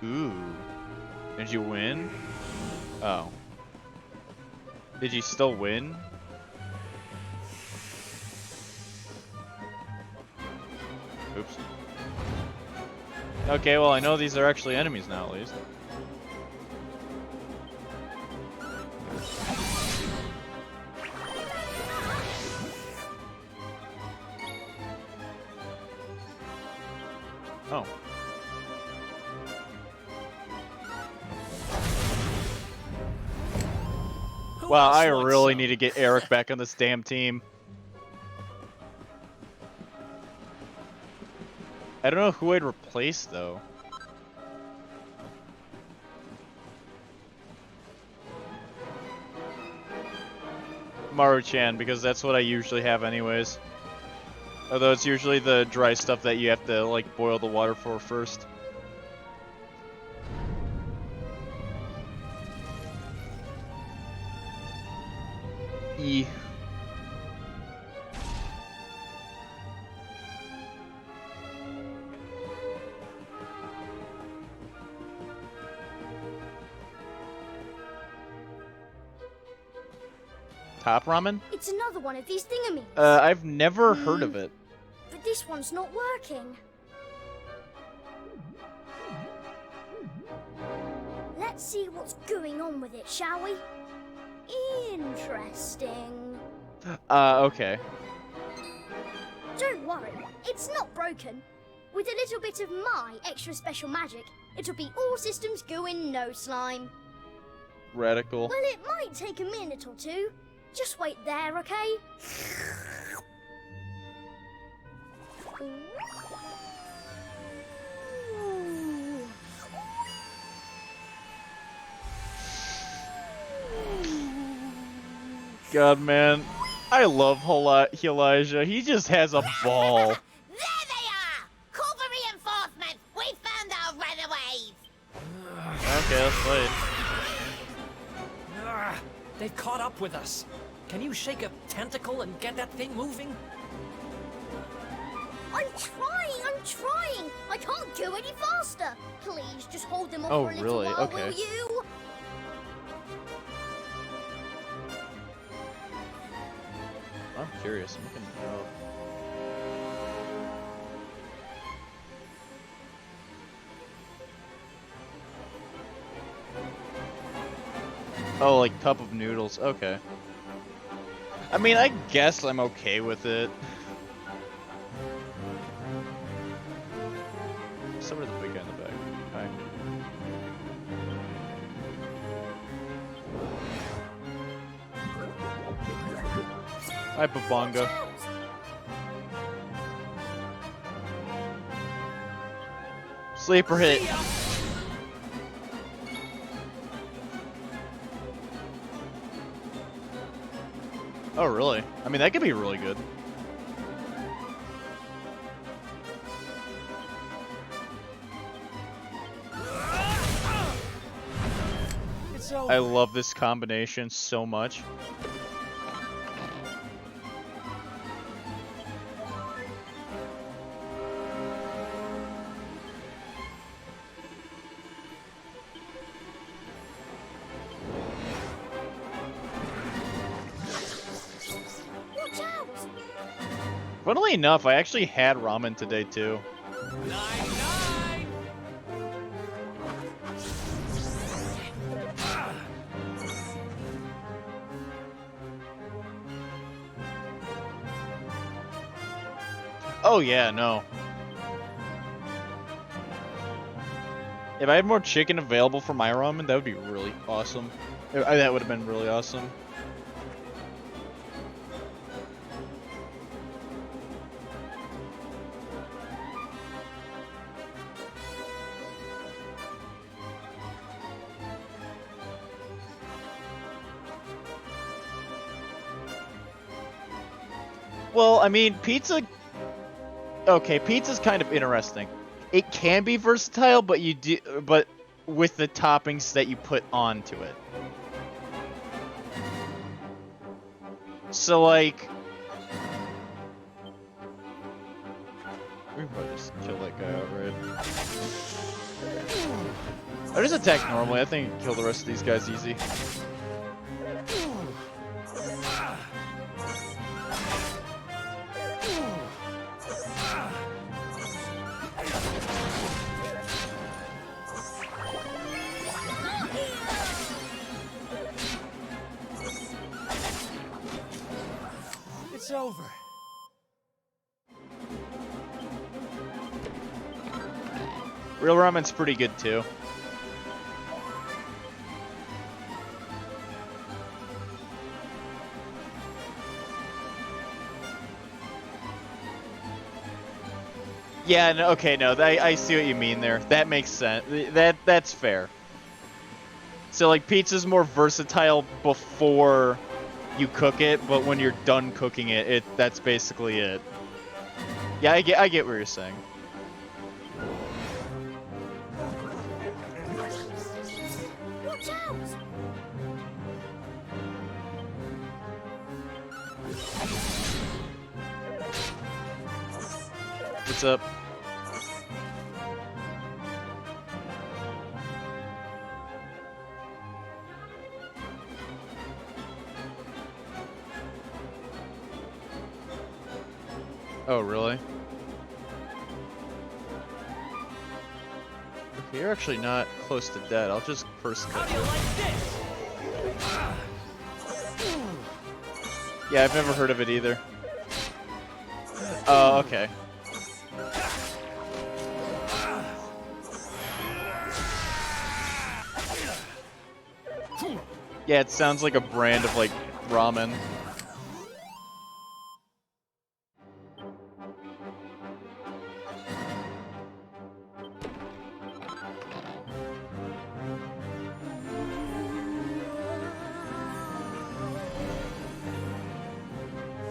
Ooh. Did you win? Oh. Did you still win? Oops. Okay, well I know these are actually enemies now at least. Oh. Wow, I really need to get Eric back on this damn team. I don't know who I'd replace, though. Maru-chan, because that's what I usually have anyways. Although it's usually the dry stuff that you have to, like, boil the water for first. E. Top ramen? It's another one of these thingamies. I've never heard of it. But this one's not working. Let's see what's going on with it, shall we? Interesting. Okay. Don't worry, it's not broken. With a little bit of my extra special magic, it'll be all systems go in no slime. Radical. Well, it might take a minute or two. Just wait there, okay? God, man. I love Elijah. He just has a ball. There they are! Call for Okay, let's play. They've caught up with us. Can you shake a tentacle and get that thing moving? I'm trying! I can't go any faster! Please, just hold them off Oh, for a little really? while, Okay. will you? I'm curious. I'm looking it up. Oh, like cup of noodles. Okay. I mean, I guess I'm okay with it. So where's the big guy in the back? Hi. Hi, Babonga. Sleeper hit. Oh, really? I mean, that could be really good. I love this combination so much. Watch out! Funnily enough, I actually had ramen today too. Oh yeah, no. If I had more chicken available for my ramen, that would be really awesome. That would have been really awesome. Well, I mean, pizza... Okay, pizza's kind of interesting. It can be versatile, but but with the toppings that you put onto it. So, like... We can probably just kill that guy outright. I just attack normally. I think I can kill the rest of these guys easy. It's over. Real ramen's pretty good too. Yeah, no, okay, no, I see what you mean there. That makes sense. That's fair. So like pizza's more versatile before you cook it, but when you're done cooking it, that's basically it. Yeah, I get what you're saying. Watch out! What's up? Oh, really? Okay, you're actually not close to dead. I'll just first cut you. Yeah, I've never heard of it either. Oh, okay. Yeah, it sounds like a brand of, like, ramen.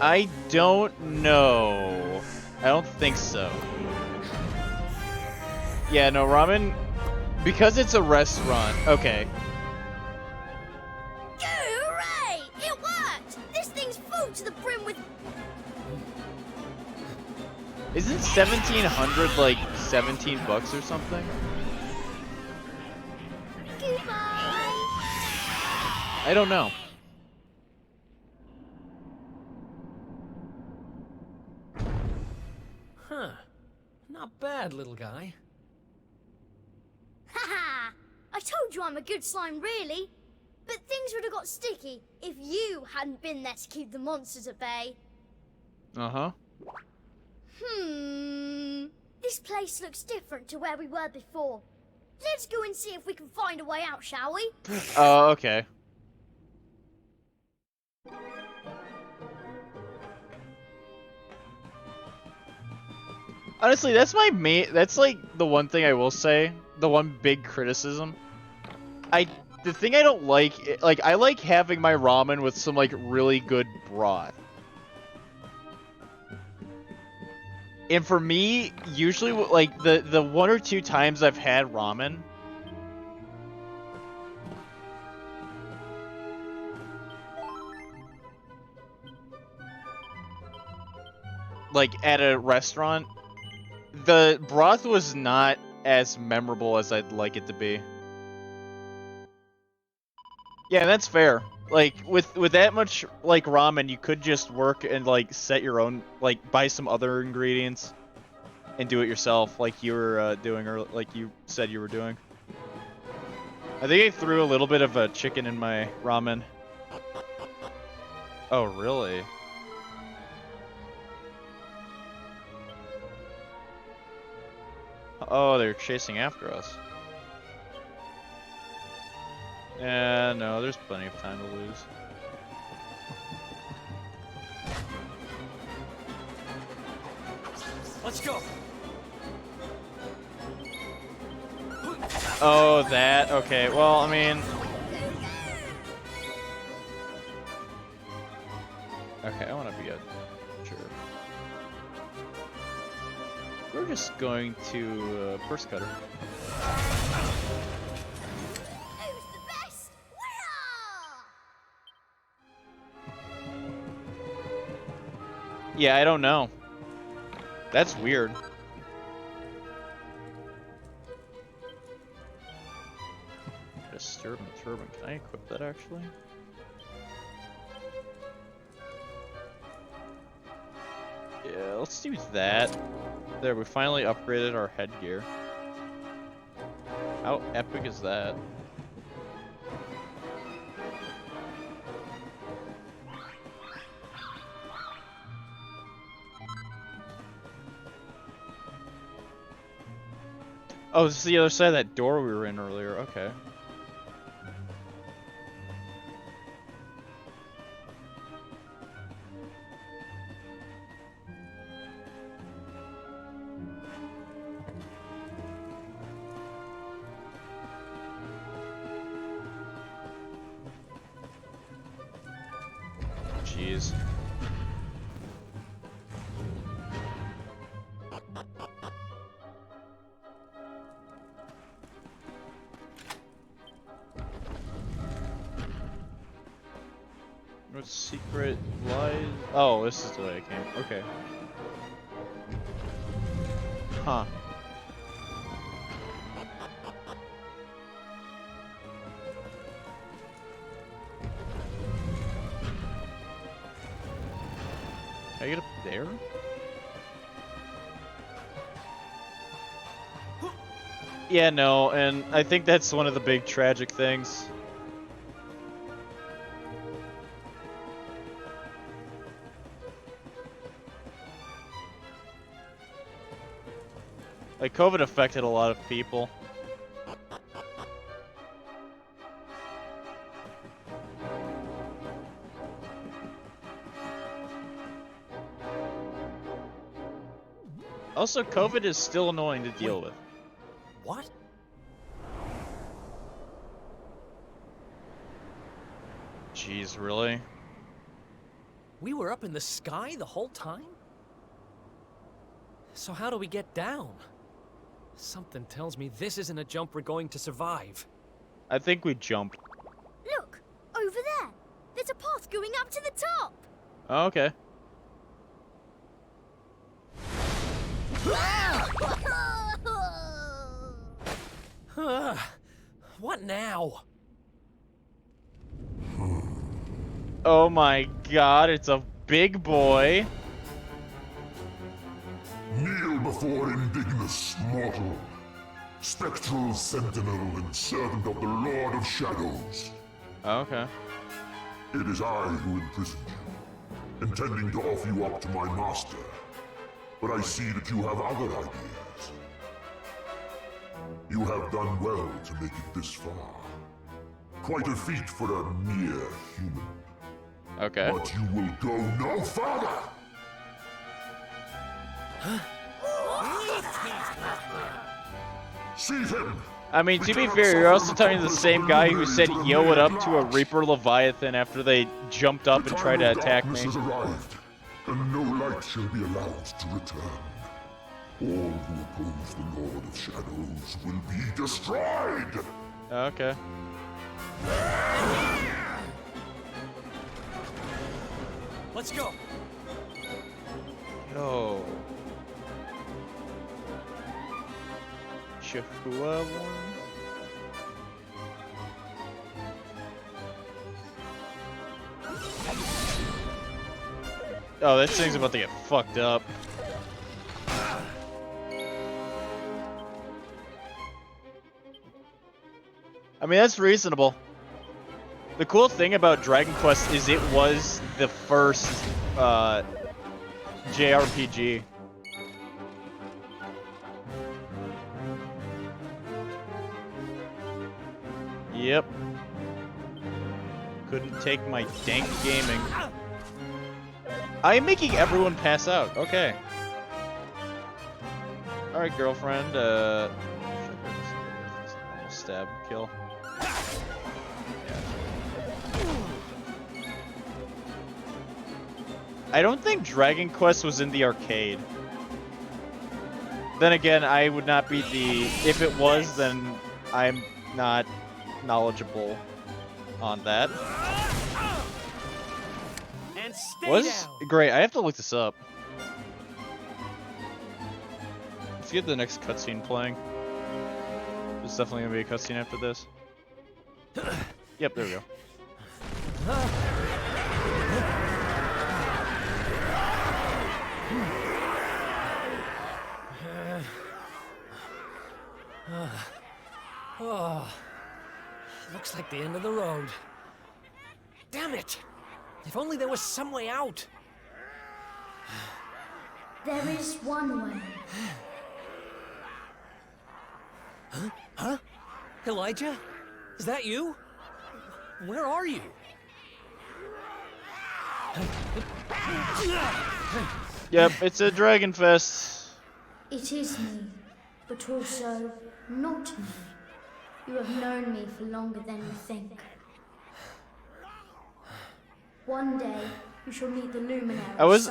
I don't know. I don't think so. Yeah, no, ramen... Because it's a restaurant. Okay. Hooray! It worked! This thing's full to the brim with... Isn't 1,700 like 17 bucks or something? Goodbye! I don't know. Huh. Not bad, little guy. Haha! I told you I'm a good slime, really. But things would have got sticky if you hadn't been there to keep the monsters at bay. Uh-huh. This place looks different to where we were before. Let's go and see if we can find a way out, shall we? Oh, okay. Honestly, that's my main. That's like the one thing I will say. The one big criticism. The thing I don't like, I like having my ramen with some like really good broth. And for me, usually like the 1 or 2 times I've had ramen, like at a restaurant, the broth was not as memorable as I'd like it to be. Yeah, that's fair. Like with that much like ramen, you could just work and like set your own, like buy some other ingredients and do it yourself, like you were doing, or like you said you were doing. I think I threw a little bit of a chicken in my ramen. Oh, really? Oh, they're chasing after us. Yeah, no, there's plenty of time to lose. Let's go. Oh, that? Okay, well, I mean... Okay, I want to be a jerk. We're just going to Purse Cutter. Who's the best? Yeah, I don't know. That's weird. Got a stirrup and a turban. Can I equip that actually? Yeah, let's do that. There, we finally upgraded our headgear. How epic is that? Oh, this is the other side of that door we were in earlier. Okay. Jeez. What secret lies? Oh, this is the way I came. Okay. Huh. Can I get up there? Yeah, no, and I think that's one of the big tragic things. Like, COVID affected a lot of people. Also, COVID is still annoying to deal with. What? Jeez, really? We were up in the sky the whole time? So how do we get down? Something tells me this isn't a jump we're going to survive. I think we jumped. Look, over there. There's a path going up to the top. Oh, okay. What now? Oh my god, it's a big boy. Kneel before indignous mortal, spectral sentinel and servant of the Lord of Shadows. Okay. It is I who imprisoned you, intending to offer you up to my master. But I see that you have other ideas. You have done well to make it this far. Quite a feat for a mere human. Okay. But you will go no further! Seize him! I mean, to be fair, you're also telling the same guy who said yo it up to a Reaper Leviathan after they jumped up and tried to attack me. Has arrived, and no light shall be allowed to return. All who oppose the Lord of Shadows will be destroyed! Okay. Let's go. Yo. Chifua one. Oh, that thing's about to get fucked up. I mean, that's reasonable. The cool thing about Dragon Quest is it was the first JRPG. Yep. Couldn't take my dank gaming. I am making everyone pass out. Okay. Alright, girlfriend. Stab, kill. I don't think Dragon Quest was in the arcade. Then again, I would not be the... If it was, then I'm not knowledgeable on that. And stay Was? down. Great, I have to look this up. Let's get the next cutscene playing. There's definitely gonna be a cutscene after this. Yep, there we go. Oh, looks like the end of the road. Damn it! If only there was some way out. There is one way. Huh? Elijah? Is that you? Where are you? Yep, it's a Dragon Fest. It is me, but also not me. You have known me for longer than you think. One day, you shall meet the Luminary. I was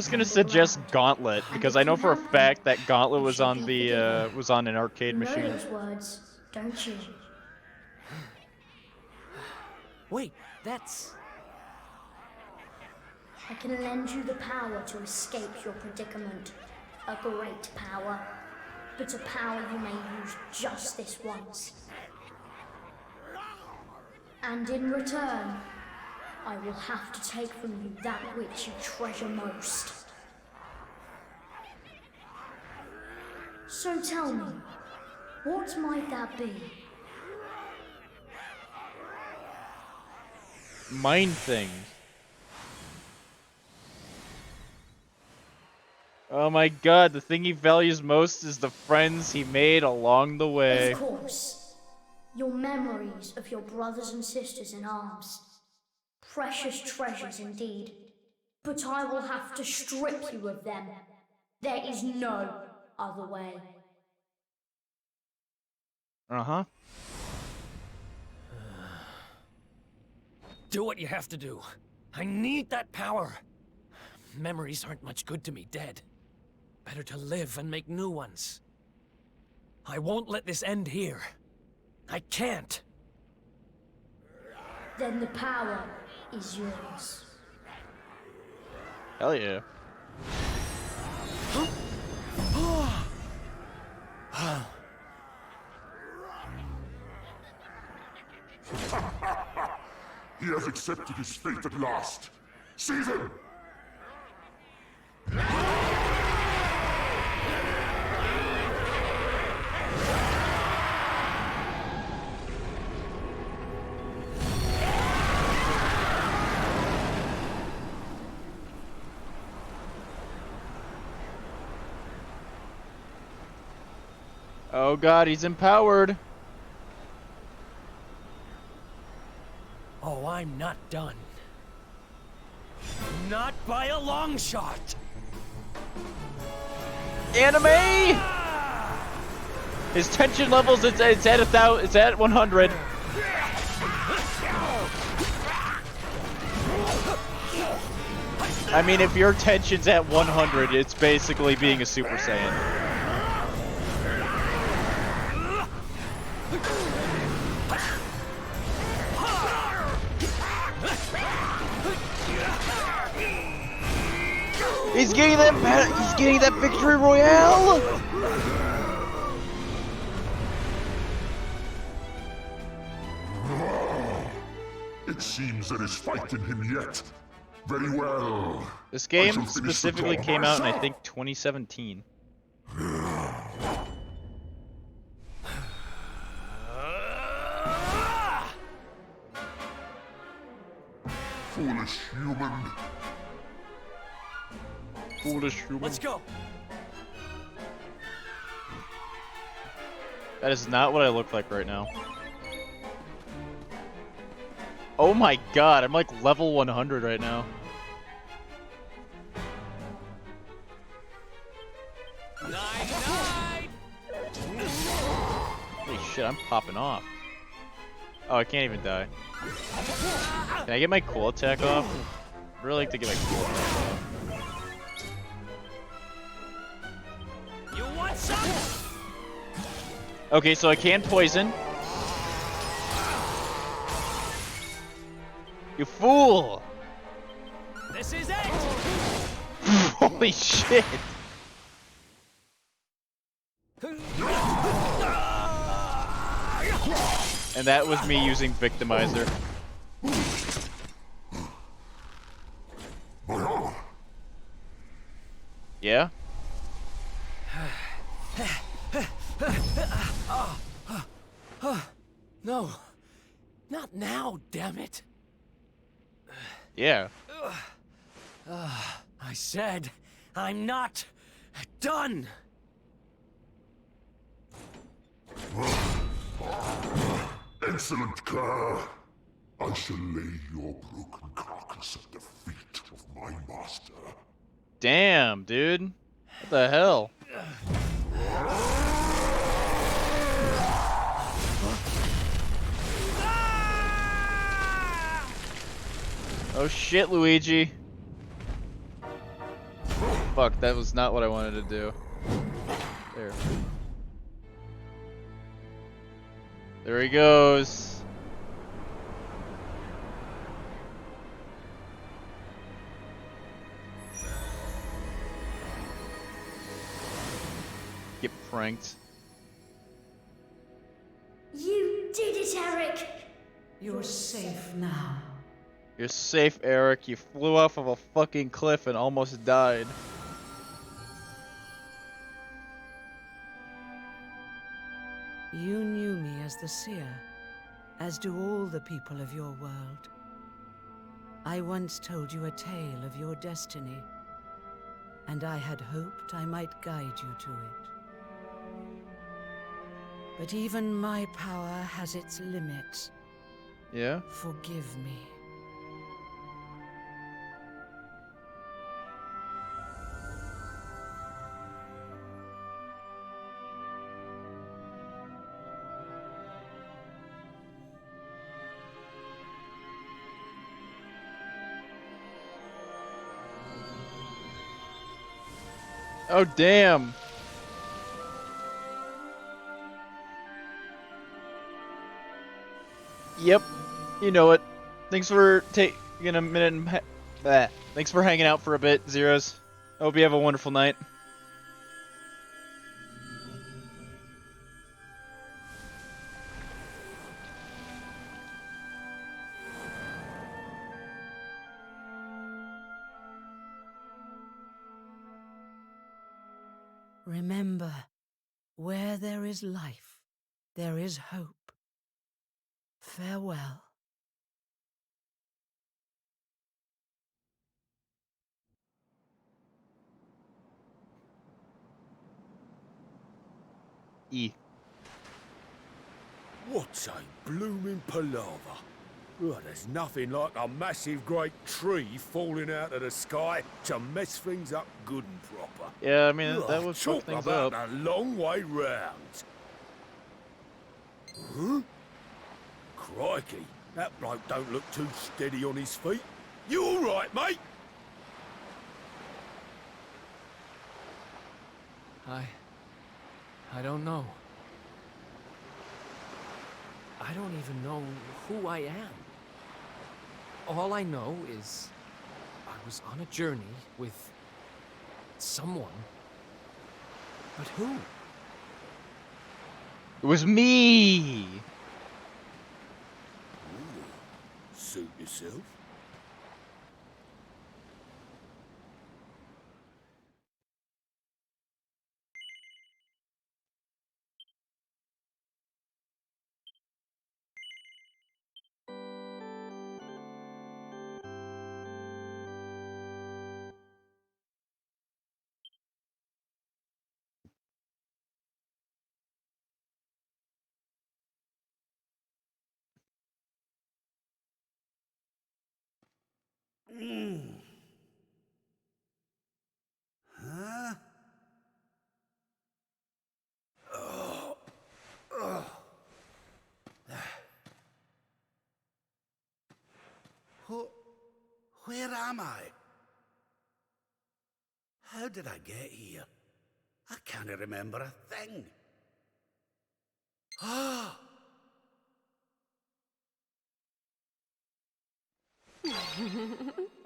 gonna suggest Gauntlet because I know for a fact that Gauntlet was on the was on an arcade You know machine. those words, don't you? Wait, that's... I can lend you the power to escape your predicament. A great power. But a power you may use just this once. And in return, I will have to take from you that which you treasure most. So tell me, what might that be? Mind things. Oh my god, the thing he values most is the friends he made along the way. Of course. Your memories of your brothers and sisters in arms. Precious treasures indeed. But I will have to strip you of them. There is no other way. Uh-huh. Do what you have to do. I need that power. Memories aren't much good to me dead. Better to live and make new ones. I won't let this end here. I can't. Then the power is yours. Hell yeah. He has accepted his fate at last. Seize him! Oh god, he's empowered. Oh, I'm not done. Not by a long shot. Anime! His tension levels, it's at 1,000, it's at 100. I mean, if your tension's at 100, it's basically being a Super Saiyan. He's getting that victory royale. It seems there is fight in him yet. Very well. This game specifically came out in, I think, 2017. Foolish human. Foolish human. Let's go. That is not what I look like right now. Oh my god, I'm like level 100 right now. Holy shit, I'm popping off. Oh, I can't even die. Can I get my cool attack off? I'd really like to get my cool attack off. You want some? Okay, so I can poison. You fool! This is it. Holy shit! And that was me using Victimizer. Yeah? No, not now, damn it. Yeah. I said, I'm not done. Excellent, Kerr. I shall lay your broken carcass at the feet of my master. Damn, dude. What the hell? Oh shit, Luigi. Fuck, that was not what I wanted to do. There. There he goes. Get pranked. You did it, Eric! You're safe now. You're safe, Eric. You flew off of a fucking cliff and almost died. You knew me as the seer, as do all the people of your world. I once told you a tale of your destiny, and I had hoped I might guide you to it. But even my power has its limits. Yeah? Forgive me. Oh, damn. Yep, you know it. Thanks for taking a minute and thanks for hanging out for a bit, Zeros. I hope you have a wonderful night. Remember, where there is life, there is hope. Farewell. E. What's a blooming palaver? Well, there's nothing like a massive great tree falling out of the sky to mess things up good and proper. Yeah, I mean, that would fuck Talk things about up. a long way round. Huh? Crikey, that bloke don't look too steady on his feet. You all right, mate? I don't know. I don't even know who I am. All I know is I was on a journey with someone. But who? It was me! Suit yourself. Huh? Where am I? How did I get here? I can't remember a thing. Ah!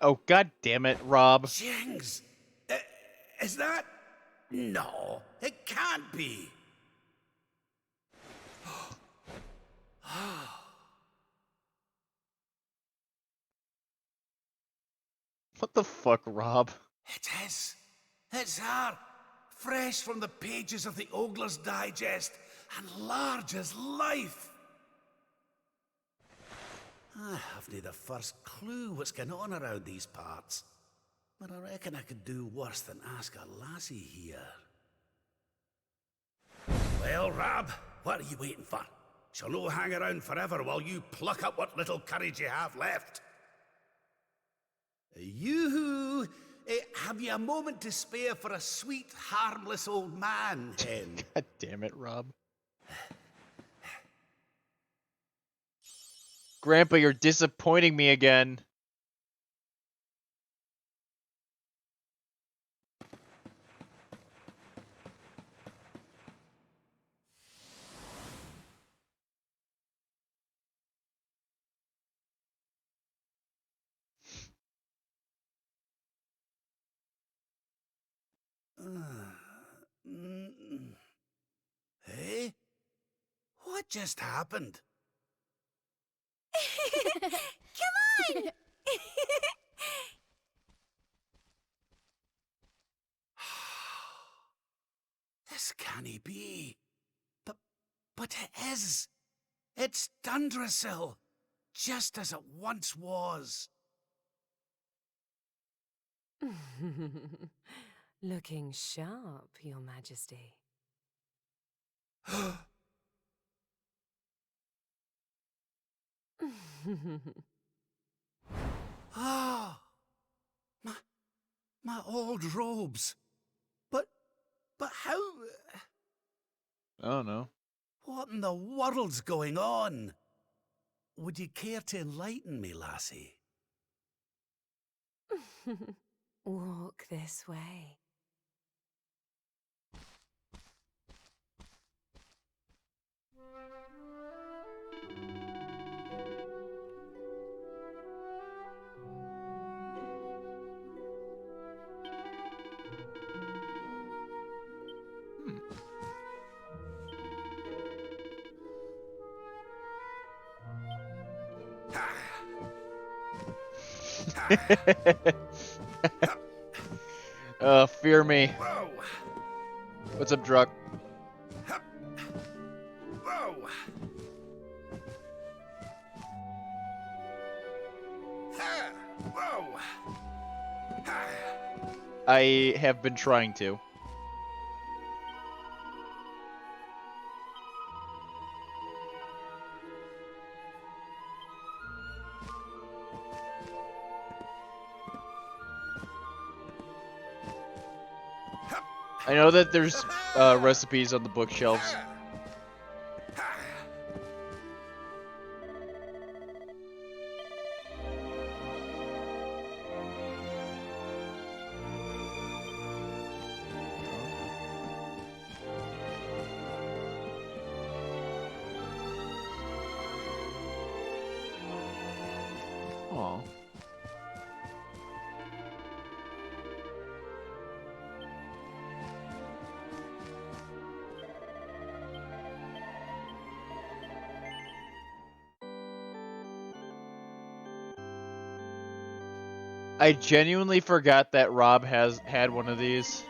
Oh, god damn it, Rob. Jings! Is that... No, it can't be. What the fuck, Rob? It is. It's her. Fresh from the pages of the Ogler's Digest and large as life. I haven't the first clue what's going on around these parts. But I reckon I could do worse than ask a lassie here. Well, Rab, what are you waiting for? She'll no hang around forever while you pluck up what little courage you have left. Yoo-hoo! Have you a moment to spare for a sweet, harmless old man, Hen? God damn it, Rob. Grandpa, you're disappointing me again. Hey? What just happened? Come on! This can't be. But it is. It's Dundrasil, just as it once was. Looking sharp, Your Majesty. Ah, my old robes. But how? I don't know. What in the world's going on? Would you care to enlighten me, lassie? Walk this way. Fear me. What's up, Druck? I have been trying to. I know that there's recipes on the bookshelves. Aw. I genuinely forgot that Rob has had one of these.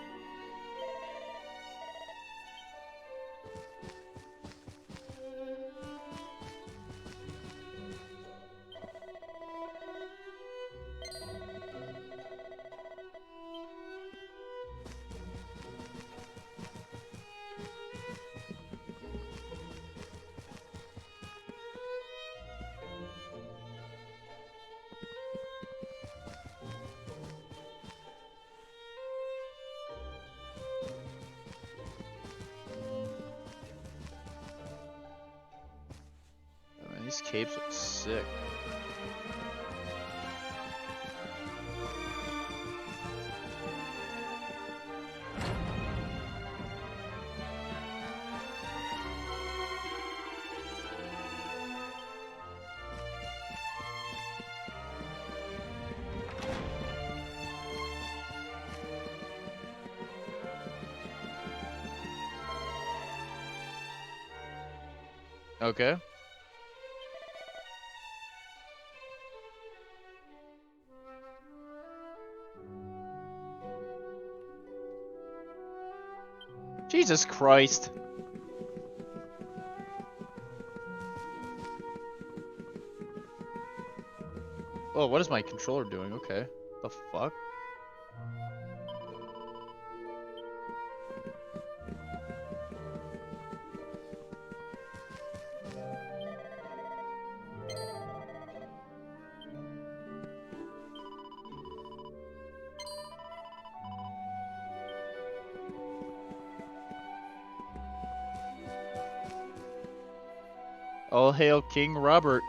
Oh, man, these capes look sick. Okay. Jesus Christ. Oh, what is my controller doing? Okay. The fuck? All hail King Robert.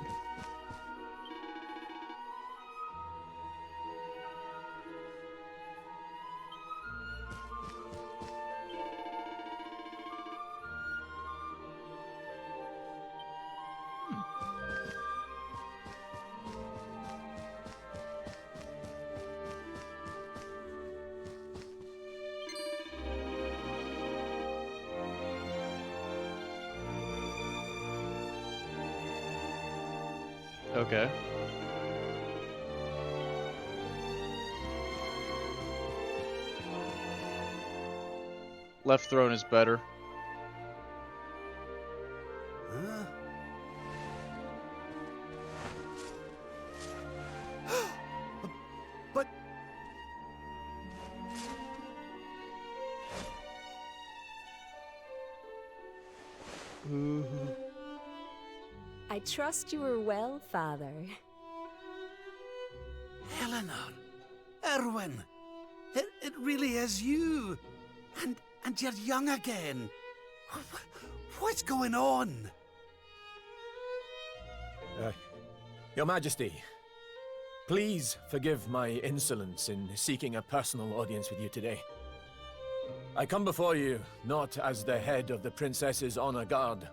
Okay. Left throne is better. Huh? But... I trust you are well, Father. Eleanor, Erwin, it really is you. And you're young again. What's going on? Your Majesty, please forgive my insolence in seeking a personal audience with you today. I come before you not as the head of the Princess's honor guard,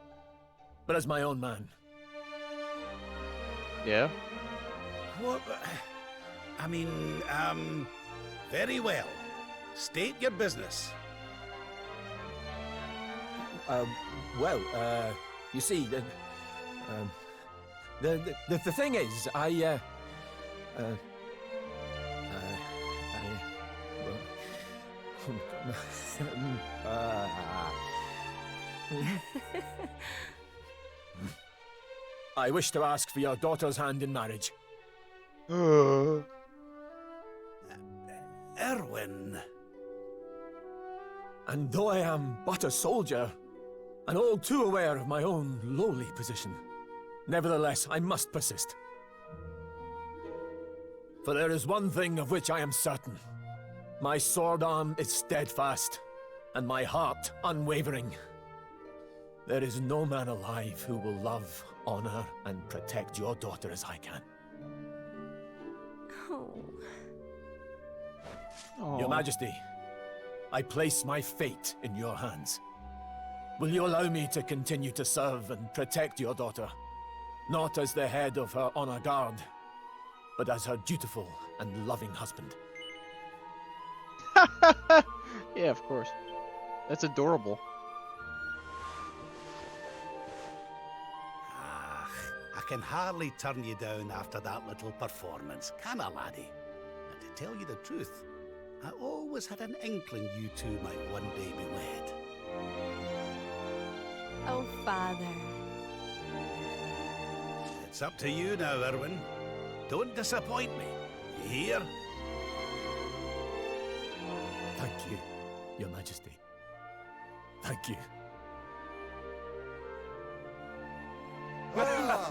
but as my own man. Yeah? What? I mean, very well. State your business. Well, you see, the thing is, I wish to ask for your daughter's hand in marriage. Erwin. And though I am but a soldier, and all too aware of my own lowly position, nevertheless I must persist. For there is one thing of which I am certain. My sword arm is steadfast, and my heart unwavering. There is no man alive who will love, honor, and protect your daughter as I can. Your Majesty, I place my fate in your hands. Will you allow me to continue to serve and protect your daughter? Not as the head of her honor guard, but as her dutiful and loving husband. Yeah, of course. That's adorable. I can hardly turn you down after that little performance, can I, laddie? And to tell you the truth, I always had an inkling you two might one day be wed. Oh, Father. It's up to you now, Erwin. Don't disappoint me. You hear? Thank you, Your Majesty. Thank you. Hooray!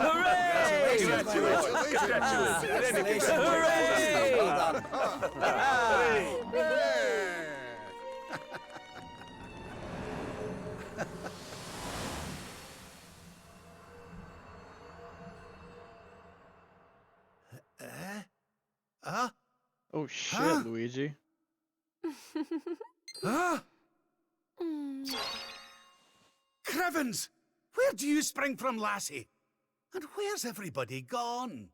Oh shit, Huh? Luigi. Huh? Crevens! Where do you spring from, lassie? And where's everybody gone?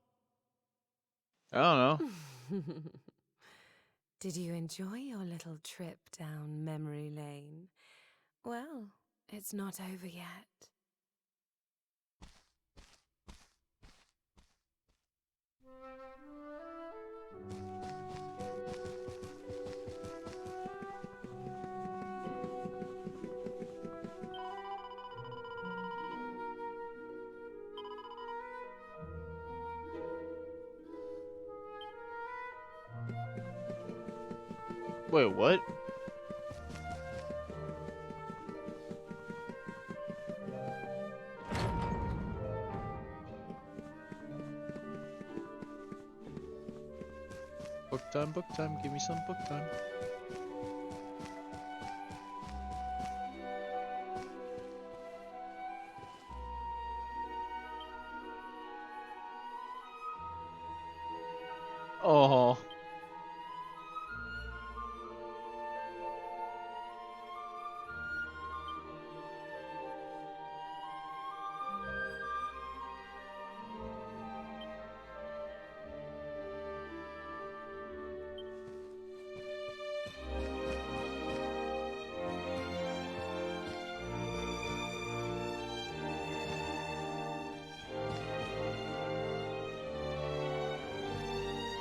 I don't know. Did you enjoy your little trip down memory lane? Well, it's not over yet. Wait, what? Book time, give me some book time. Oh.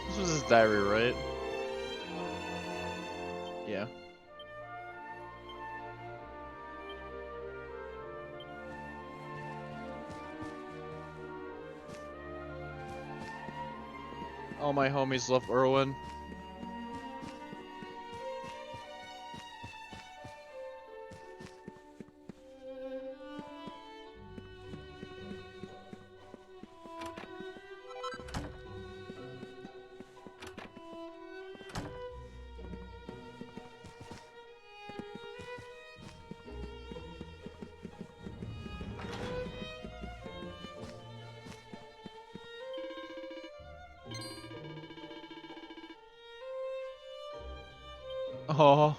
This was his diary, right? Yeah. All my homies love Erwin. Oh.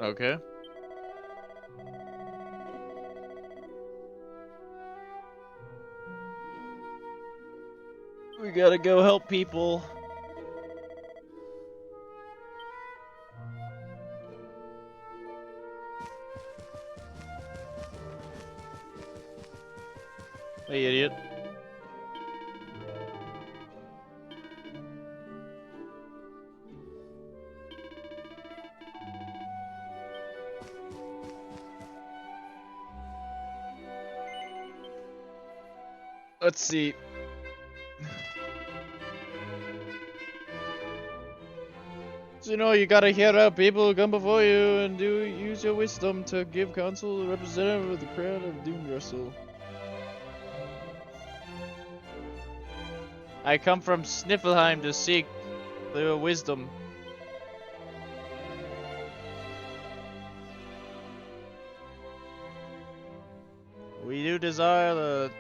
Okay. We gotta go help people. Hey, idiot. Let's see. So, you know, you gotta hear out people who come before you and use your wisdom to give counsel to representative of the crown of Doomdressel. I come from Sniffelheim to seek the wisdom. We do desire the...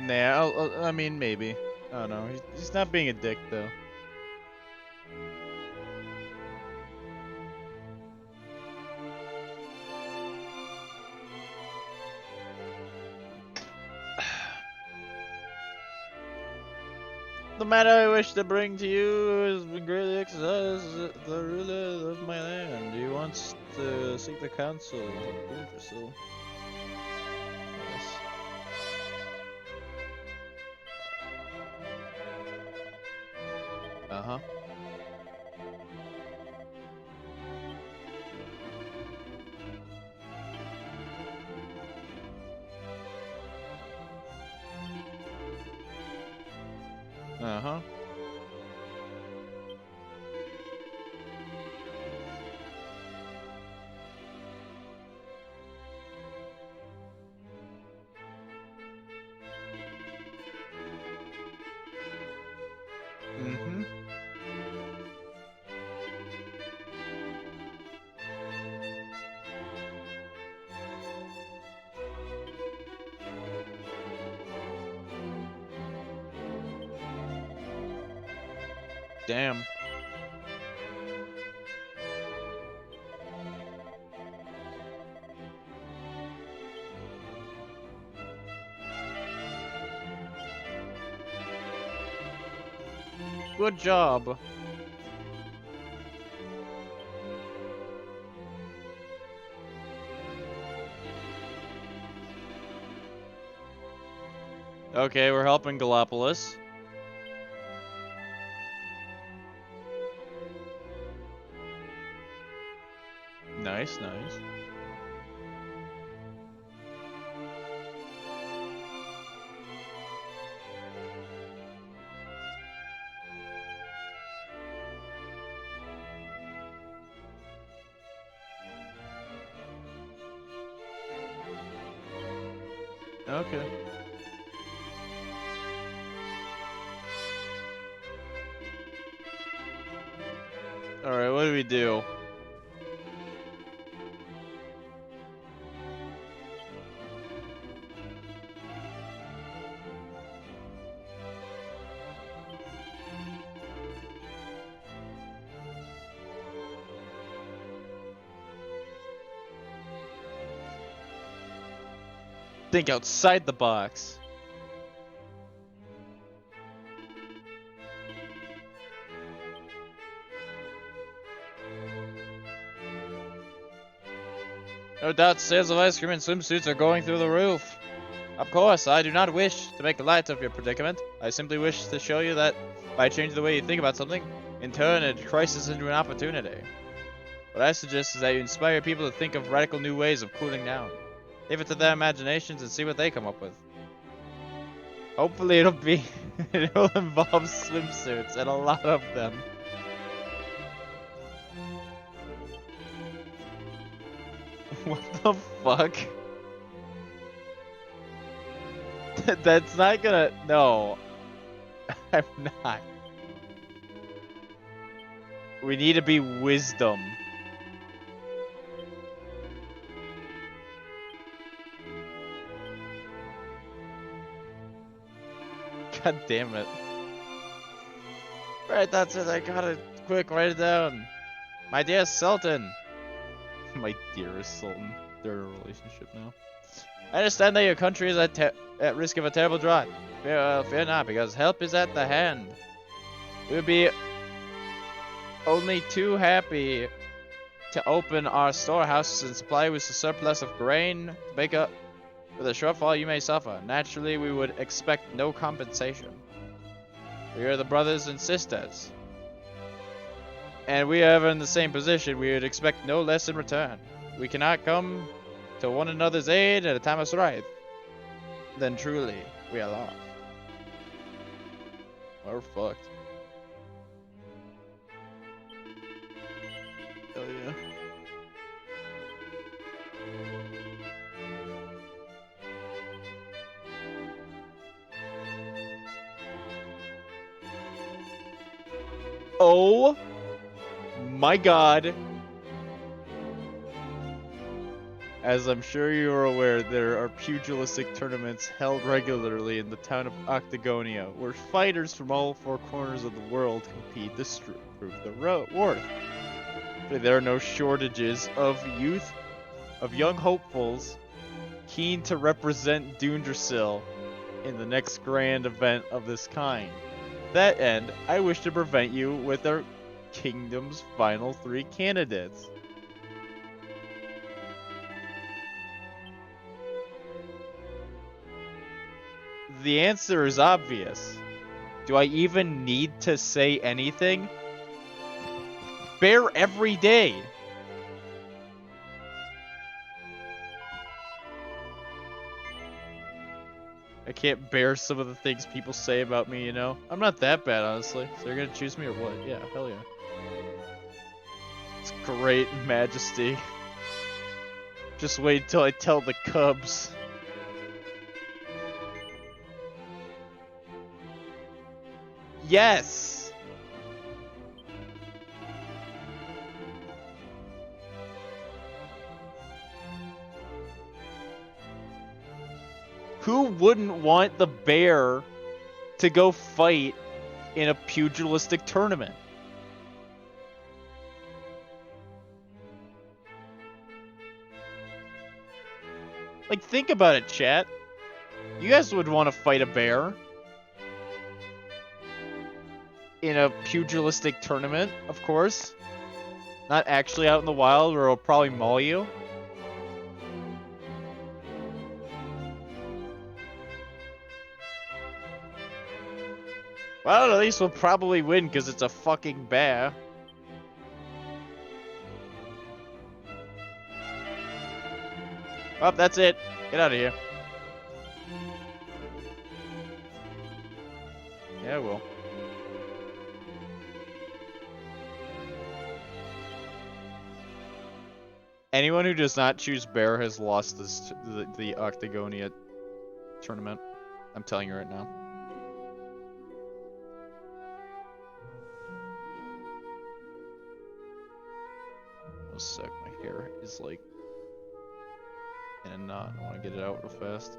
Nah, I mean, maybe. I don't know. He's not being a dick, though. The matter I wish to bring to you has been greatly exercised as the ruler of my land. He wants to seek the counsel of Doomdressel. Yes. Uh-huh. Uh-huh. Mm-hmm. Damn. Good job. Okay, we're helping Gallopolis. Nice, nice. Okay. Alright, what do we do? Think outside the box. No doubt sales of ice cream and swimsuits are going through the roof. Of course, I do not wish to make light of your predicament. I simply wish to show you that by changing the way you think about something, in turn it crisis into an opportunity. What I suggest is that you inspire people to think of radical new ways of cooling down. Leave it to their imaginations and see what they come up with. Hopefully it'll involve swimsuits, and a lot of them. What the fuck? That's not gonna... No. I'm not. We need to be wisdom. God damn it. Right, that's it. I got it. Quick, write it down. My dear Sultan, My dearest Sultan. They're in a relationship now. I understand that your country is at risk of a terrible drought. Fear not, because help is at the hand. We would be only too happy to open our storehouses and supply you with a surplus of grain to make up for the shortfall you may suffer. Naturally, we would expect no compensation. We are the brothers and sisters, and we are in the same position. We would expect no less in return. We cannot come to one another's aid at a time of strife. Then truly, we are lost. We're fucked. Hell yeah. Oh my god. As I'm sure you are aware, there are pugilistic tournaments held regularly in the town of Octagonia, where fighters from all four corners of the world compete to prove their worth. There are no shortages of young hopefuls keen to represent Dundrasil in the next grand event of this kind. To that end, I wish to present you with our kingdom's final 3 candidates. The answer is obvious. Do I even need to say anything? Bear every day. I can't bear some of the things people say about me, you know? I'm not that bad, honestly. So you're gonna choose me or what? Yeah, hell yeah. It's great, Majesty. Just wait until I tell the Cubs. Yes! Who wouldn't want the bear to go fight in a pugilistic tournament? Like, think about it, chat. You guys would want to fight a bear in a pugilistic tournament, of course. Not actually out in the wild where it'll probably maul you. Well, at least we'll probably win because it's a fucking bear. Oh, that's it. Get out of here. Yeah, I will. Anyone who does not choose bear has lost this the Octagonia tournament. I'm telling you right now. Oh, sick. My hair is like in a knot. I want to get it out real fast.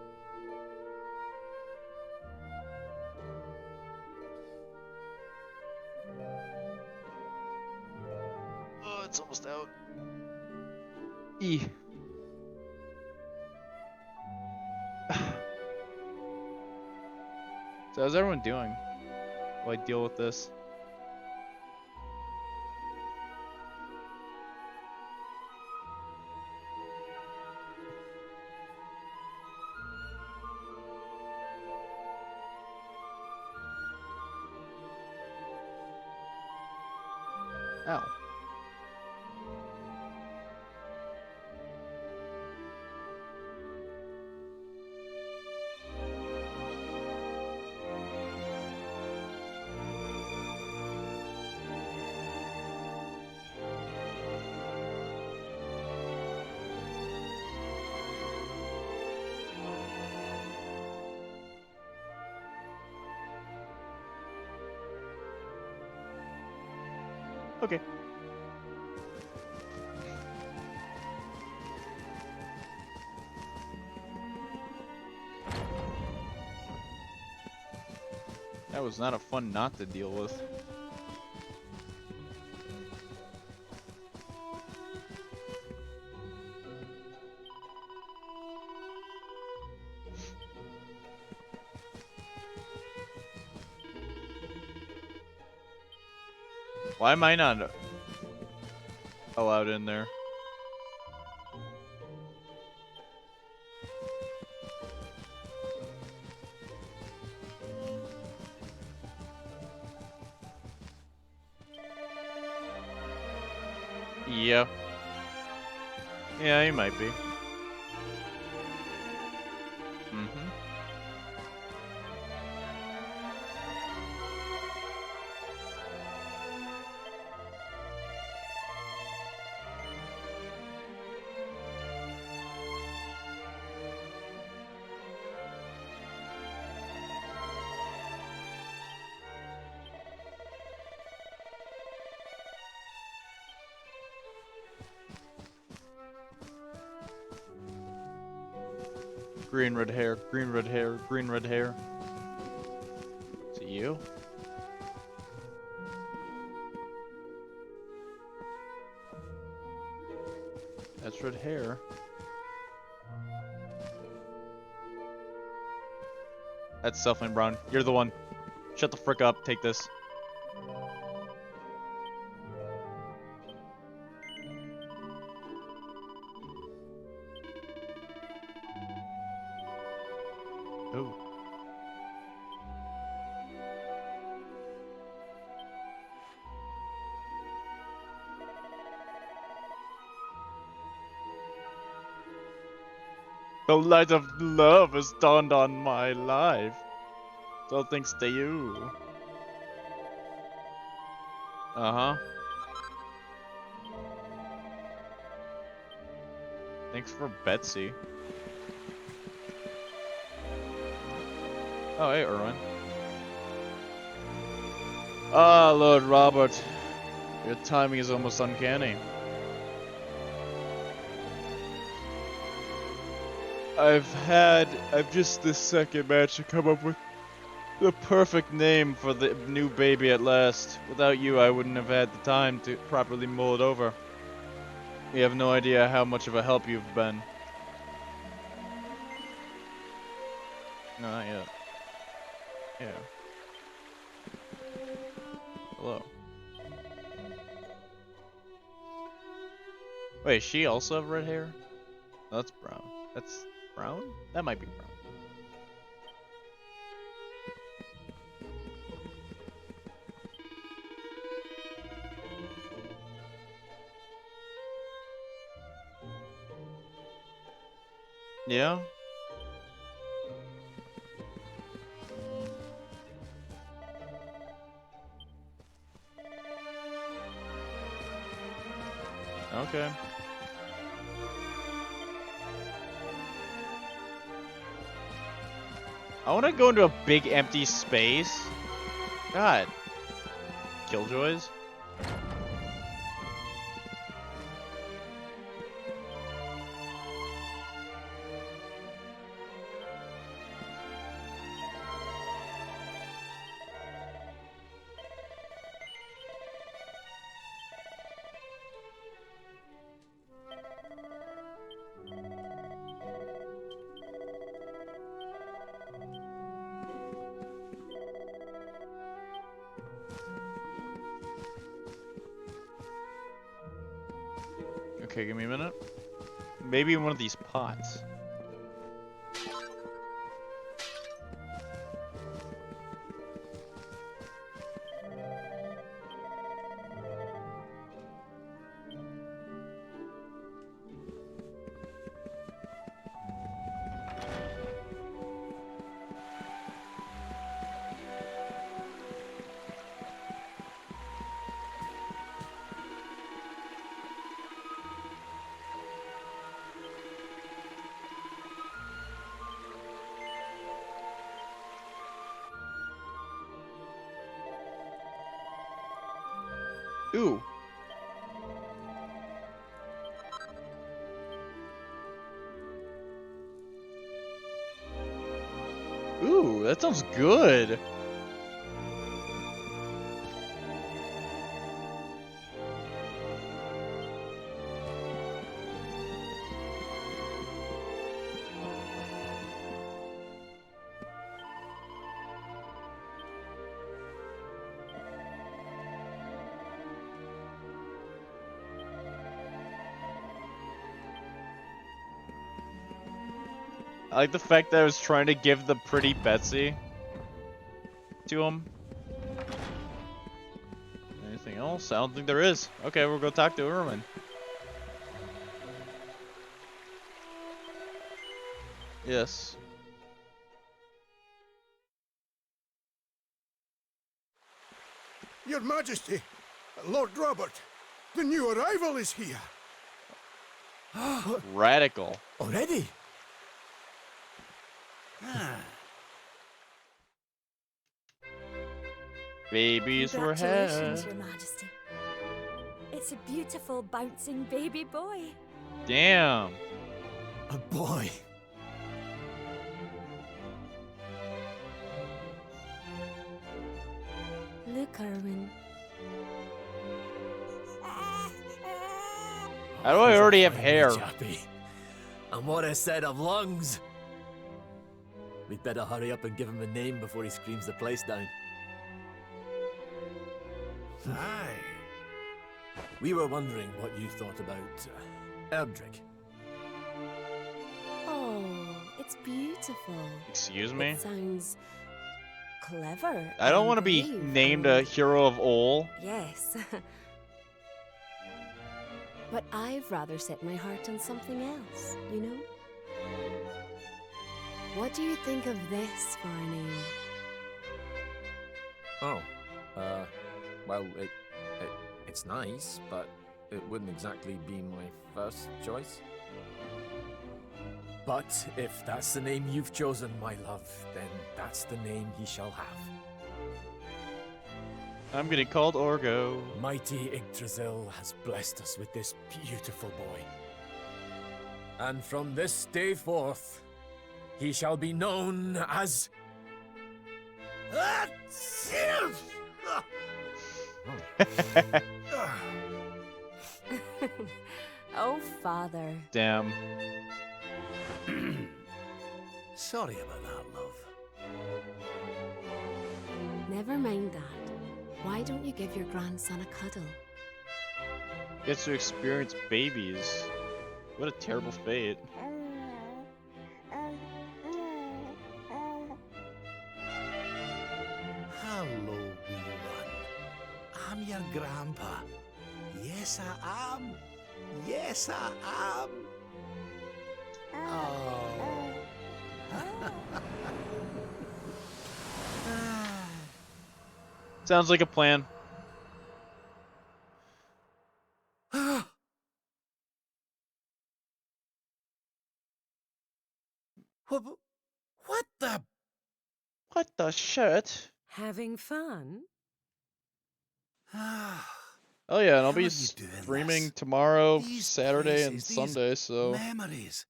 Oh, it's almost out. E. So how's everyone doing while I deal with this? Ow. Okay. That was not a fun knot to deal with. Why am I not allowed in there? Yeah. Yeah, he might be. Mm-hmm. Green red hair, green red hair, green red hair. Is it you? That's red hair. That's Selflane Brown. You're the one. Shut the frick up. Take this. Oh. The light of love has dawned on my life. So thanks to you. Uh-huh. Thanks for Betsy. Oh, hey, Erwin. Ah, Lord Robert. Your timing is almost uncanny. I've just this second managed to come up with the perfect name for the new baby at last. Without you, I wouldn't have had the time to properly mull it over. You have no idea how much of a help you've been. No, not yet. Yeah. Hello. Wait, does she also have red hair? No, that's brown. That's brown? That might be brown. Yeah? Okay. I want to go into a big empty space. God. Killjoys? Okay, give me a minute. Maybe in one of these pots. Ooh. Ooh, that sounds good. I like the fact that I was trying to give the pretty Betsy to him. Anything else? I don't think there is. Okay, we'll go talk to Erwin. Yes. Your Majesty, Lord Robert, the new arrival is here. Radical. Already? Babies were Congratulations, had. Your Majesty. It's a beautiful, bouncing baby boy. Damn. A boy. Look, Erwin. How do I already have hair? Chappy. And what a set of lungs. We'd better hurry up and give him a name before he screams the place down. Aye. We were wondering what you thought about Erdrick. Oh, it's beautiful. Excuse me? It sounds clever. I don't and want to be brave named and- a hero of Ol. Yes. But I've rather set my heart on something else, you know? What do you think of this for a name? Oh, well, it's nice, but it wouldn't exactly be my first choice. But if that's the name you've chosen, my love, then that's the name he shall have. I'm getting called Orgo. Mighty Yggdrasil has blessed us with this beautiful boy. And from this day forth, he shall be known as... Oh, Father. Damn. Sorry about that, love. Never mind that. Why don't you give your grandson a cuddle? Gets to experience babies. What a terrible fate. Hello, wee one. I'm your grandpa. Yes, I am. Yes, I am. Oh. Sounds like a plan. What the? What the shit? Having fun? Oh yeah, and I'll How be are you doing, streaming lass? tomorrow, These Saturday, and places, these Sunday, so memories,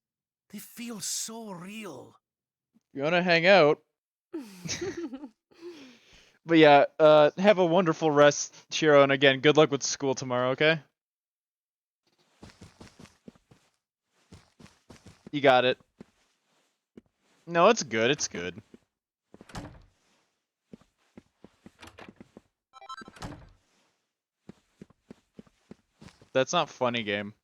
they feel so real. if you wanna hang out. But yeah, have a wonderful rest, Shiro, and again, good luck with school tomorrow, okay? You got it. No, it's good, it's good. That's not funny, game.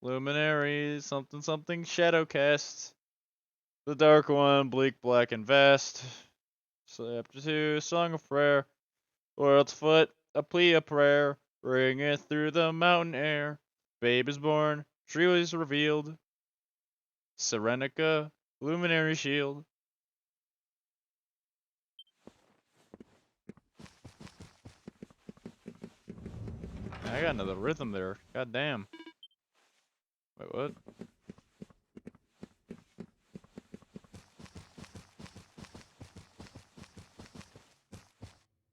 Luminaries, something something, Shadowcast. The Dark One, Bleak, Black, and Vast. Chapter 2, Song of Prayer. World's Foot, a plea, a prayer. Ring it through the mountain air. Babe is born, tree was revealed. Serenica, Luminary Shield. I got another rhythm there. God damn. Wait, what?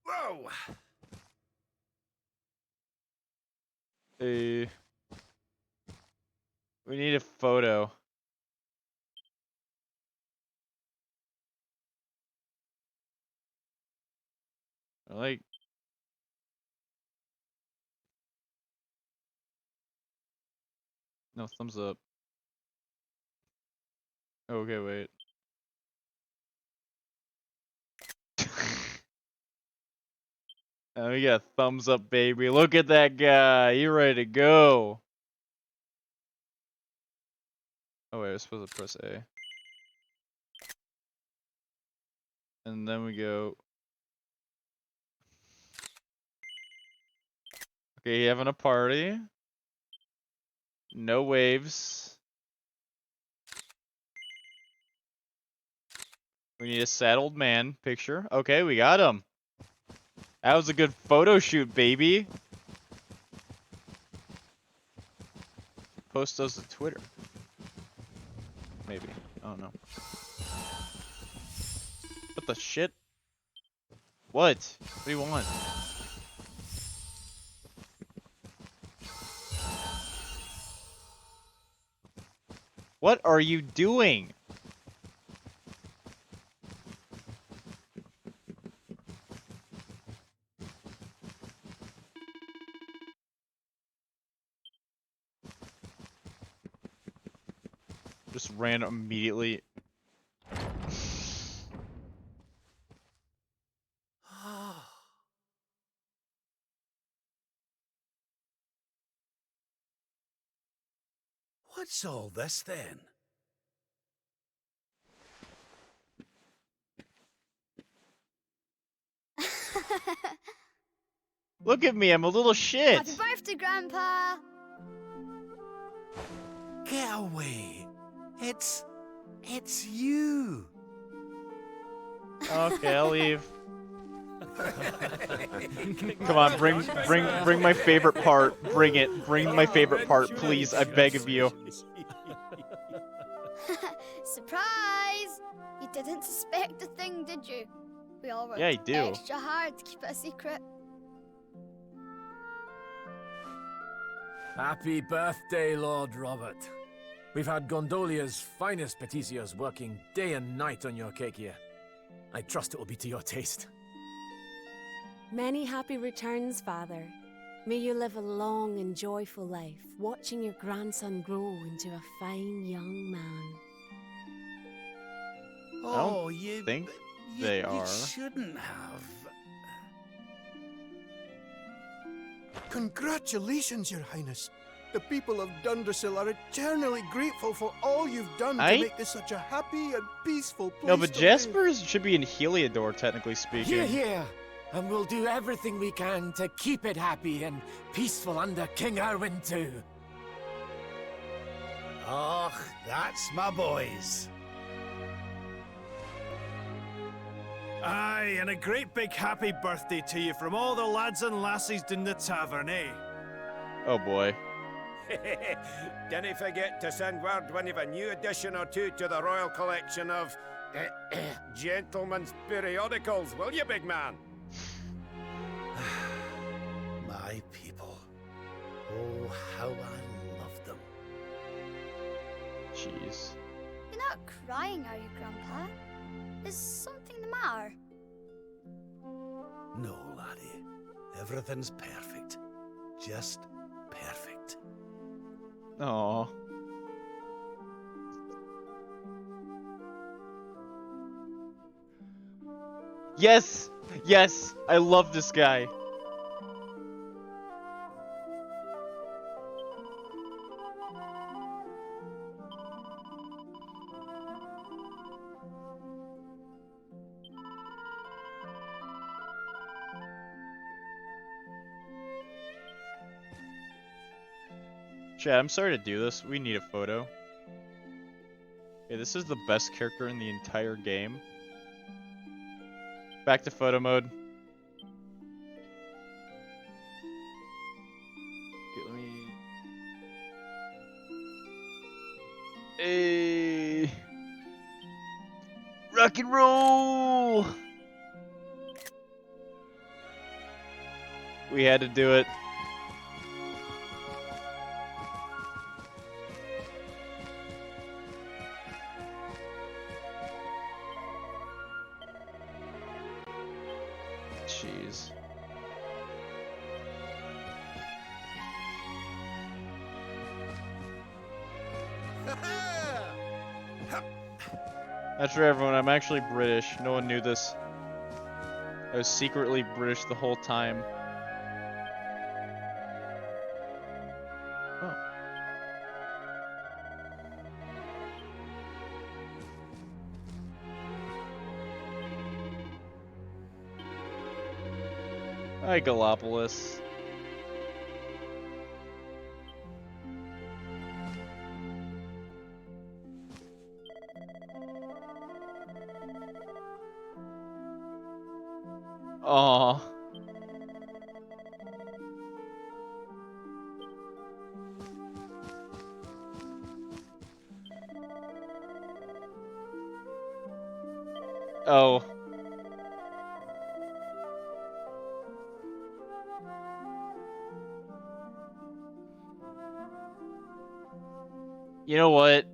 Whoa! We need a photo. I like. No, thumbs up. Okay, wait. And we got a thumbs up, baby. Look at that guy. He ready to go. Oh wait, I was supposed to press A. And then we go. Okay, having a party. No waves. We need a sad old man picture. Okay, we got him. That was a good photo shoot, baby. Post those to Twitter. Maybe. I don't know. What the shit? What? What do you want? What are you doing? Just ran immediately. What's all this then? Look at me, I'm a little shit. Happy birthday, Grandpa! Get away! It's you! Okay, I'll leave. Come on, bring my favorite part. Bring it. Bring my favorite part, please. I beg of you. Surprise! You didn't suspect a thing, did you? We all worked Yeah, I do. extra hard to keep it a secret. Happy birthday, Lord Robert. We've had Gondolia's finest patissiers working day and night on your cake here. I trust it will be to your taste. Many happy returns, Father. May you live a long and joyful life, watching your grandson grow into a fine young man. Oh, you think they you are. shouldn't have. Congratulations, Your Highness. The people of Dundrasil are eternally grateful for all you've done I- to make this such a happy and peaceful place. No, but to Jasper's should be in Heliodor, technically speaking. Here, here. And we'll do everything we can to keep it happy and peaceful under King Erwin too. Oh, that's my boys. Aye, and a great big happy birthday to you from all the lads and lassies in the tavern, eh? Oh boy. Didn't forget to send word when you've a new edition or two to the Royal Collection of gentlemen's periodicals, will you, big man? My people. Oh, how I love them. Jeez. You're not crying, are you, Grandpa? Is something the matter? No, laddie. Everything's perfect. Just perfect. Aww. Yes! Yes! I love this guy. Chad, I'm sorry to do this. We need a photo. Okay, this is the best character in the entire game. Back to photo mode. Okay, let me... Hey! Rock and roll! We had to do it. Jeez. That's for everyone. I'm actually British. No one knew this. I was secretly British the whole time. Oh. Hi, Gallopolis. Aww. Oh. You know what?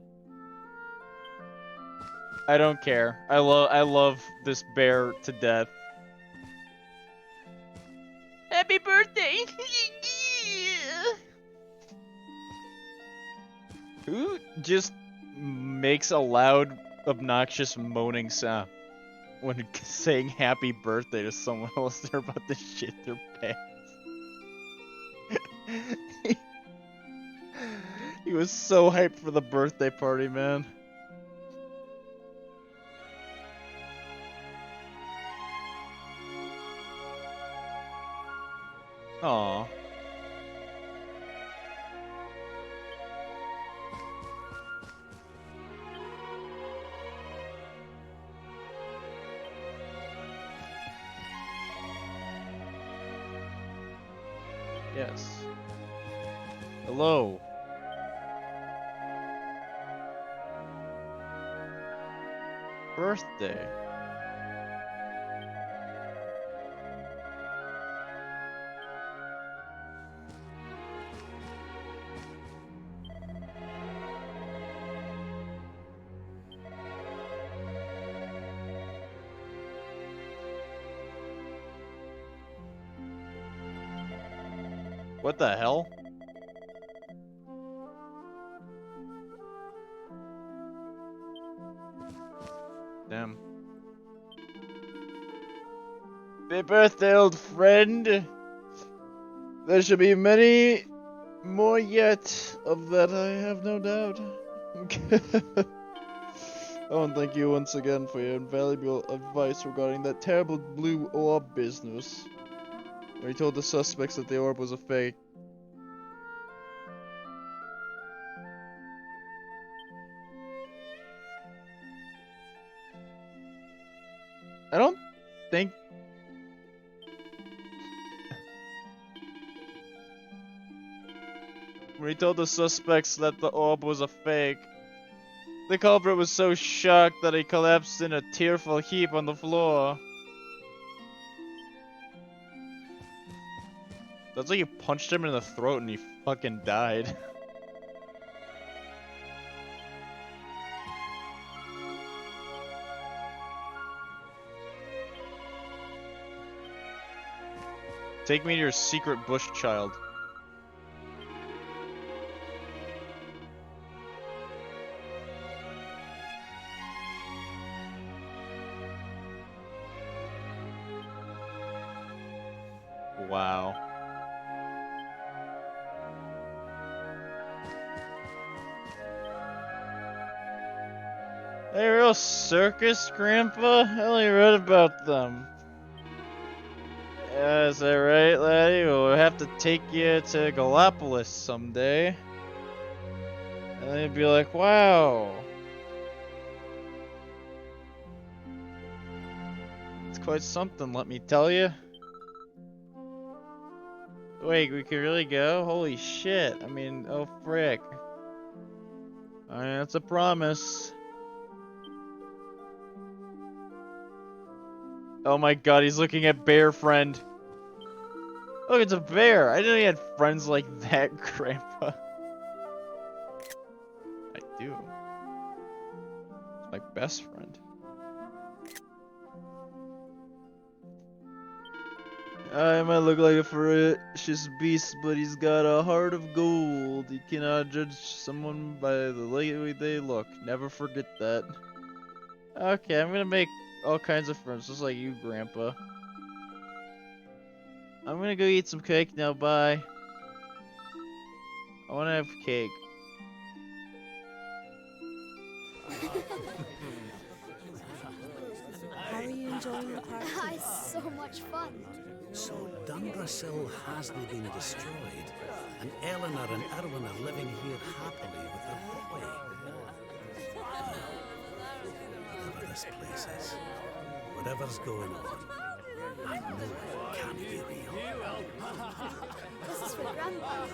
I don't care. I love this bear to death. Happy birthday! Who just makes a loud, obnoxious moaning sound when saying happy birthday to someone else they're about to shit their pants? He was so hyped for the birthday party, man. Aww. Yes. Hello. Birthday. What the hell? Damn. Happy birthday, old friend. There should be many more yet of that, I have no doubt. Oh, and thank you once again for your invaluable advice regarding that terrible blue orb business. Where you told the suspects that the orb was a fake. I don't think... When he told the suspects that the orb was a fake, the culprit was so shocked that he collapsed in a tearful heap on the floor. That's like you punched him in the throat and he fucking died. Take me to your secret bush child. Wow. Hey, real circus, Grandpa? I only read about them. Yeah, is that right, laddie? We'll have to take you to Gallopolis someday. And then you'd be like, wow. It's quite something, let me tell you. Wait, we could really go? Holy shit. I mean, oh frick. Alright, that's a promise. Oh my god, he's looking at Bear Friend. Look, it's a bear. I didn't know he had friends like that, Grandpa. I do. It's my best friend. I might look like a ferocious beast, but he's got a heart of gold. You cannot judge someone by the way they look. Never forget that. Okay, I'm gonna make all kinds of friends, just like you, Grandpa. I'm gonna go eat some cake now. Bye. I wanna have cake. How are you enjoying the party? It's so much fun. So Dunbrasil hasn't been destroyed, and Eleanor and Erwin are living here happily with their boy. Whatever this place is, whatever's going on, I know it can't be real. This is for Grandpa.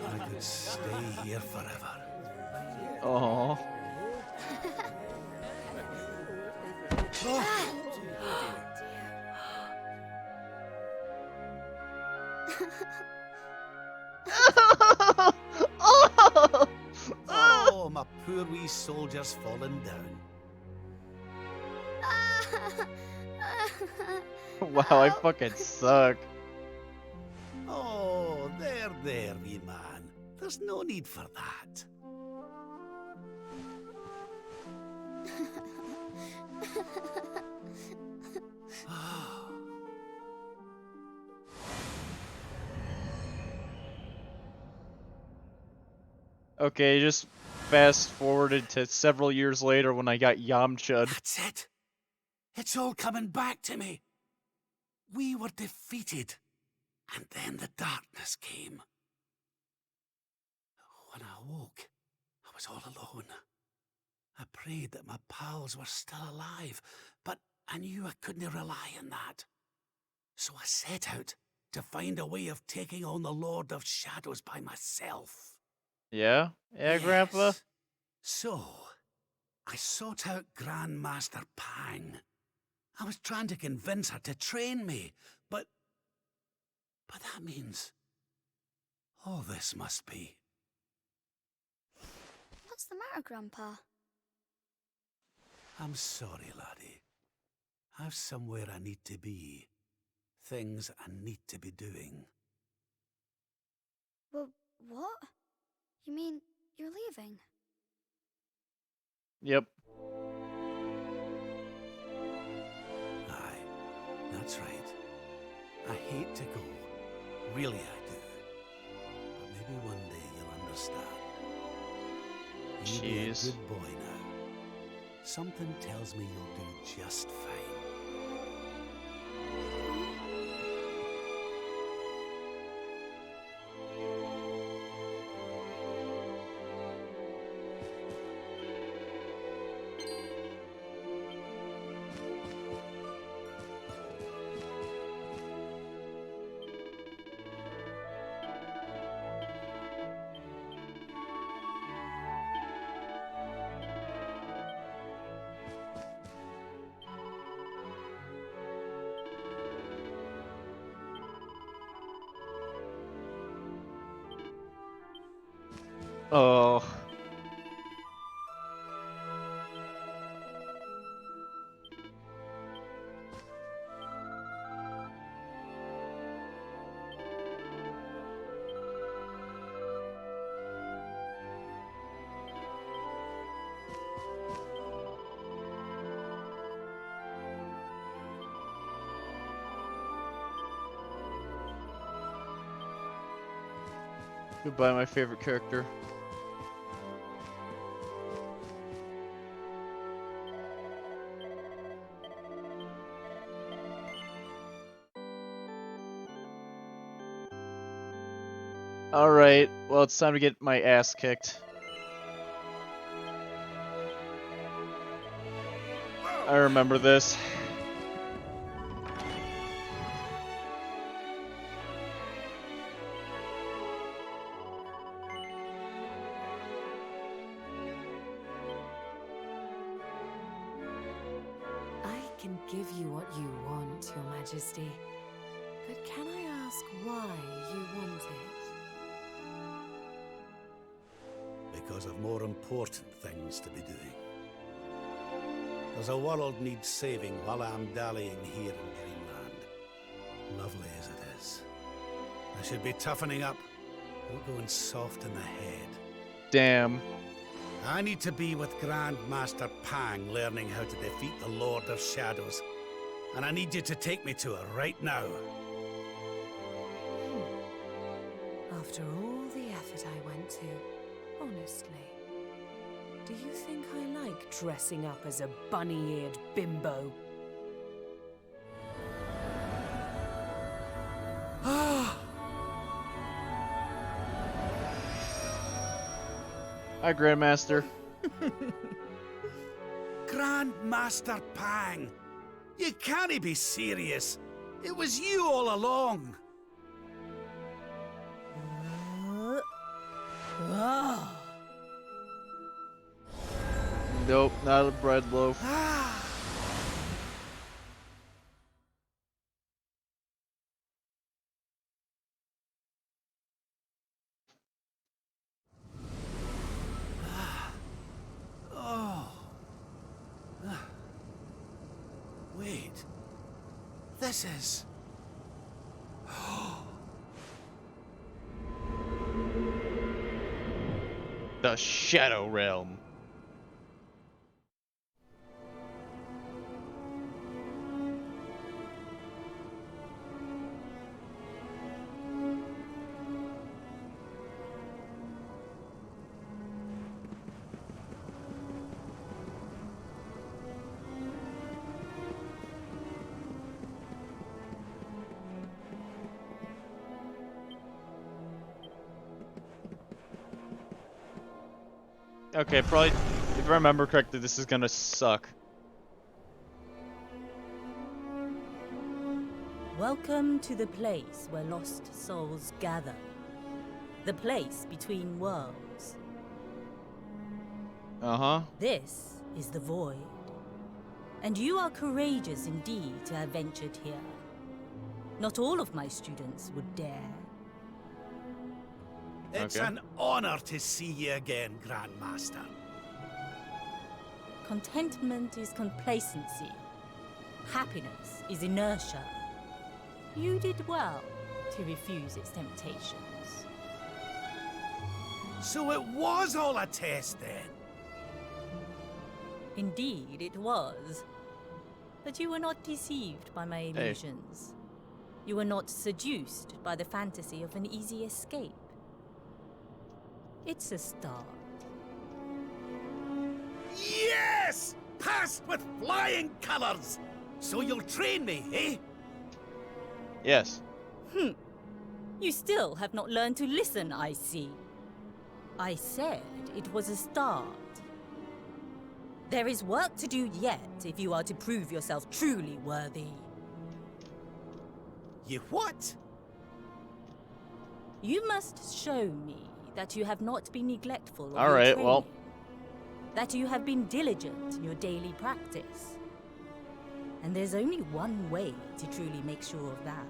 I could stay here forever. Oh. Oh, my poor wee soldier's fallen down. Wow, I fucking suck. Oh, there, wee man. There's no need for that. Okay, just fast forwarded to several years later when I got Yamcha'd. That's it. It's all coming back to me. We were defeated, and then the darkness came. When I awoke, I was all alone. I prayed that my pals were still alive, but I knew I couldn't rely on that. So I set out to find a way of taking on the Lord of Shadows by myself. Yeah? Yeah, Grandpa? Yes. So, I sought out Grandmaster Pang. I was trying to convince her to train me, but that means all this must be. What's the matter, Grandpa? I'm sorry, laddie. I've somewhere I need to be. Things I need to be doing. Well, what? You mean you're leaving? Yep. Aye, that's right. I hate to go. Really, I do. But maybe one day you'll understand. You be a Jeez. good boy now. Something tells me you'll do just fine. Oh. Goodbye, my favorite character. Alright, well, it's time to get my ass kicked. I remember this. I can give you what you want, Your Majesty. But can I ask why you want it? Because of more important things to be doing. There's a world needs saving while I'm dallying here in Greenland. Lovely as it is. I should be toughening up, not going soft in the head. Damn. I need to be with Grandmaster Pang learning how to defeat the Lord of Shadows. And I need you to take me to her right now. After all the effort I went to, honestly, do you think I like dressing up as a bunny-eared bimbo? Hi, Grandmaster. Grandmaster Pang! You can't be serious. It was you all along. Nope, not a bread loaf. Wait. This is... The Shadow Realm. Okay, probably, if I remember correctly, this is gonna suck. Welcome to the place where lost souls gather. The place between worlds. Uh-huh. This is the Void. And you are courageous indeed to have ventured here. Not all of my students would dare. It's an honor to see you again, Grandmaster. Contentment is complacency. Happiness is inertia. You did well to refuse its temptations. So it was all a test then? Indeed, it was. But you were not deceived by my illusions. You were not seduced by the fantasy of an easy escape. It's a start. Yes! Passed with flying colors! So you'll train me, eh? Yes. You still have not learned to listen, I see. I said it was a start. There is work to do yet if you are to prove yourself truly worthy. You what? You must show me that you have not been neglectful of All your right, training. well. That you have been diligent in your daily practice. And there's only one way to truly make sure of that.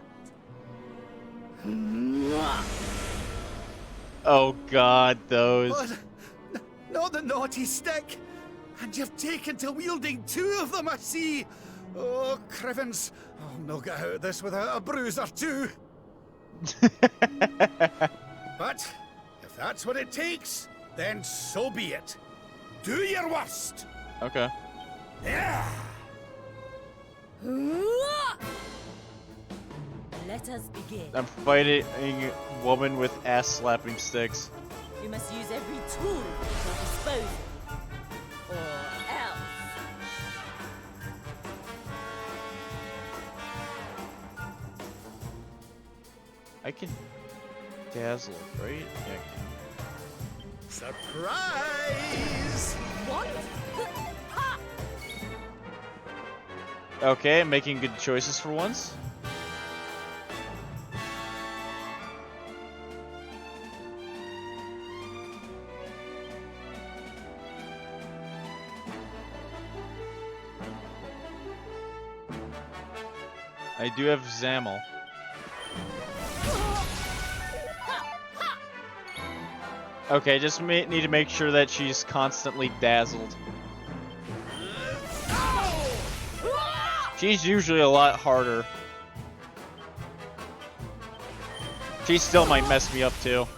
Oh god, those. What? Not the naughty stick! And you've taken to wielding two of them, I see! Oh, Crivens, I'll no get out of this without a bruise or two! But, if that's what it takes, then so be it. Do your worst! Okay. Yeah! Let us begin. I'm fighting a woman with ass-slapping sticks. You must use every tool at your disposal. Or else. I can dazzle, right? Yeah. Surprise! What? Ha! Okay, making good choices for once. I do have Zamel. Okay, just need to make sure that she's constantly dazzled. She's usually a lot harder. She still might mess me up too.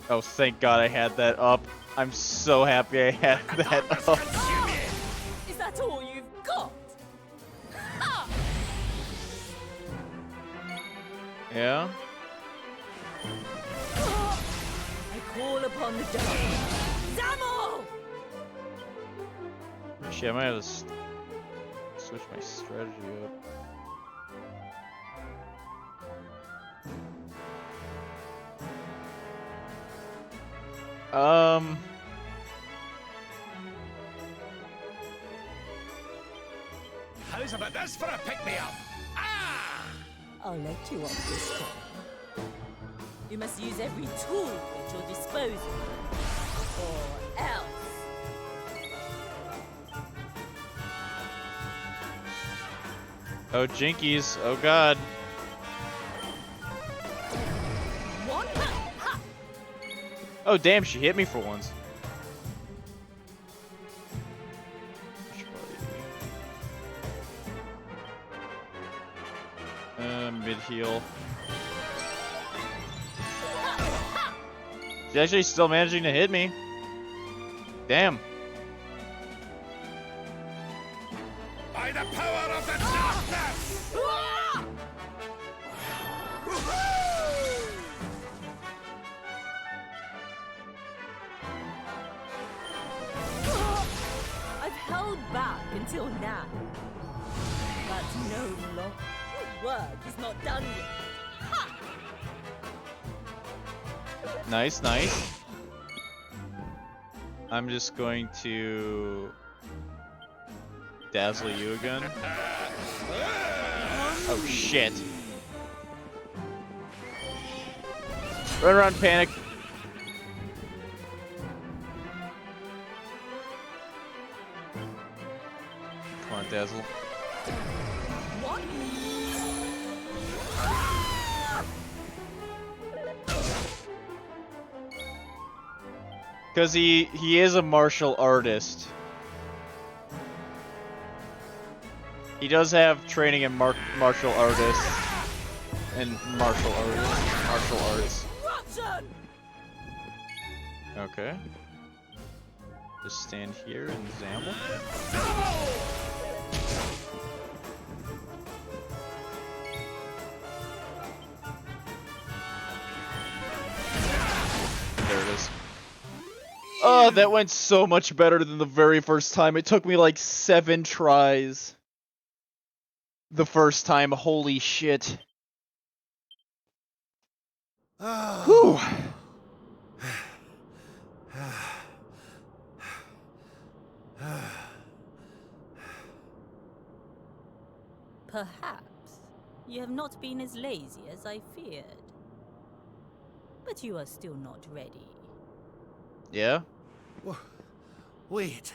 Oh, thank God I had that up. I'm so happy I had that up. Is that all you've got? Ha! Yeah? I call upon the dark. Zamor! Shit, I might have to switch my strategy up. How's about this for a pick-me-up? I'll let you off this time. You must use every tool at your disposal. Or else. Oh, jinkies. Oh, God. One ha! Oh, damn, she hit me for once. Mid-heal. She's actually still managing to hit me. Damn. By the power of the darkness! I've held back until now. But no longer. Work is not done yet. Ha! Nice, nice. I'm just going to dazzle you again. Oh shit. Run around, panic. Come on, dazzle. Because he is a martial artist. He does have training in martial artists and martial arts. Okay. Just stand here and zamble. There it is. Oh, that went so much better than the very first time. It took me like 7 tries. The first time, holy shit. Whew. Perhaps you have not been as lazy as I feared. But you are still not ready. Yeah? Wait.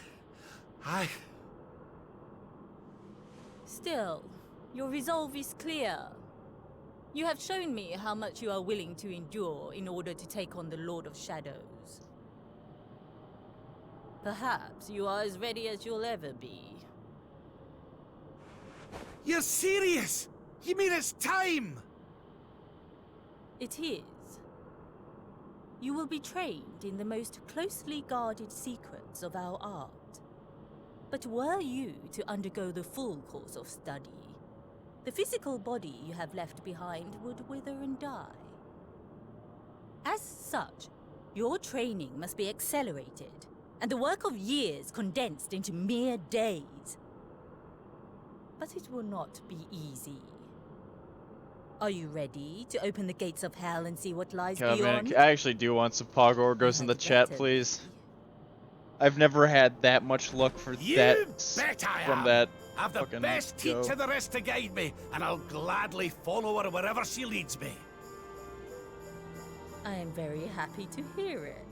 Still, your resolve is clear. You have shown me how much you are willing to endure in order to take on the Lord of Shadows. Perhaps you are as ready as you'll ever be. You're serious? You mean it's time? It is. You will be trained in the most closely guarded secrets of our art. But were you to undergo the full course of study, the physical body you have left behind would wither and die. As such, your training must be accelerated, and the work of years condensed into mere days. But it will not be easy. Are you ready to open the gates of hell and see what lies beyond? Man, I actually do want some Pog Orgos in the chat, please. I've never had that much luck for from that. I've the best teacher there is to guide me, and I'll gladly follow her wherever she leads me. I am very happy to hear it.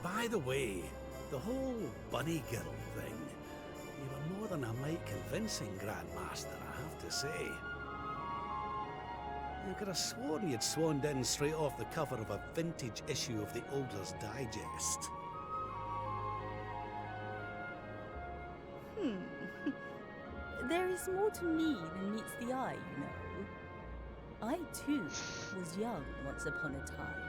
By the way, the whole bunny girl thing, you were more than a mite convincing, Grandmaster, I have to say. You could have sworn you'd swaned in straight off the cover of a vintage issue of the Ogler's Digest. There is more to me than meets the eye, you know. I too was young once upon a time.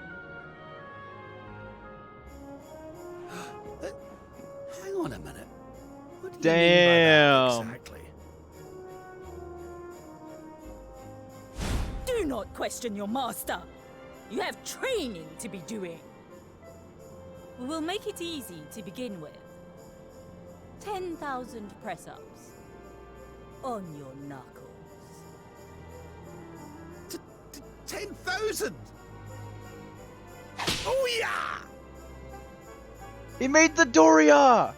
Hang on a minute. What do you Damn. mean by that exactly? Do not question your master. You have training to be doing. We will make it easy to begin with. 10,000 press-ups on your knuckles. 10,000! Oh yeah! He made the Doria!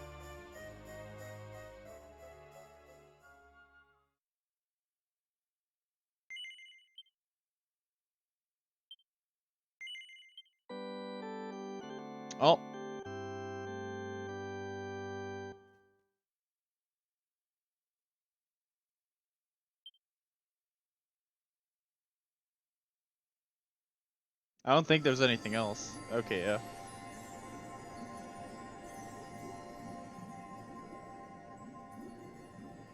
Oh. I don't think there's anything else. Okay, yeah.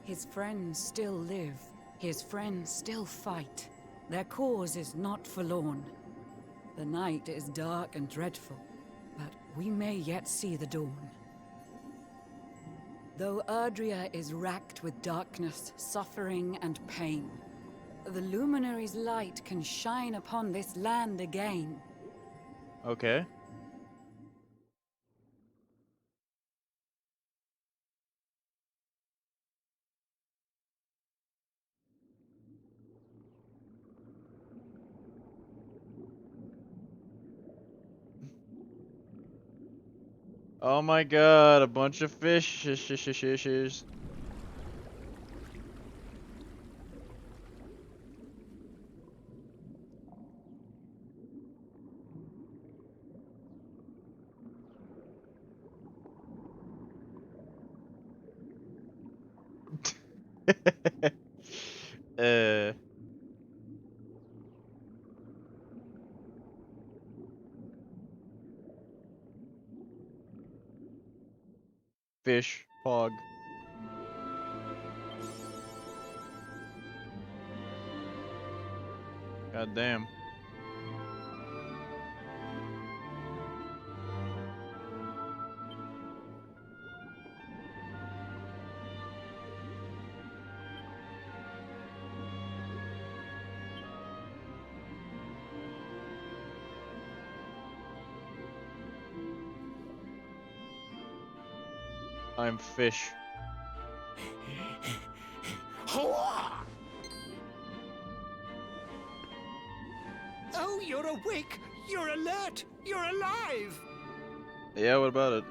His friends still live. His friends still fight. Their cause is not forlorn. The night is dark and dreadful, but we may yet see the dawn. Though Erdrea is racked with darkness, suffering, and pain, the Luminary's light can shine upon this land again. Okay. Oh my god, a bunch of fish. uh. Fish. Pog. God damn. I'm fish. Oh, you're awake! You're alert! You're alive! Yeah, what about it?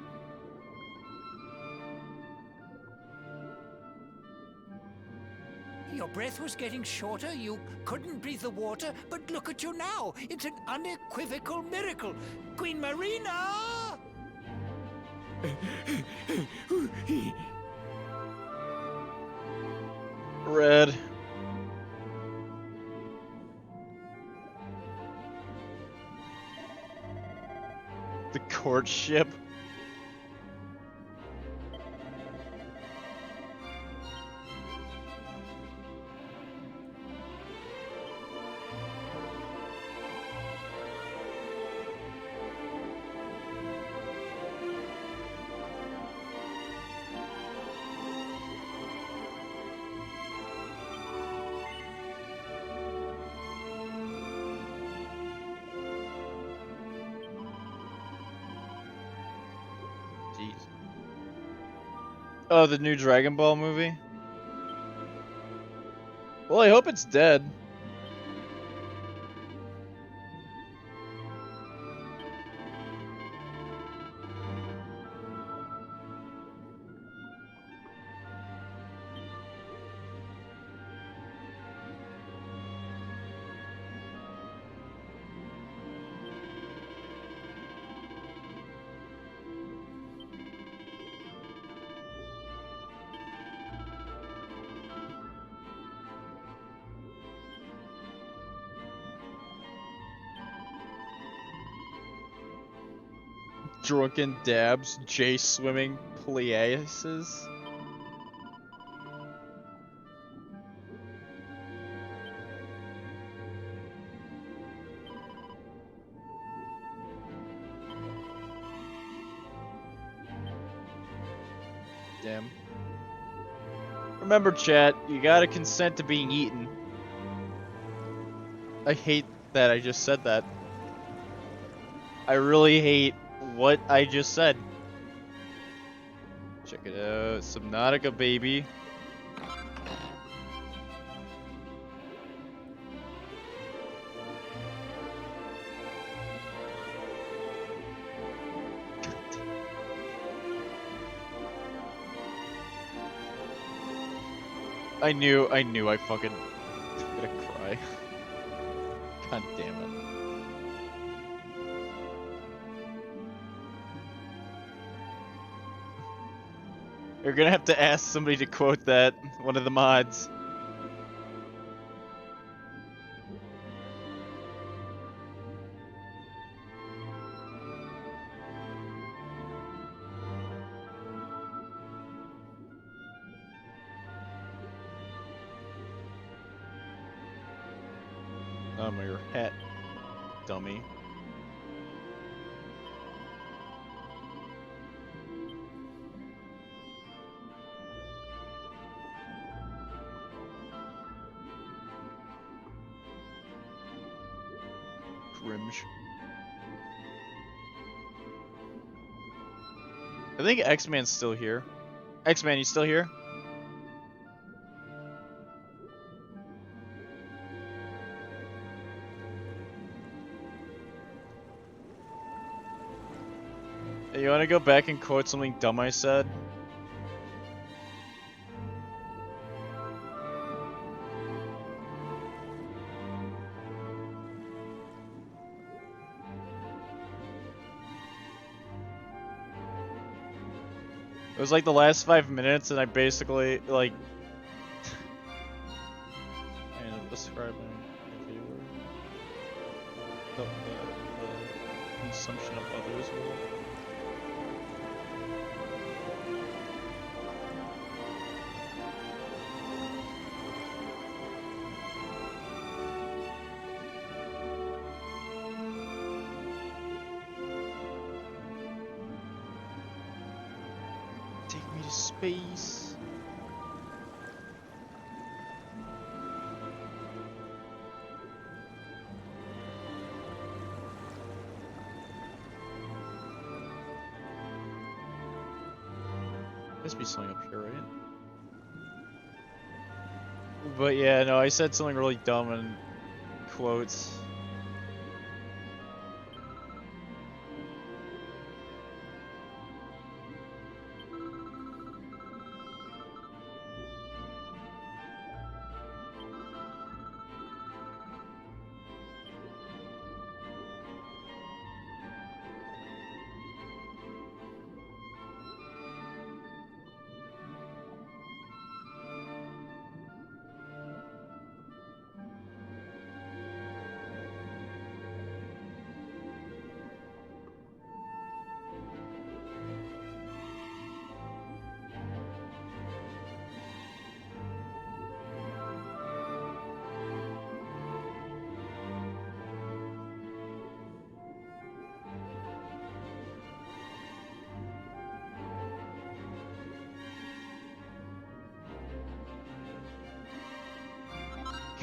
Your breath was getting shorter, you couldn't breathe the water, but look at you now! It's an unequivocal miracle! Queen Marina! Red. The courtship. Jeez. Oh, the new Dragon Ball movie? Well, I hope it's dead. Drunken dabs, J swimming, pliases. damn. Remember, chat, you gotta consent to being eaten. I hate that I just said that. I really hate what I just said. Check it out. Subnautica, baby. I knew I fucking gonna cry. God damn it. You're gonna have to ask somebody to quote that, one of the mods. Your hat, dummy. Grimsh. I think X-Man's still here. X-Man, you still here? Hey, you wanna go back and quote something dumb I said? It was like the last 5 minutes and I basically, like... and describing the viewer. The consumption of others will... Take me to space. Must be something up here, right? But yeah, no, I said something really dumb in quotes.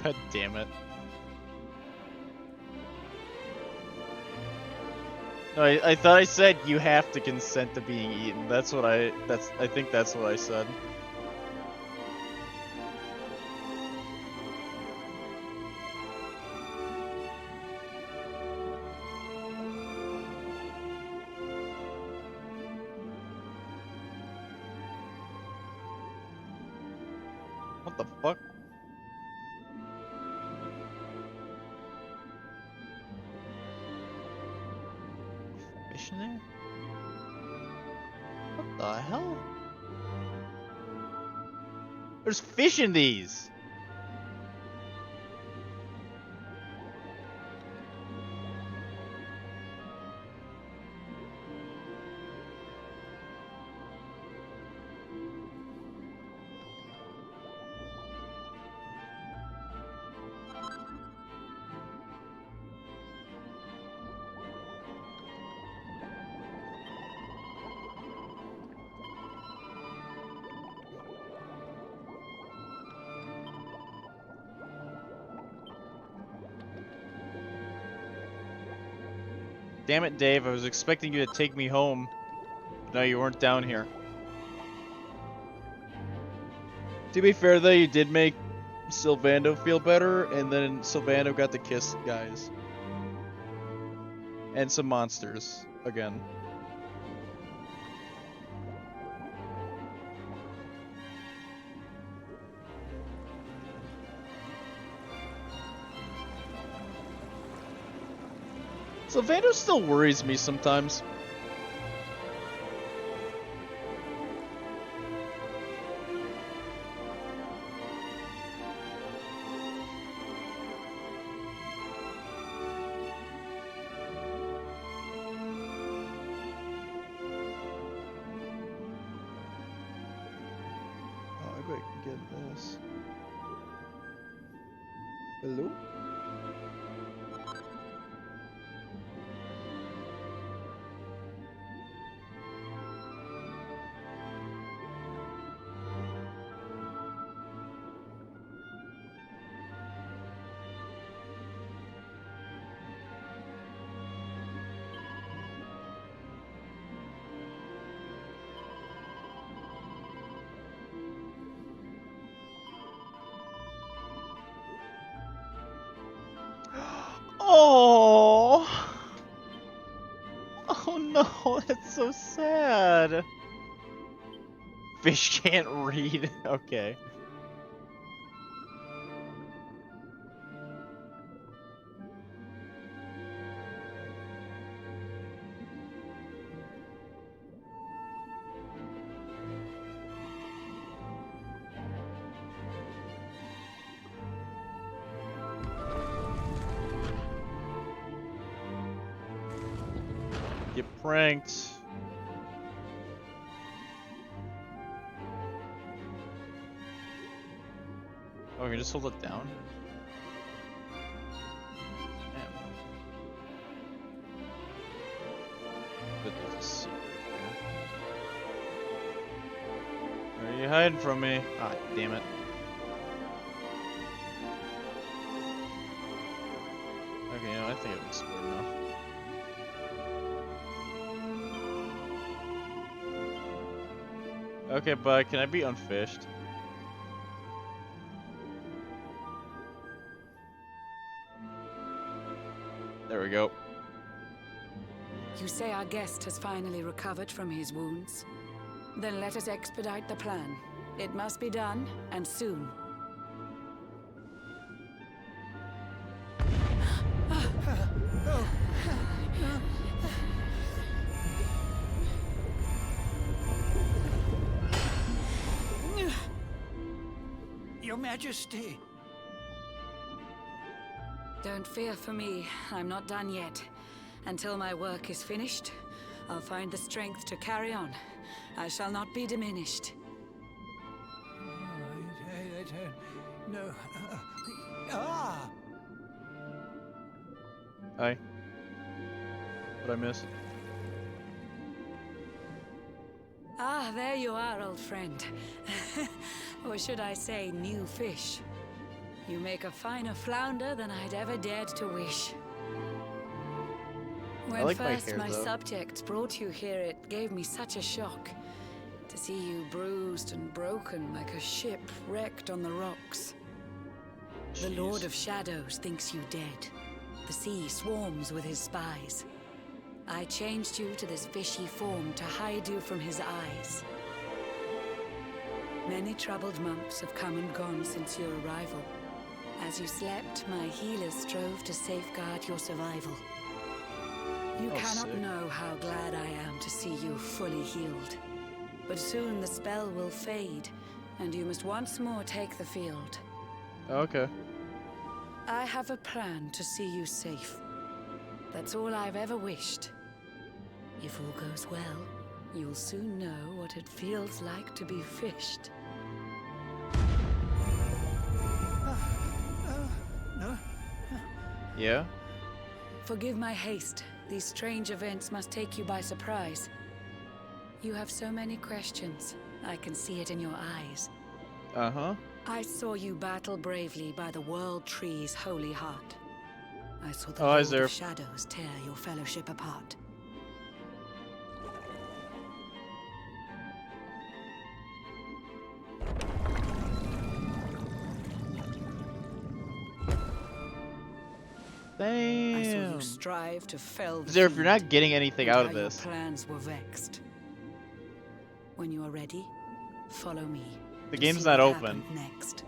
God damn it. No, I thought I said you have to consent to being eaten. That's what I think that's what I said. What the fuck? Fish in there? What the hell? There's fish in these! Damn it, Dave. I was expecting you to take me home. But no, you weren't down here. To be fair, though, you did make Sylvando feel better, and then Sylvando got to kiss guys. And some monsters, again. Sylvando still worries me sometimes. Hello? Oh! Oh no, that's so sad. Fish can't read. Okay. Get pranked. Oh, we can just hold it down? Damn. But there's a secret here. Where are you hiding from me? Ah, damn it. Okay, I think I've explored enough. Okay, but can I be unfished? There we go. You say our guest has finally recovered from his wounds? Then let us expedite the plan. It must be done, and soon. Your Majesty! Don't fear for me. I'm not done yet. Until my work is finished, I'll find the strength to carry on. I shall not be diminished. No. Ah! Hi. What'd I miss? Ah, there you are, old friend. Or should I say, new fish. You make a finer flounder than I'd ever dared to wish. When like my first hair, my though. subjects brought you here, it gave me such a shock. To see you bruised and broken like a ship wrecked on the rocks. The Lord of Shadows thinks you dead. The sea swarms with his spies. I changed you to this fishy form to hide you from his eyes. Many troubled months have come and gone since your arrival. As you slept, my healers strove to safeguard your survival. You cannot sick. know how glad I am to see you fully healed. But soon the spell will fade, and you must once more take the field. Okay. I have a plan to see you safe. That's all I've ever wished. If all goes well, you'll soon know what it feels like to be fished. No? Yeah? Forgive my haste. These strange events must take you by surprise. You have so many questions. I can see it in your eyes. Uh-huh. I saw you battle bravely by the World Tree's holy heart. I saw the Oh, hi, Lord Zerf. of Shadows tear your fellowship apart. I saw you Damn. strive to fell the Zerf, you're not fiend, getting anything and out how of your this. plans were vexed. When you are ready, follow me. The to game's see not what open. happened next.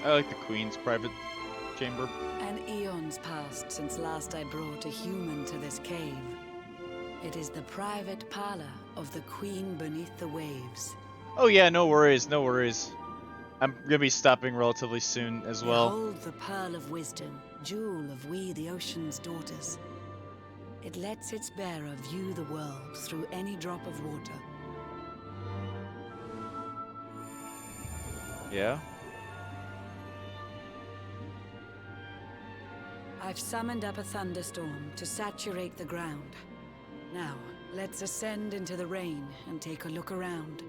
I like the Queen's private chamber. An eon's passed since last I brought a human to this cave. It is the private parlor of the Queen beneath the waves. Oh yeah, no worries, no worries. I'm gonna be stopping relatively soon as well. Behold the pearl of wisdom, jewel of we the ocean's daughters. It lets its bearer view the world through any drop of water. Yeah? I've summoned up a thunderstorm to saturate the ground. Now, let's ascend into the rain and take a look around.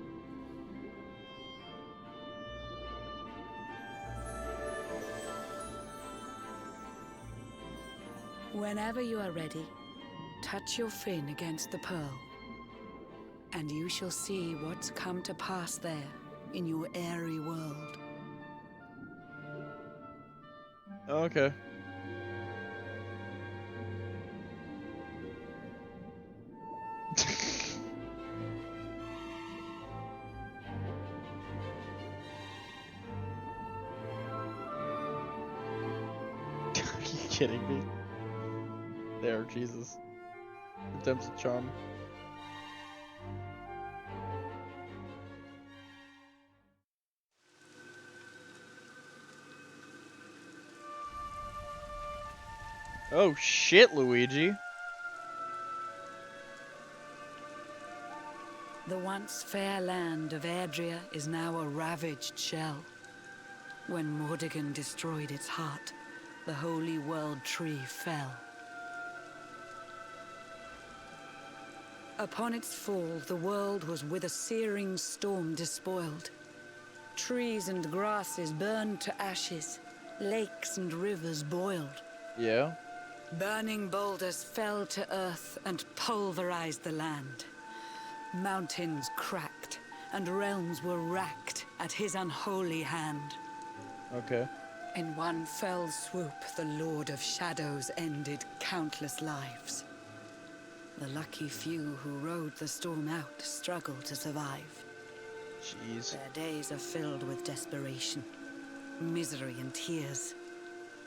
Whenever you are ready, touch your fin against the pearl, and you shall see what's come to pass there in your airy world. Okay. Are you kidding me? There, Jesus. Attempts a charm. Oh shit, Luigi. The once fair land of Adria is now a ravaged shell. When Mordegon destroyed its heart, the holy world tree fell. Upon its fall, the world was with a searing storm despoiled. Trees and grasses burned to ashes, lakes and rivers boiled. Yeah? Burning boulders fell to earth and pulverized the land. Mountains cracked, and realms were racked at his unholy hand. Okay. In one fell swoop, the Lord of Shadows ended countless lives. The lucky few who rode the storm out struggled to survive. Jeez. Their days are filled with desperation, misery and tears.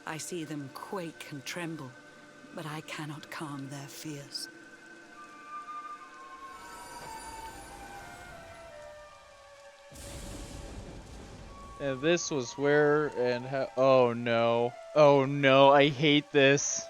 I see them quake and tremble, but I cannot calm their fears. And this was where and how. Oh no. Oh no, I hate this.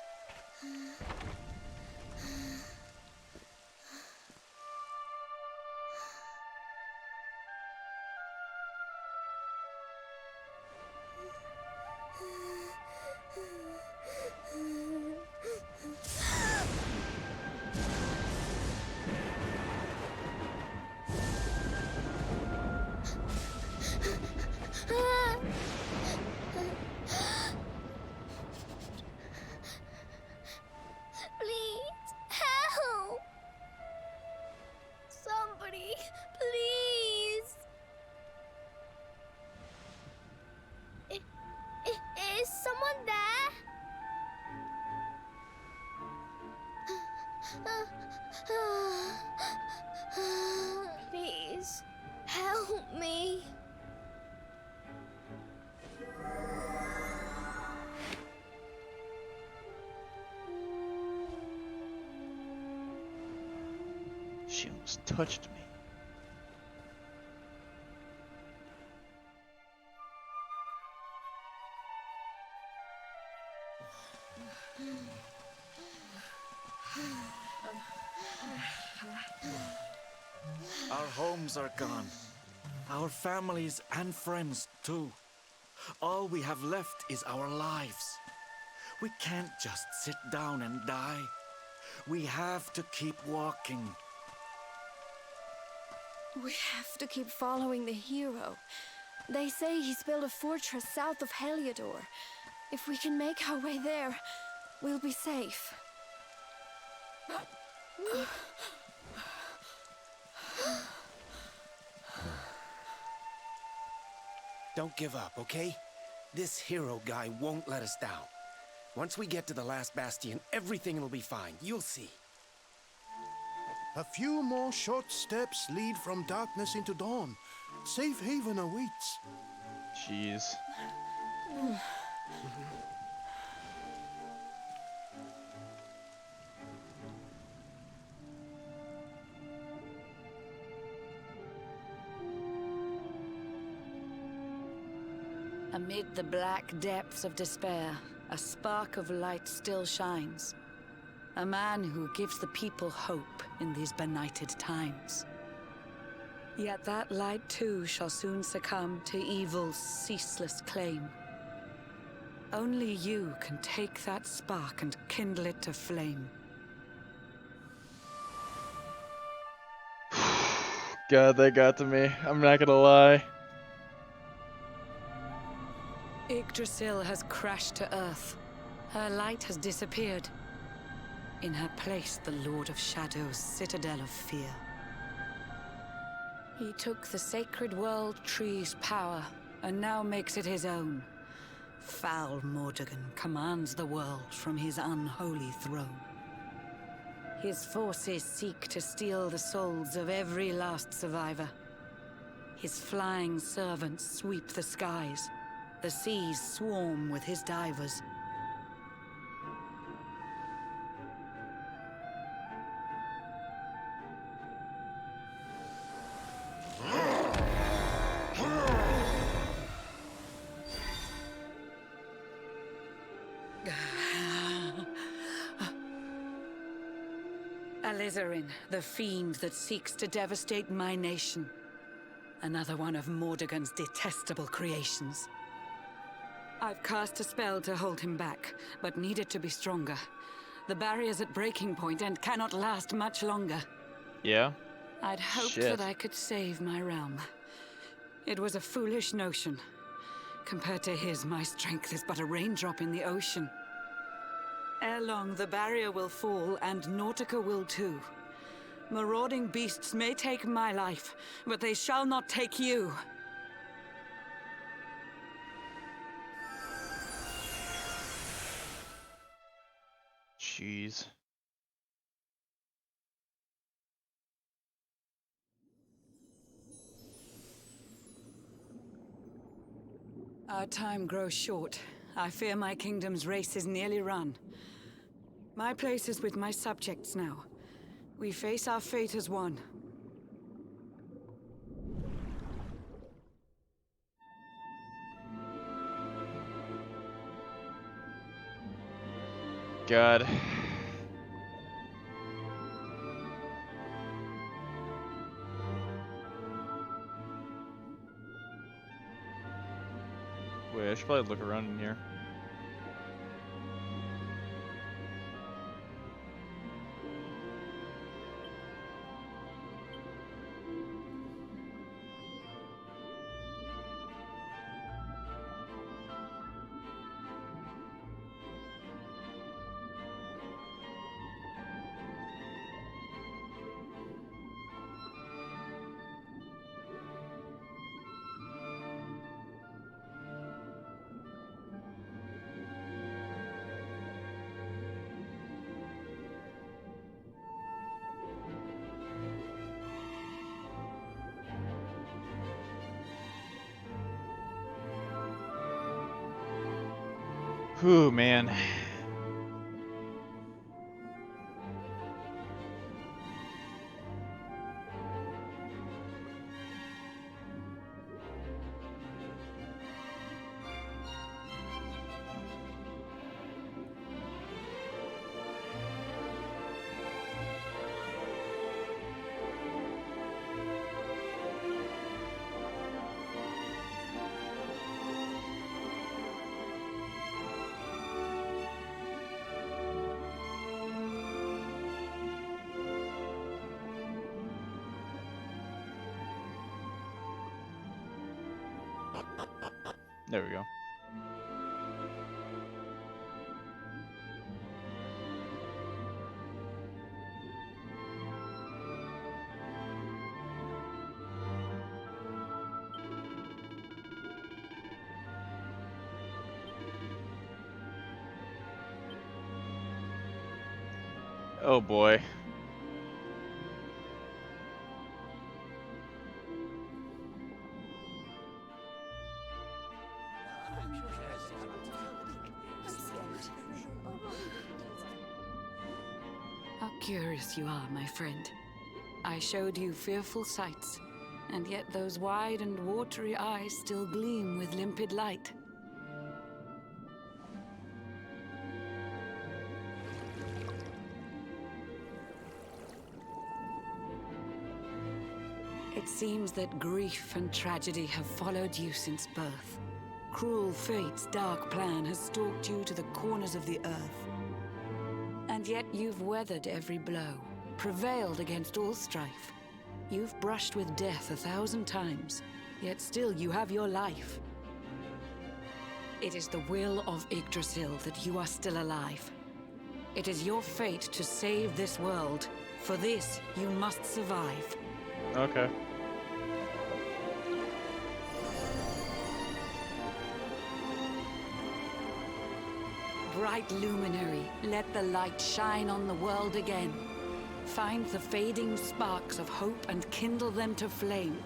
Please, help! Somebody, please! Is someone there? Please, help me. She almost touched me. Our homes are gone. Our families and friends, too. All we have left is our lives. We can't just sit down and die. We have to keep walking. We have to keep following the hero. They say he's built a fortress south of Heliodor. If we can make our way there, we'll be safe. Don't give up, okay? This hero guy won't let us down. Once we get to the last bastion, everything will be fine. You'll see. A few more short steps lead from darkness into dawn. Safe haven awaits. Jeez. Amid the black depths of despair, a spark of light still shines. A man who gives the people hope in these benighted times. Yet that light too shall soon succumb to evil's ceaseless claim. Only you can take that spark and kindle it to flame. God, that got to me. I'm not gonna lie. Yggdrasil has crashed to earth. Her light has disappeared. In her place, the Lord of Shadows' citadel of fear. He took the sacred world tree's power, and now makes it his own. Foul Mordegon commands the world from his unholy throne. His forces seek to steal the souls of every last survivor. His flying servants sweep the skies. The seas swarm with his divers. Alizarin, the fiend that seeks to devastate my nation. Another one of Mordegon's detestable creations. I've cast a spell to hold him back, but need it to be stronger. The barrier's at breaking point and cannot last much longer. Yeah? I'd hoped Shit. that I could save my realm. It was a foolish notion. Compared to his, my strength is but a raindrop in the ocean. Ere long, the barrier will fall, and Nautica will too. Marauding beasts may take my life, but they shall not take you. Jeez. Our time grows short. I fear my kingdom's race is nearly run. My place is with my subjects now. We face our fate as one. God. Wait, I should probably look around in here. Whew, man. There we go. Oh boy. How curious you are, my friend. I showed you fearful sights, and yet those wide and watery eyes still gleam with limpid light. It seems that grief and tragedy have followed you since birth. Cruel fate's dark plan has stalked you to the corners of the earth. And yet you've weathered every blow, prevailed against all strife. You've brushed with death 1,000 times, yet still you have your life. It is the will of Yggdrasil that you are still alive. It is your fate to save this world. For this, you must survive. Okay. Bright luminary, let the light shine on the world again. Find the fading sparks of hope and kindle them to flame.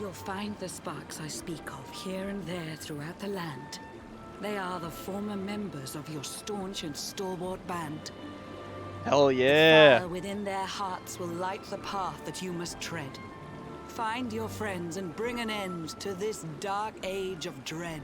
You'll find the sparks I speak of here and there throughout the land. They are the former members of your staunch and stalwart band. Hell yeah. The fire within their hearts will light the path that you must tread. Find your friends and bring an end to this dark age of dread.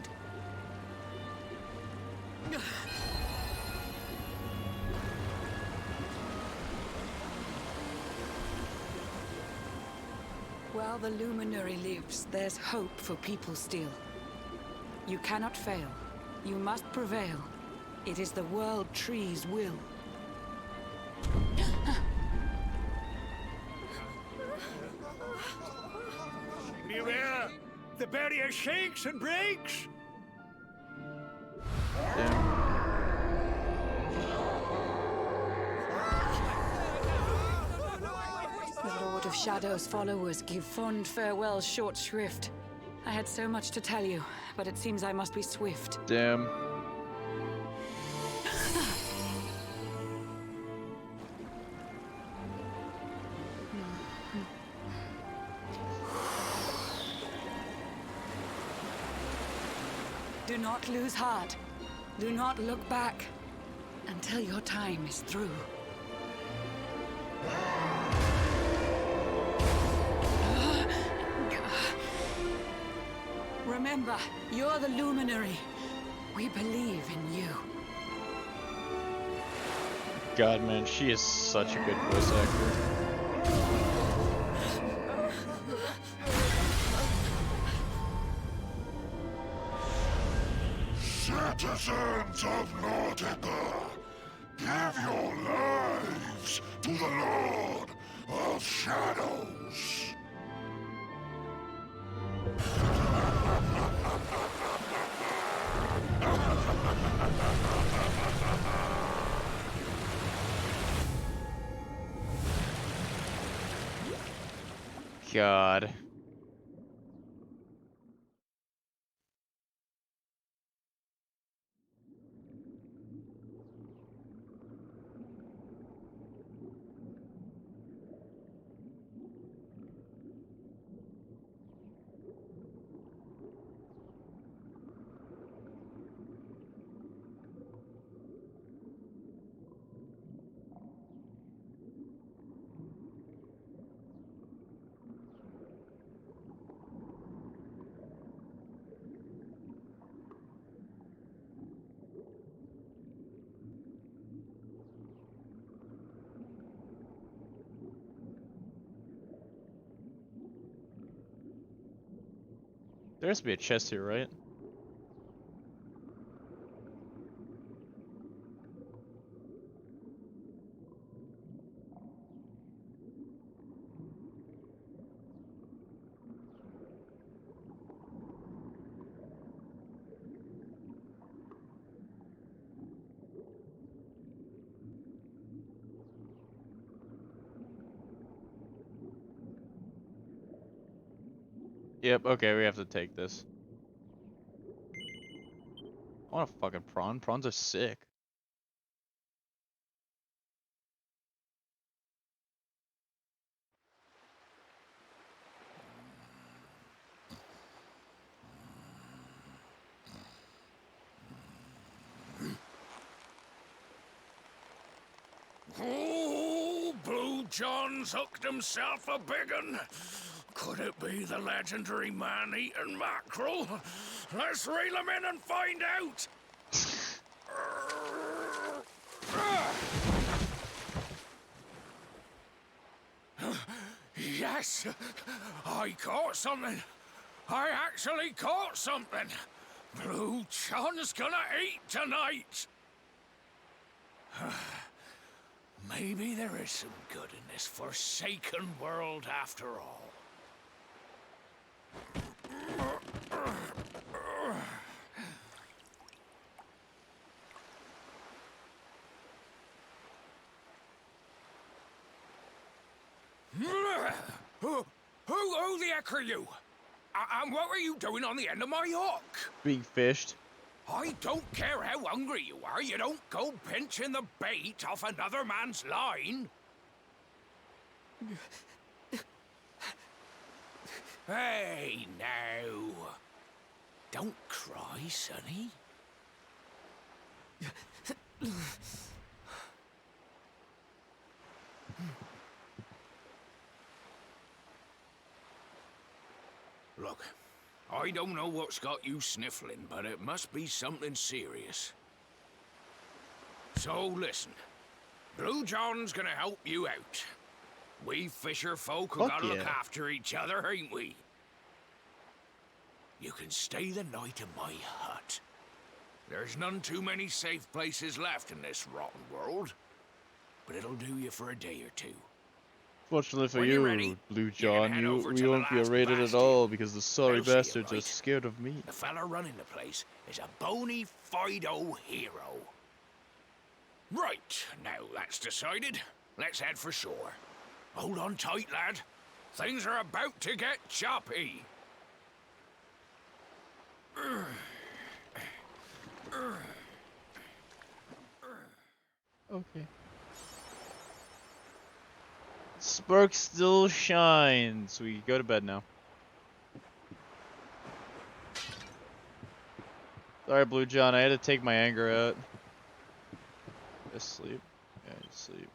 While the luminary lives, there's hope for people still. You cannot fail. You must prevail. It is the World Tree's will. Beware! The barrier shakes and breaks! The Lord of Shadow's followers give fond farewell short shrift. I had so much to tell you, but it seems I must be swift. Damn. Do not lose heart. Do not look back until your time is through. Remember, you're the luminary. We believe in you. God, man, she is such a good voice actor. Citizens of Nautica, give your lives to the Lord of Shadows. God. There has to be a chest here, right? Yep, okay, we have to take this. I want a fucking prawn. Prawns are sick. Oh, Blue John's hooked himself a big un. Could it be the legendary man-eating mackerel? Let's reel him in and find out. Yes, I caught something. I actually caught something. Blue John's gonna eat tonight. Maybe there is some good in this forsaken world after all. Who the heck are you? And what were you doing on the end of my hook? Being fished. I don't care how hungry you are, you don't go pinching the bait off another man's line. Hey, now. Don't cry, sonny. Look, I don't know what's got you sniffling, but it must be something serious. So listen, Blue John's gonna help you out. We fisher folk who gotta look after each other, ain't we? You can stay the night in my hut. There's none too many safe places left in this rotten world, but it'll do you for a day or two. Fortunately for When you're you, ready, Blue you John, can head we over to the won't be last raided at bastion. all because the sorry They'll see you, bastards are right? scared of me. The fella running the place is a bony Fido hero. Right, now that's decided. Let's head for shore. Hold on tight, lad. Things are about to get choppy. Okay. Spark still shines. We go to bed now. Sorry, Blue John. I had to take my anger out. Just sleep. Yeah, just sleep.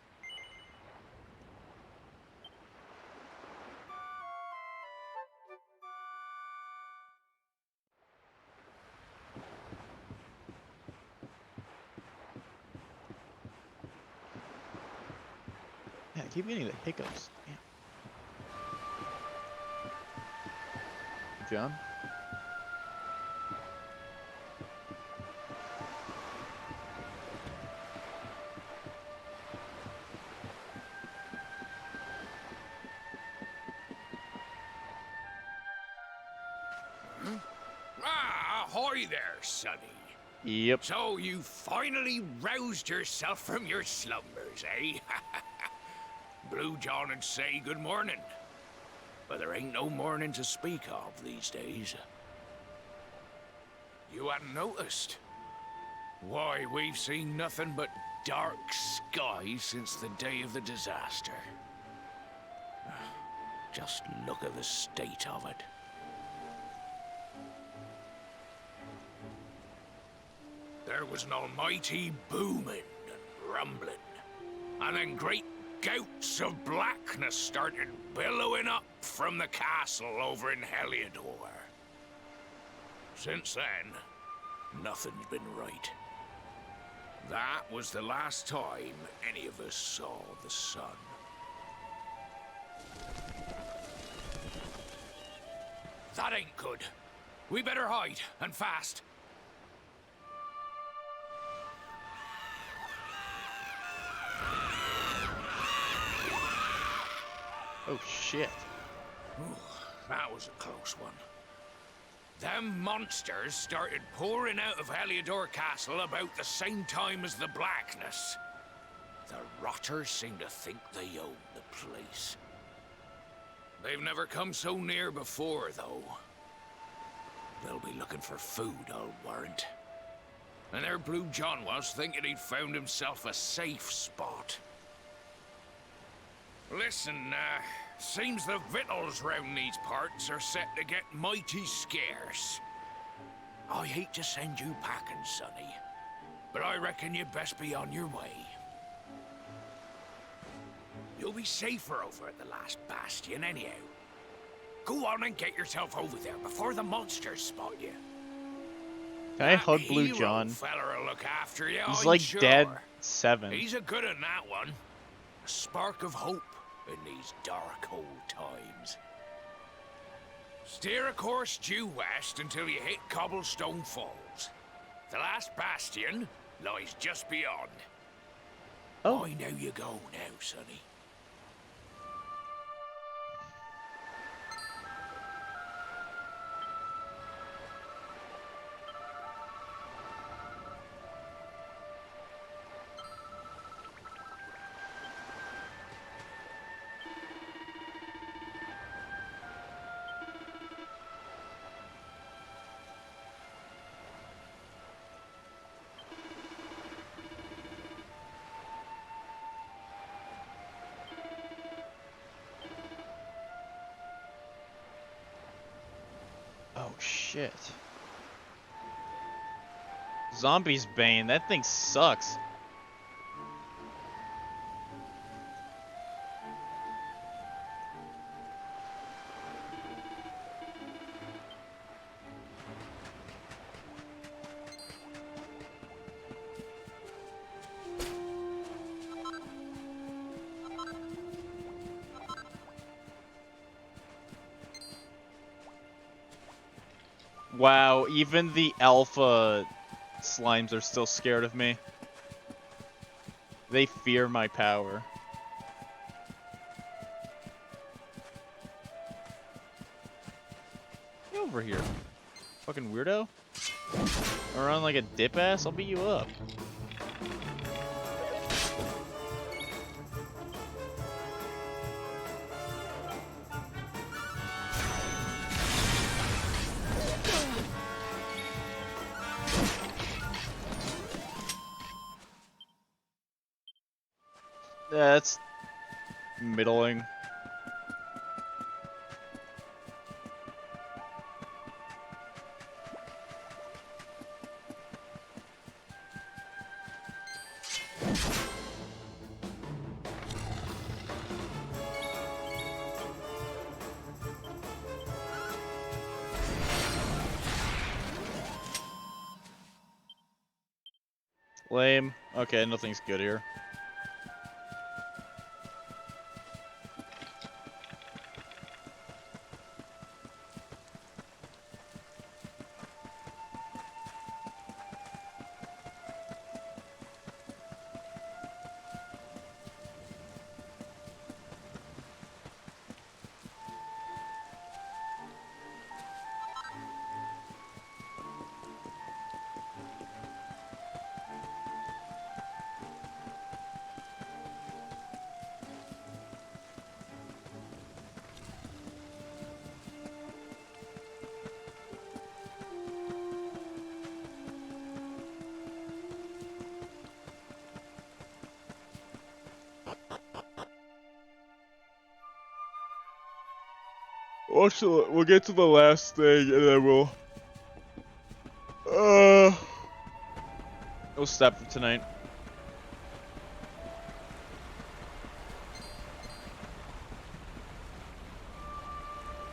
Yeah, I keep getting the hiccups. Damn. John? Ah, ahoy there, sonny. Yep. So you finally roused yourself from your slumbers, eh? Blue John would say good morning. But there ain't no morning to speak of these days. You hadn't noticed? Why, we've seen nothing but dark skies since the day of the disaster. Just look at the state of it. There was an almighty booming and rumbling, and then great gouts of blackness started billowing up from the castle over in Heliodor. Since then, nothing's been right. That was the last time any of us saw the sun. That ain't good. We better hide, and fast. Oh shit. Ooh, that was a close one. Them monsters started pouring out of Heliodor Castle about the same time as the blackness. The rotters seem to think they own the place. They've never come so near before, though. They'll be looking for food, I'll warrant. And their Blue John was thinking he'd found himself a safe spot. Listen, seems the victuals round these parts are set to get mighty scarce. I hate to send you packing, sonny, but I reckon you'd best be on your way. You'll be safer over at the last bastion anyhow. Go on and get yourself over there before the monsters spot you. Can I hug Blue Hero John? Feller will look after you, He's I'm like sure. dead 7. He's a good in that one. A spark of hope in these dark old times. Steer a course due west until you hit Cobblestone Falls. The last bastion lies just beyond. Oh. I know you go now, sonny. Oh shit. Zombies Bane, that thing sucks. Wow, even the alpha slimes are still scared of me. They fear my power. Get over here. Fucking weirdo. Around like a dip ass, I'll beat you up. That's middling. Lame. Okay, nothing's good here. We'll get to the last thing and then we'll stop for tonight.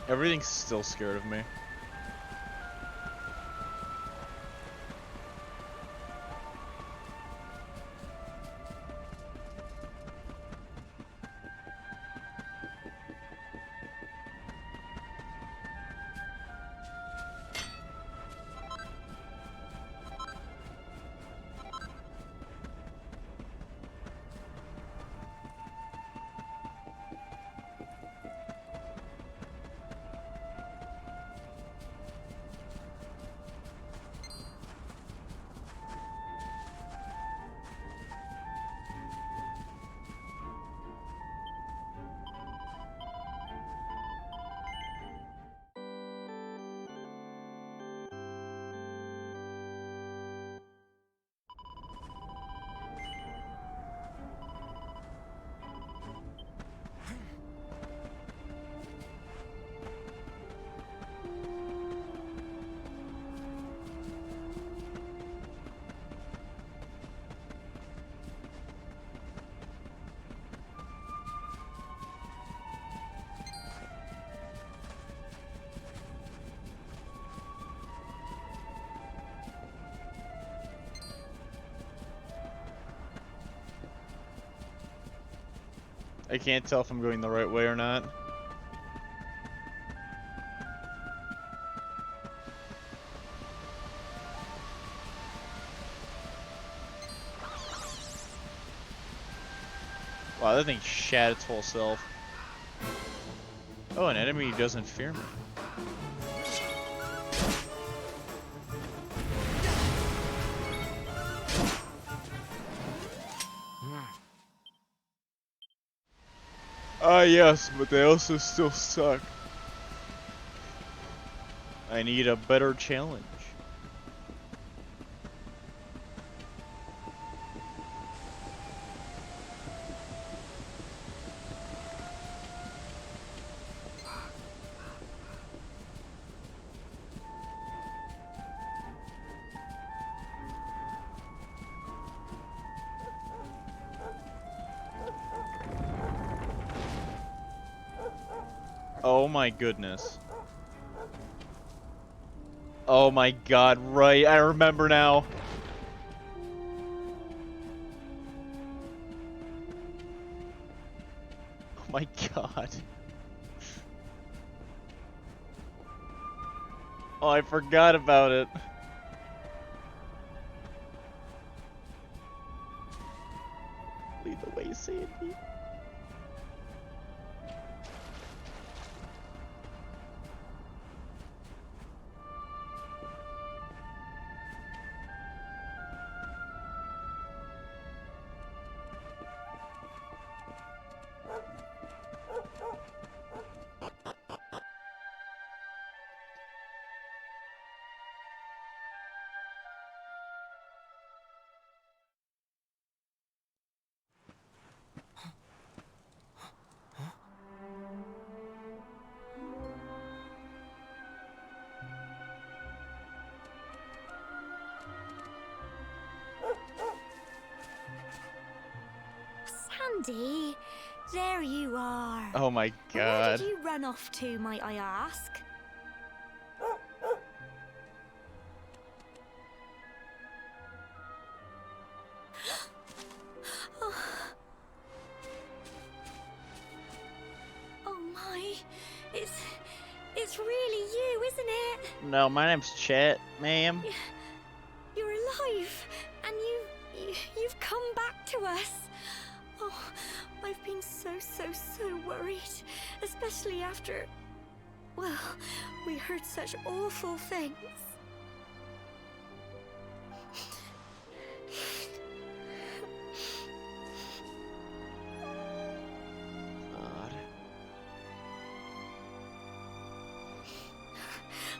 Everything's still scared of me. I can't tell if I'm going the right way or not. Wow, that thing shat its whole self. Oh, an enemy who doesn't fear me. Ah, yes, but they also still suck. I need a better challenge. Oh my goodness. Oh my god, right, I remember now. Oh my god. Oh, I forgot about it. Lead the way, Sandy. Sandy, there you are. Oh my Where god. did you run off to, might I ask? Oh my, it's really you, isn't it? No, my name's Chet, ma'am. You're alive, and you've come back to us. Oh, I've been so worried, especially after, well, we heard such awful things. God.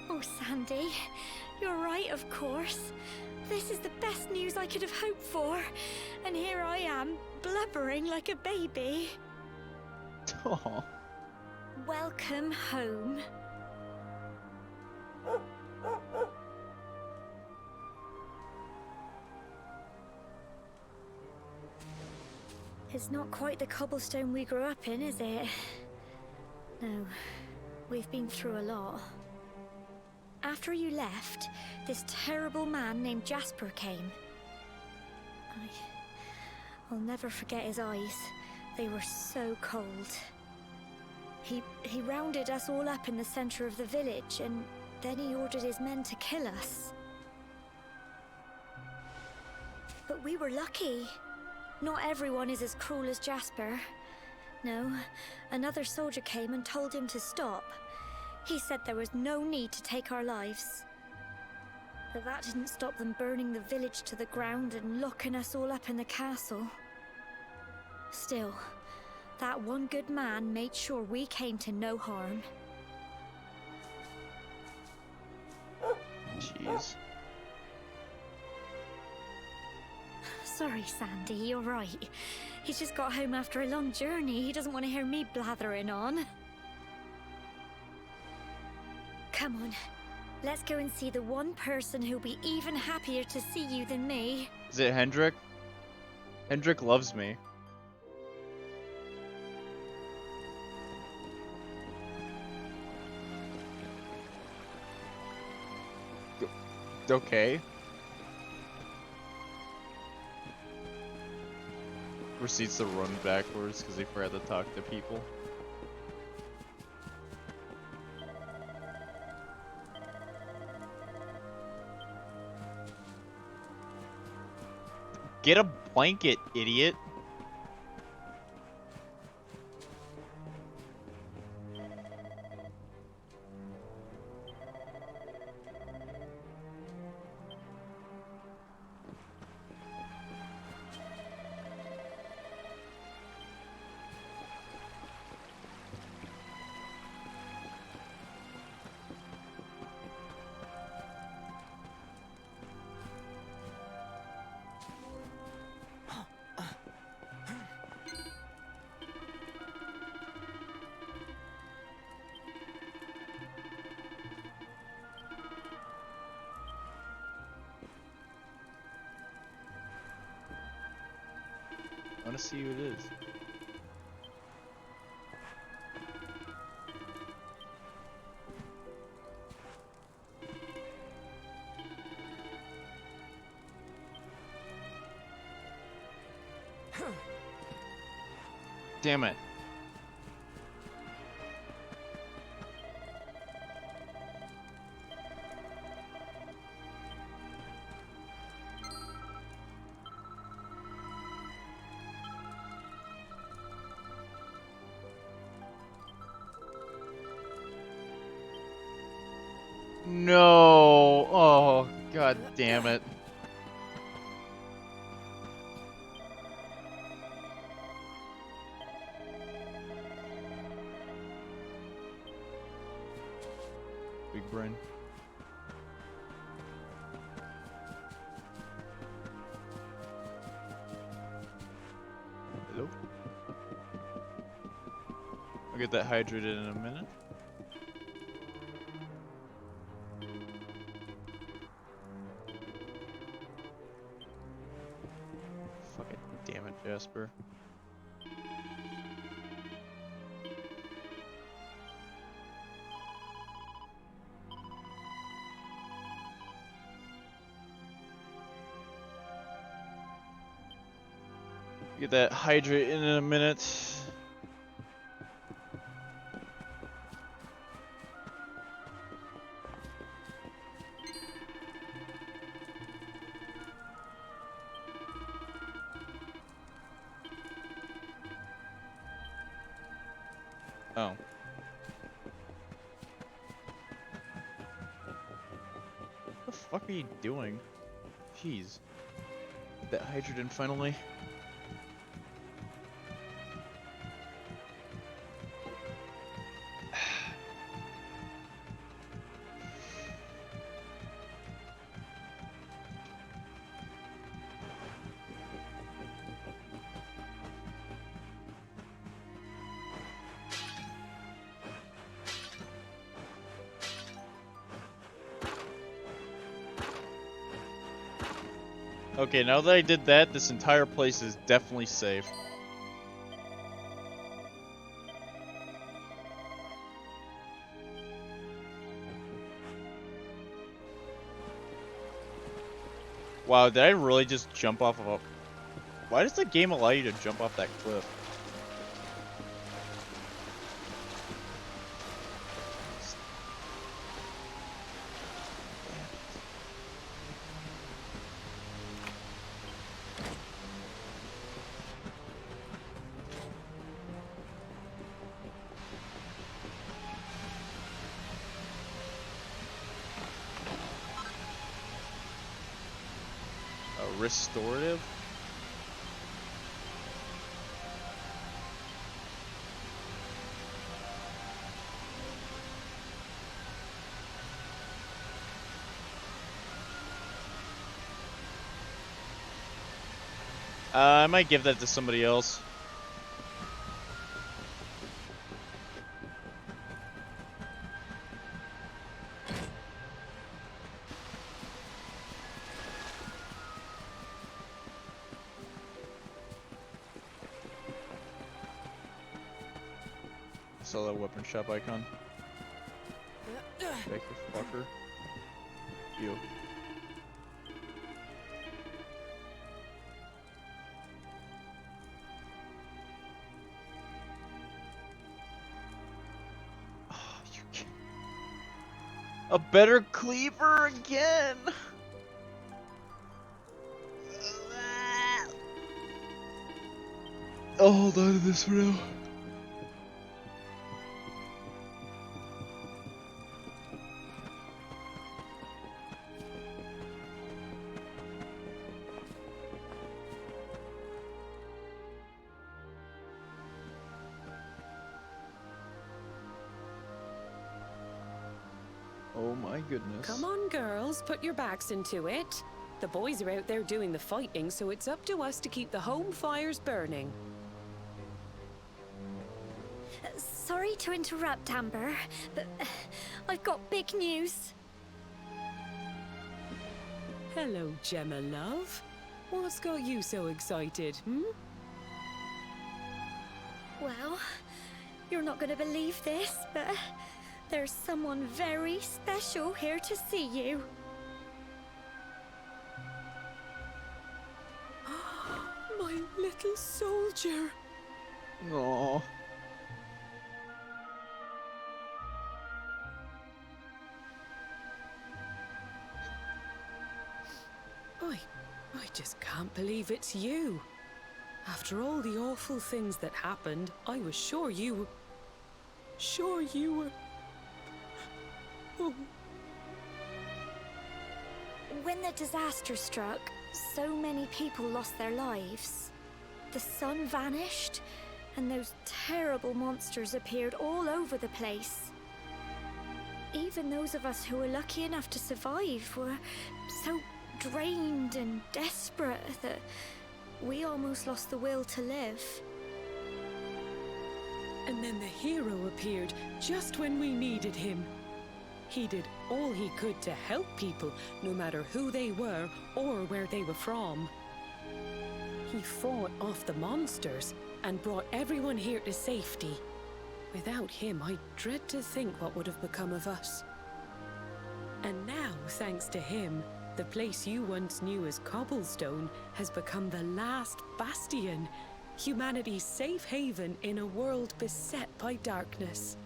Oh, Sandy, you're right, of course. This is the best news I could have hoped for. And here I am, blubbering like a baby. Oh. Welcome home. It's not quite the cobblestone we grew up in, is it? No, we've been through a lot. After you left, this terrible man named Jasper came. I'll never forget his eyes. They were so cold. He rounded us all up in the center of the village, and then he ordered his men to kill us. But we were lucky. Not everyone is as cruel as Jasper. No, another soldier came and told him to stop. He said there was no need to take our lives. But that didn't stop them burning the village to the ground and locking us all up in the castle. Still, that one good man made sure we came to no harm. Jeez. Sorry, Sandy, you're right. He's just got home after a long journey. He doesn't want to hear me blathering on. Come on, let's go and see the one person who'll be even happier to see you than me. Is it Hendrik? Hendrik loves me. Proceeds to run backwards because he forgot to talk to people. Get a blanket, idiot. I want to see who it is. Damn it. No. Oh, god damn it. Big brain. Hello? I'll get that hydrated in a minute. Fucking damn it, Jasper. Get that hydrate in a minute. Oh. What the fuck are you doing? Jeez. Get that hydrate in finally. Okay, now that I did that, this entire place is definitely safe. Wow, did I really just jump off of a... Why does the game allow you to jump off that cliff? Restorative? I might give that to somebody else. Saw that weapon shop icon. Back your fucker. You. A better cleaver again. I'll hold on to this for now. Oh my goodness. Come on, girls, put your backs into it. The boys are out there doing the fighting, so it's up to us to keep the home fires burning. Sorry to interrupt, Amber, but I've got big news. Hello, Gemma, love. What's got you so excited, hmm? Well, you're not going to believe this, but there's someone very special here to see you. My little soldier. Aww. I just can't believe it's you. After all the awful things that happened, I was sure you were... Oh. When the disaster struck, so many people lost their lives. The sun vanished, and those terrible monsters appeared all over the place. Even those of us who were lucky enough to survive were so drained and desperate that we almost lost the will to live. And then the hero appeared just when we needed him. He did all he could to help people, no matter who they were or where they were from. He fought off the monsters and brought everyone here to safety. Without him, I dread to think what would have become of us. And now, thanks to him, the place you once knew as Cobblestone has become the last bastion, humanity's safe haven in a world beset by darkness.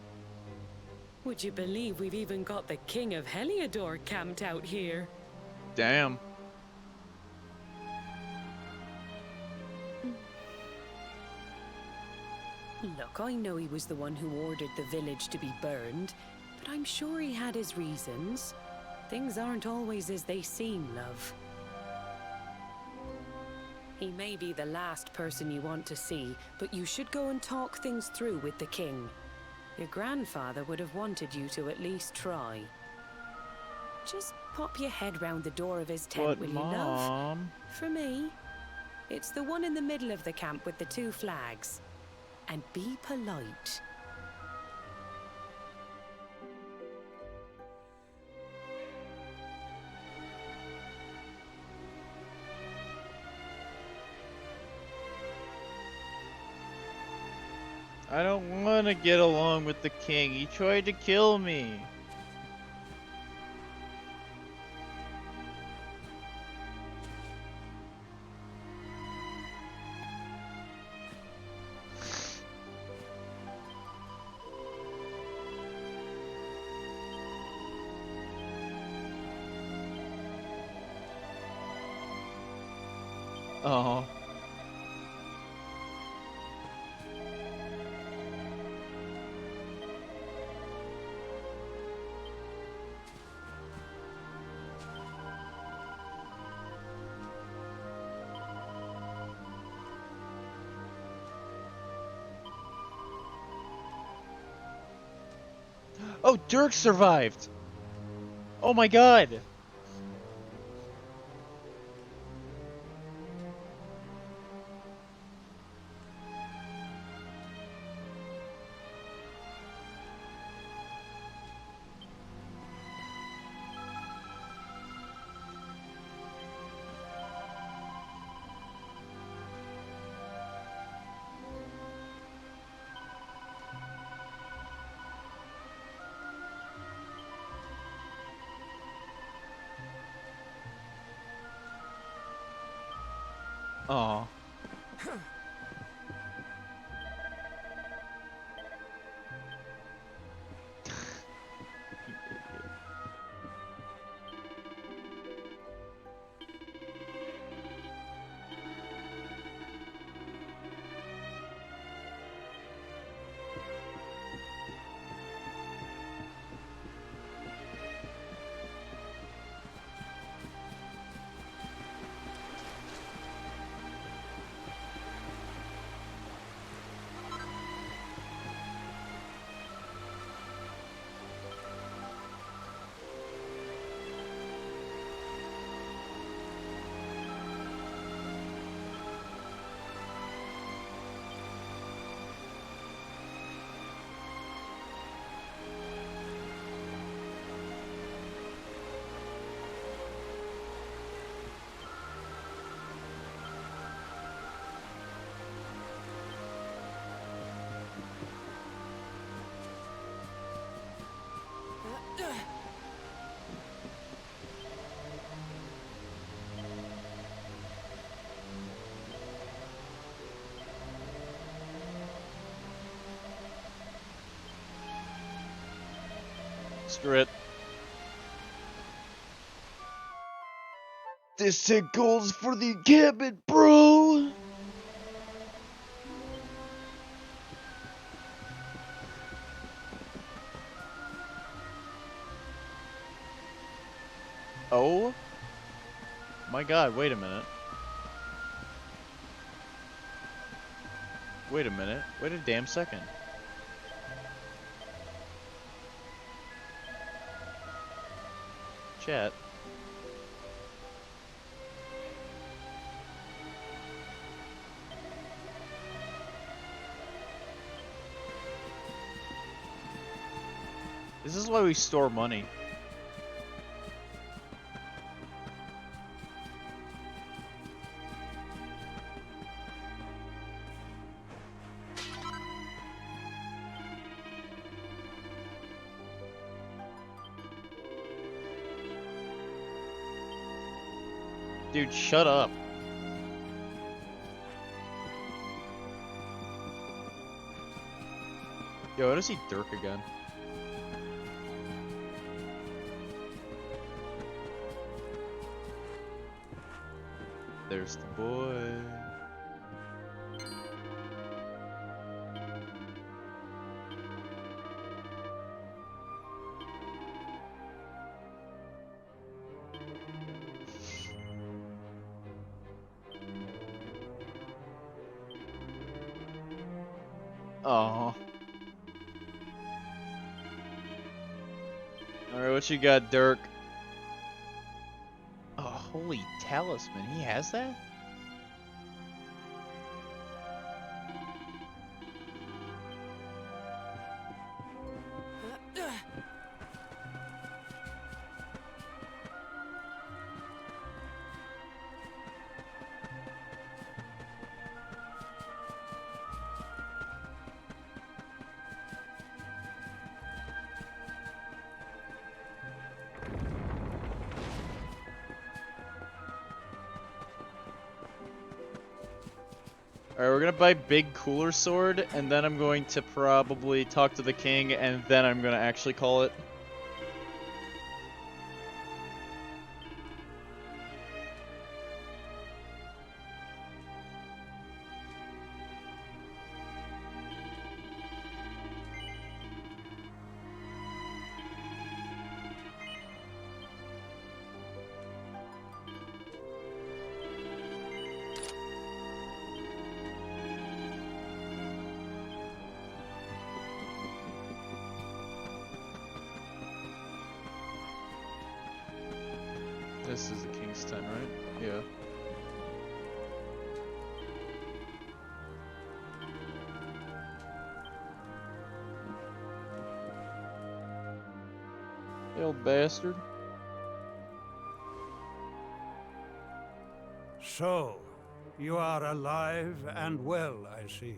Would you believe we've even got the King of Heliodor camped out here? Damn. Look, I know he was the one who ordered the village to be burned, but I'm sure he had his reasons. Things aren't always as they seem, love. He may be the last person you want to see, but you should go and talk things through with the king. Your grandfather would have wanted you to at least try. Just pop your head round the door of his tent, will you, love? Mom? For me, it's the one in the middle of the camp with the 2 flags. And be polite. I don't want to get along with the king. He tried to kill me. Oh. Oh, Dirk survived! Oh my god! Oh. Screw it. This 10 gold's for the encampment, bro! Oh my god, wait a minute. Wait a minute. Wait a damn second. Chat. This is why we store money. Dude, shut up. Yo, I want to see Dirk again. There's the boy. Oh. Alright, what you got, Dirk? Oh, holy talisman. He has that? Alright, we're gonna buy big cooler sword, and then I'm going to probably talk to the king, and then I'm gonna actually call it. This is the king's tent, right? Yeah. The old bastard. So, you are alive and well, I see.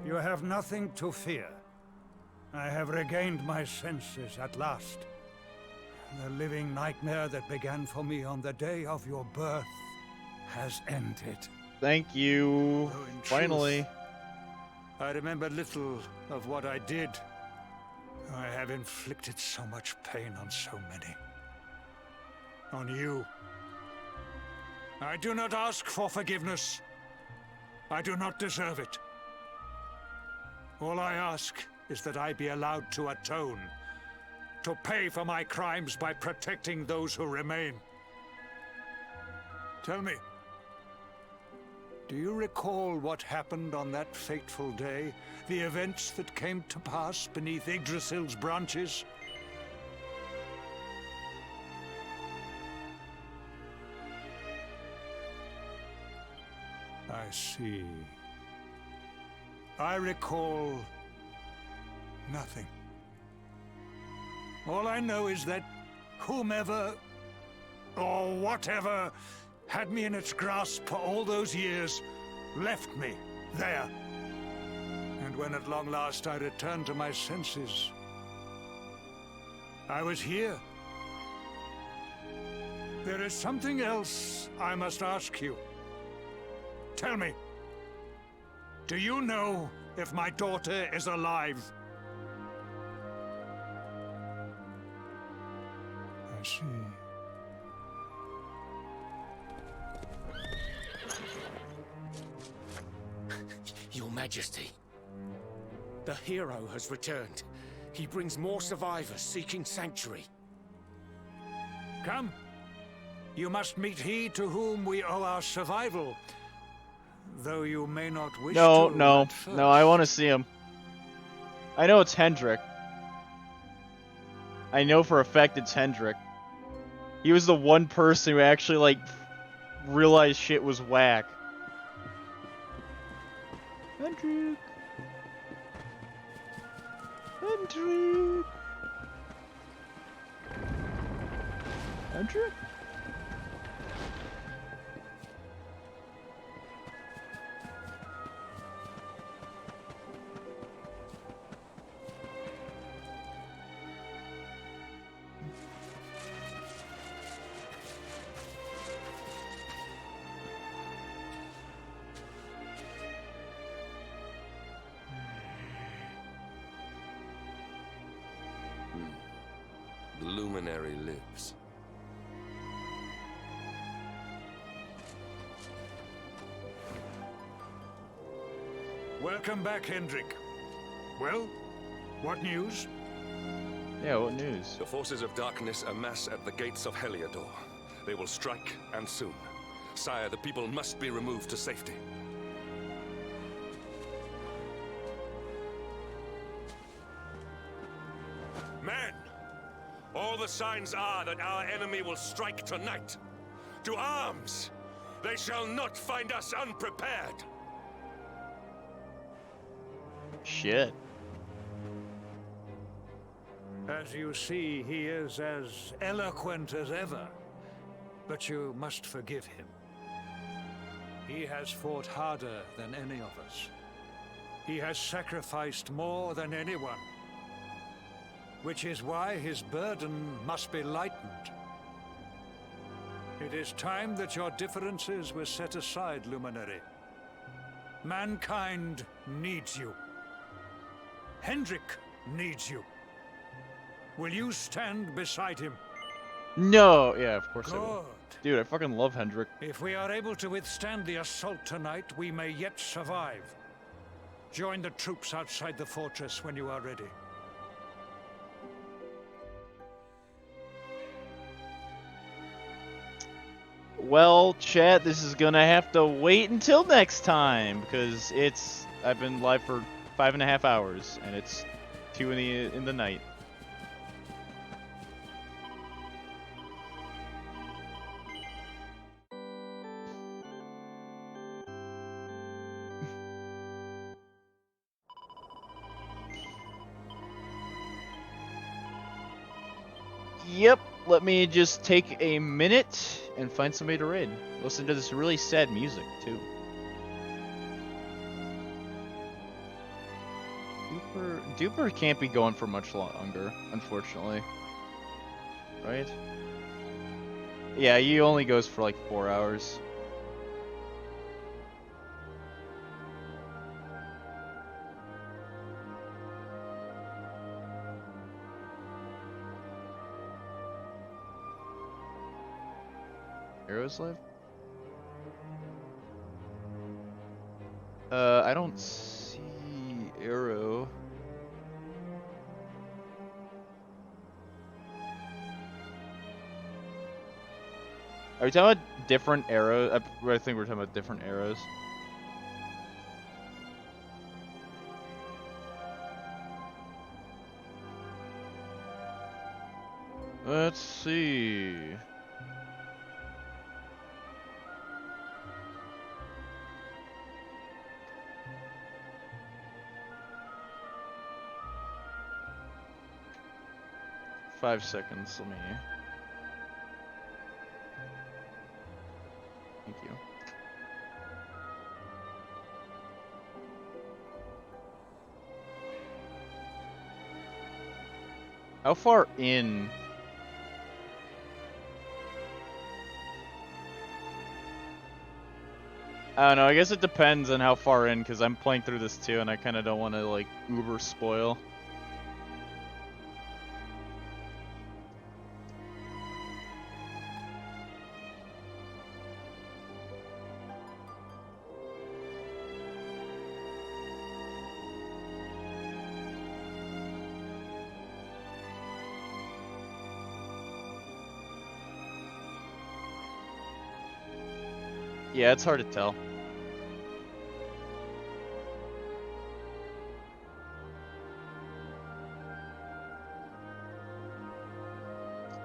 You have nothing to fear. I have regained my senses at last. The living nightmare that began for me on the day of your birth has ended. Thank you. Though in Finally. truth, I remember little of what I did. I have inflicted so much pain on so many. On you. I do not ask for forgiveness. I do not deserve it. All I ask is that I be allowed to atone, to pay for my crimes by protecting those who remain. Tell me, do you recall what happened on that fateful day? The events that came to pass beneath Yggdrasil's branches? I see. I recall nothing. All I know is that whomever or whatever had me in its grasp for all those years left me there. And when at long last I returned to my senses, I was here. There is something else I must ask you. Tell me, do you know if my daughter is alive. I see. Your Majesty, the hero has returned. He brings more survivors seeking sanctuary. Come. You must meet he to whom we owe our survival. Though you may not wish No, to no, at first. no, I want to see him. I know it's Hendrik. I know for a fact it's Hendrik. He was the one person who actually, like, realized shit was whack. Hendrik. Hendrik. Hendrik? The luminary lives. Welcome back, Hendrik. Well, what news? Yeah, what news? The forces of darkness amass at the gates of Heliodor. They will strike, and soon. Sire, the people must be removed to safety. Men! All the signs are that our enemy will strike tonight. To arms! They shall not find us unprepared! Shit. As you see, he is as eloquent as ever. But you must forgive him. He has fought harder than any of us. He has sacrificed more than anyone. Which is why his burden must be lightened. It is time that your differences were set aside, Luminary. Mankind needs you. Hendrik needs you. Will you stand beside him? No, yeah, of course I will. Good. Dude, I fucking love Hendrik. If we are able to withstand the assault tonight, we may yet survive. Join the troops outside the fortress when you are ready. Well, chat, this is gonna have to wait until next time because I've been live for 5.5 hours and it's 2 in the night. Yep, let me just take a minute and find somebody to raid. Listen to this really sad music, too. Duper can't be going for much longer, unfortunately. Right? Yeah, he only goes for like 4 hours. Arrows live? I don't see Arrow. Are we talking about different arrows? I think we're talking about different arrows. Let's see. Five seconds, let me... Thank you. How far in? I don't know, I guess it depends on how far in, because I'm playing through this too, and I kind of don't want to, like, uber spoil. Yeah, it's hard to tell.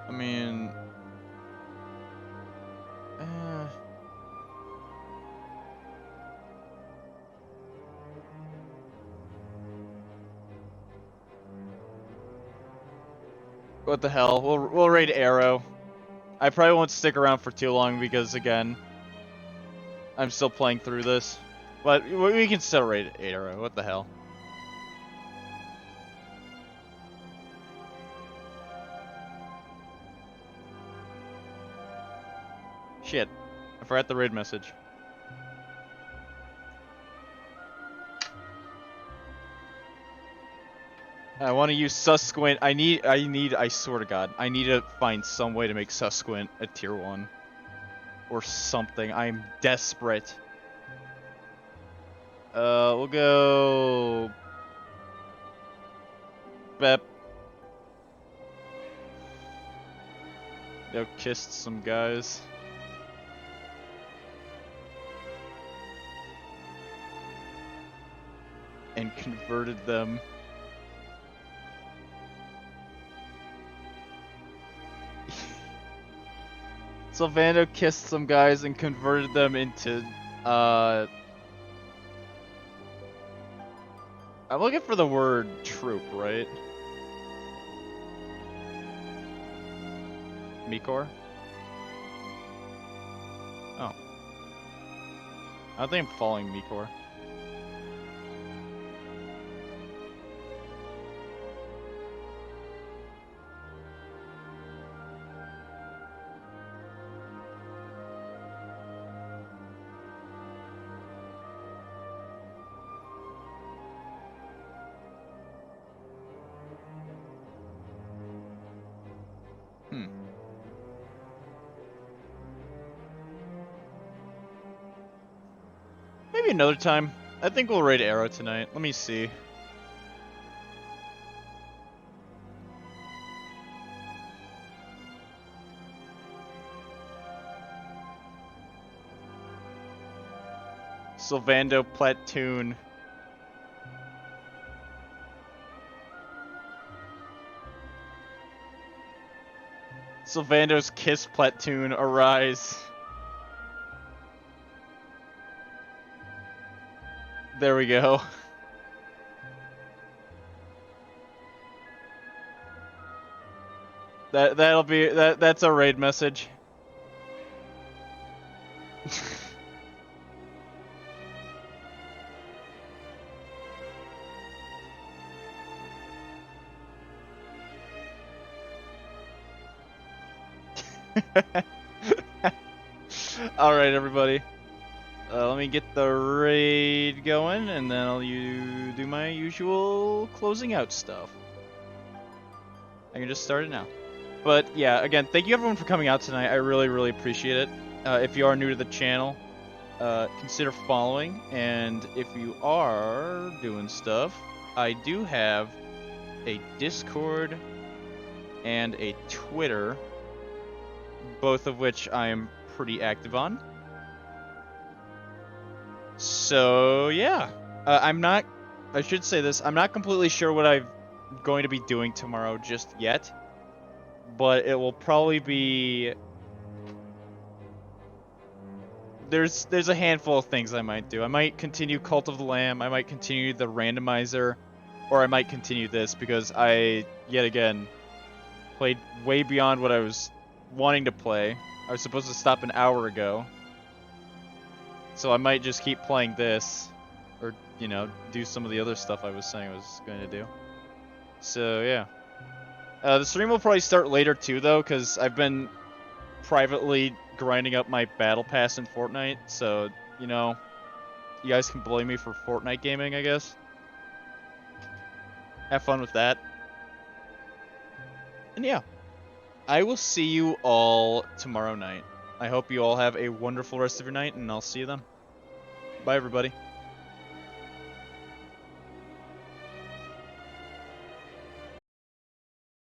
I mean... What the hell? We'll raid Arrow. I probably won't stick around for too long because, again, I'm still playing through this. But we can still raid Arrow. What the hell? Shit. I forgot the raid message. I want to use Susquint. I swear to God, I need to find some way to make Susquint a tier 1. Or something. I'm desperate. We'll go... Bep. Yo, kissed some guys. And converted them. Sylvando kissed some guys and converted them into, I'm looking for the word troop, right? Mikor? Oh. I don't think I'm following Mikor. Maybe another time. I think we'll raid Arrow tonight. Let me see. Sylvando Platoon. Sylvando's Kiss Platoon, arise. There we go. That'll be that's a raid message. Alright, everybody. Let me get the raid going, and then I'll do my usual closing out stuff. I can just start it now. But yeah, again, thank you everyone for coming out tonight. I really, really appreciate it. If you are new to the channel, consider following. And if you are doing stuff, I do have a Discord and a Twitter, both of which I am pretty active on. So yeah, I should say this, I'm not completely sure what I'm going to be doing tomorrow just yet, but it will probably be, there's a handful of things I might do. I might continue Cult of the Lamb, I might continue the randomizer, or I might continue this because I, yet again, played way beyond what I was wanting to play. I was supposed to stop an hour ago. So I might just keep playing this, or, you know, do some of the other stuff I was saying I was going to do. So, yeah. The stream will probably start later too, though, because I've been privately grinding up my battle pass in Fortnite, so, you know, you guys can bully me for Fortnite gaming, I guess. Have fun with that. And yeah, I will see you all tomorrow night. I hope you all have a wonderful rest of your night, and I'll see you then. Bye, everybody.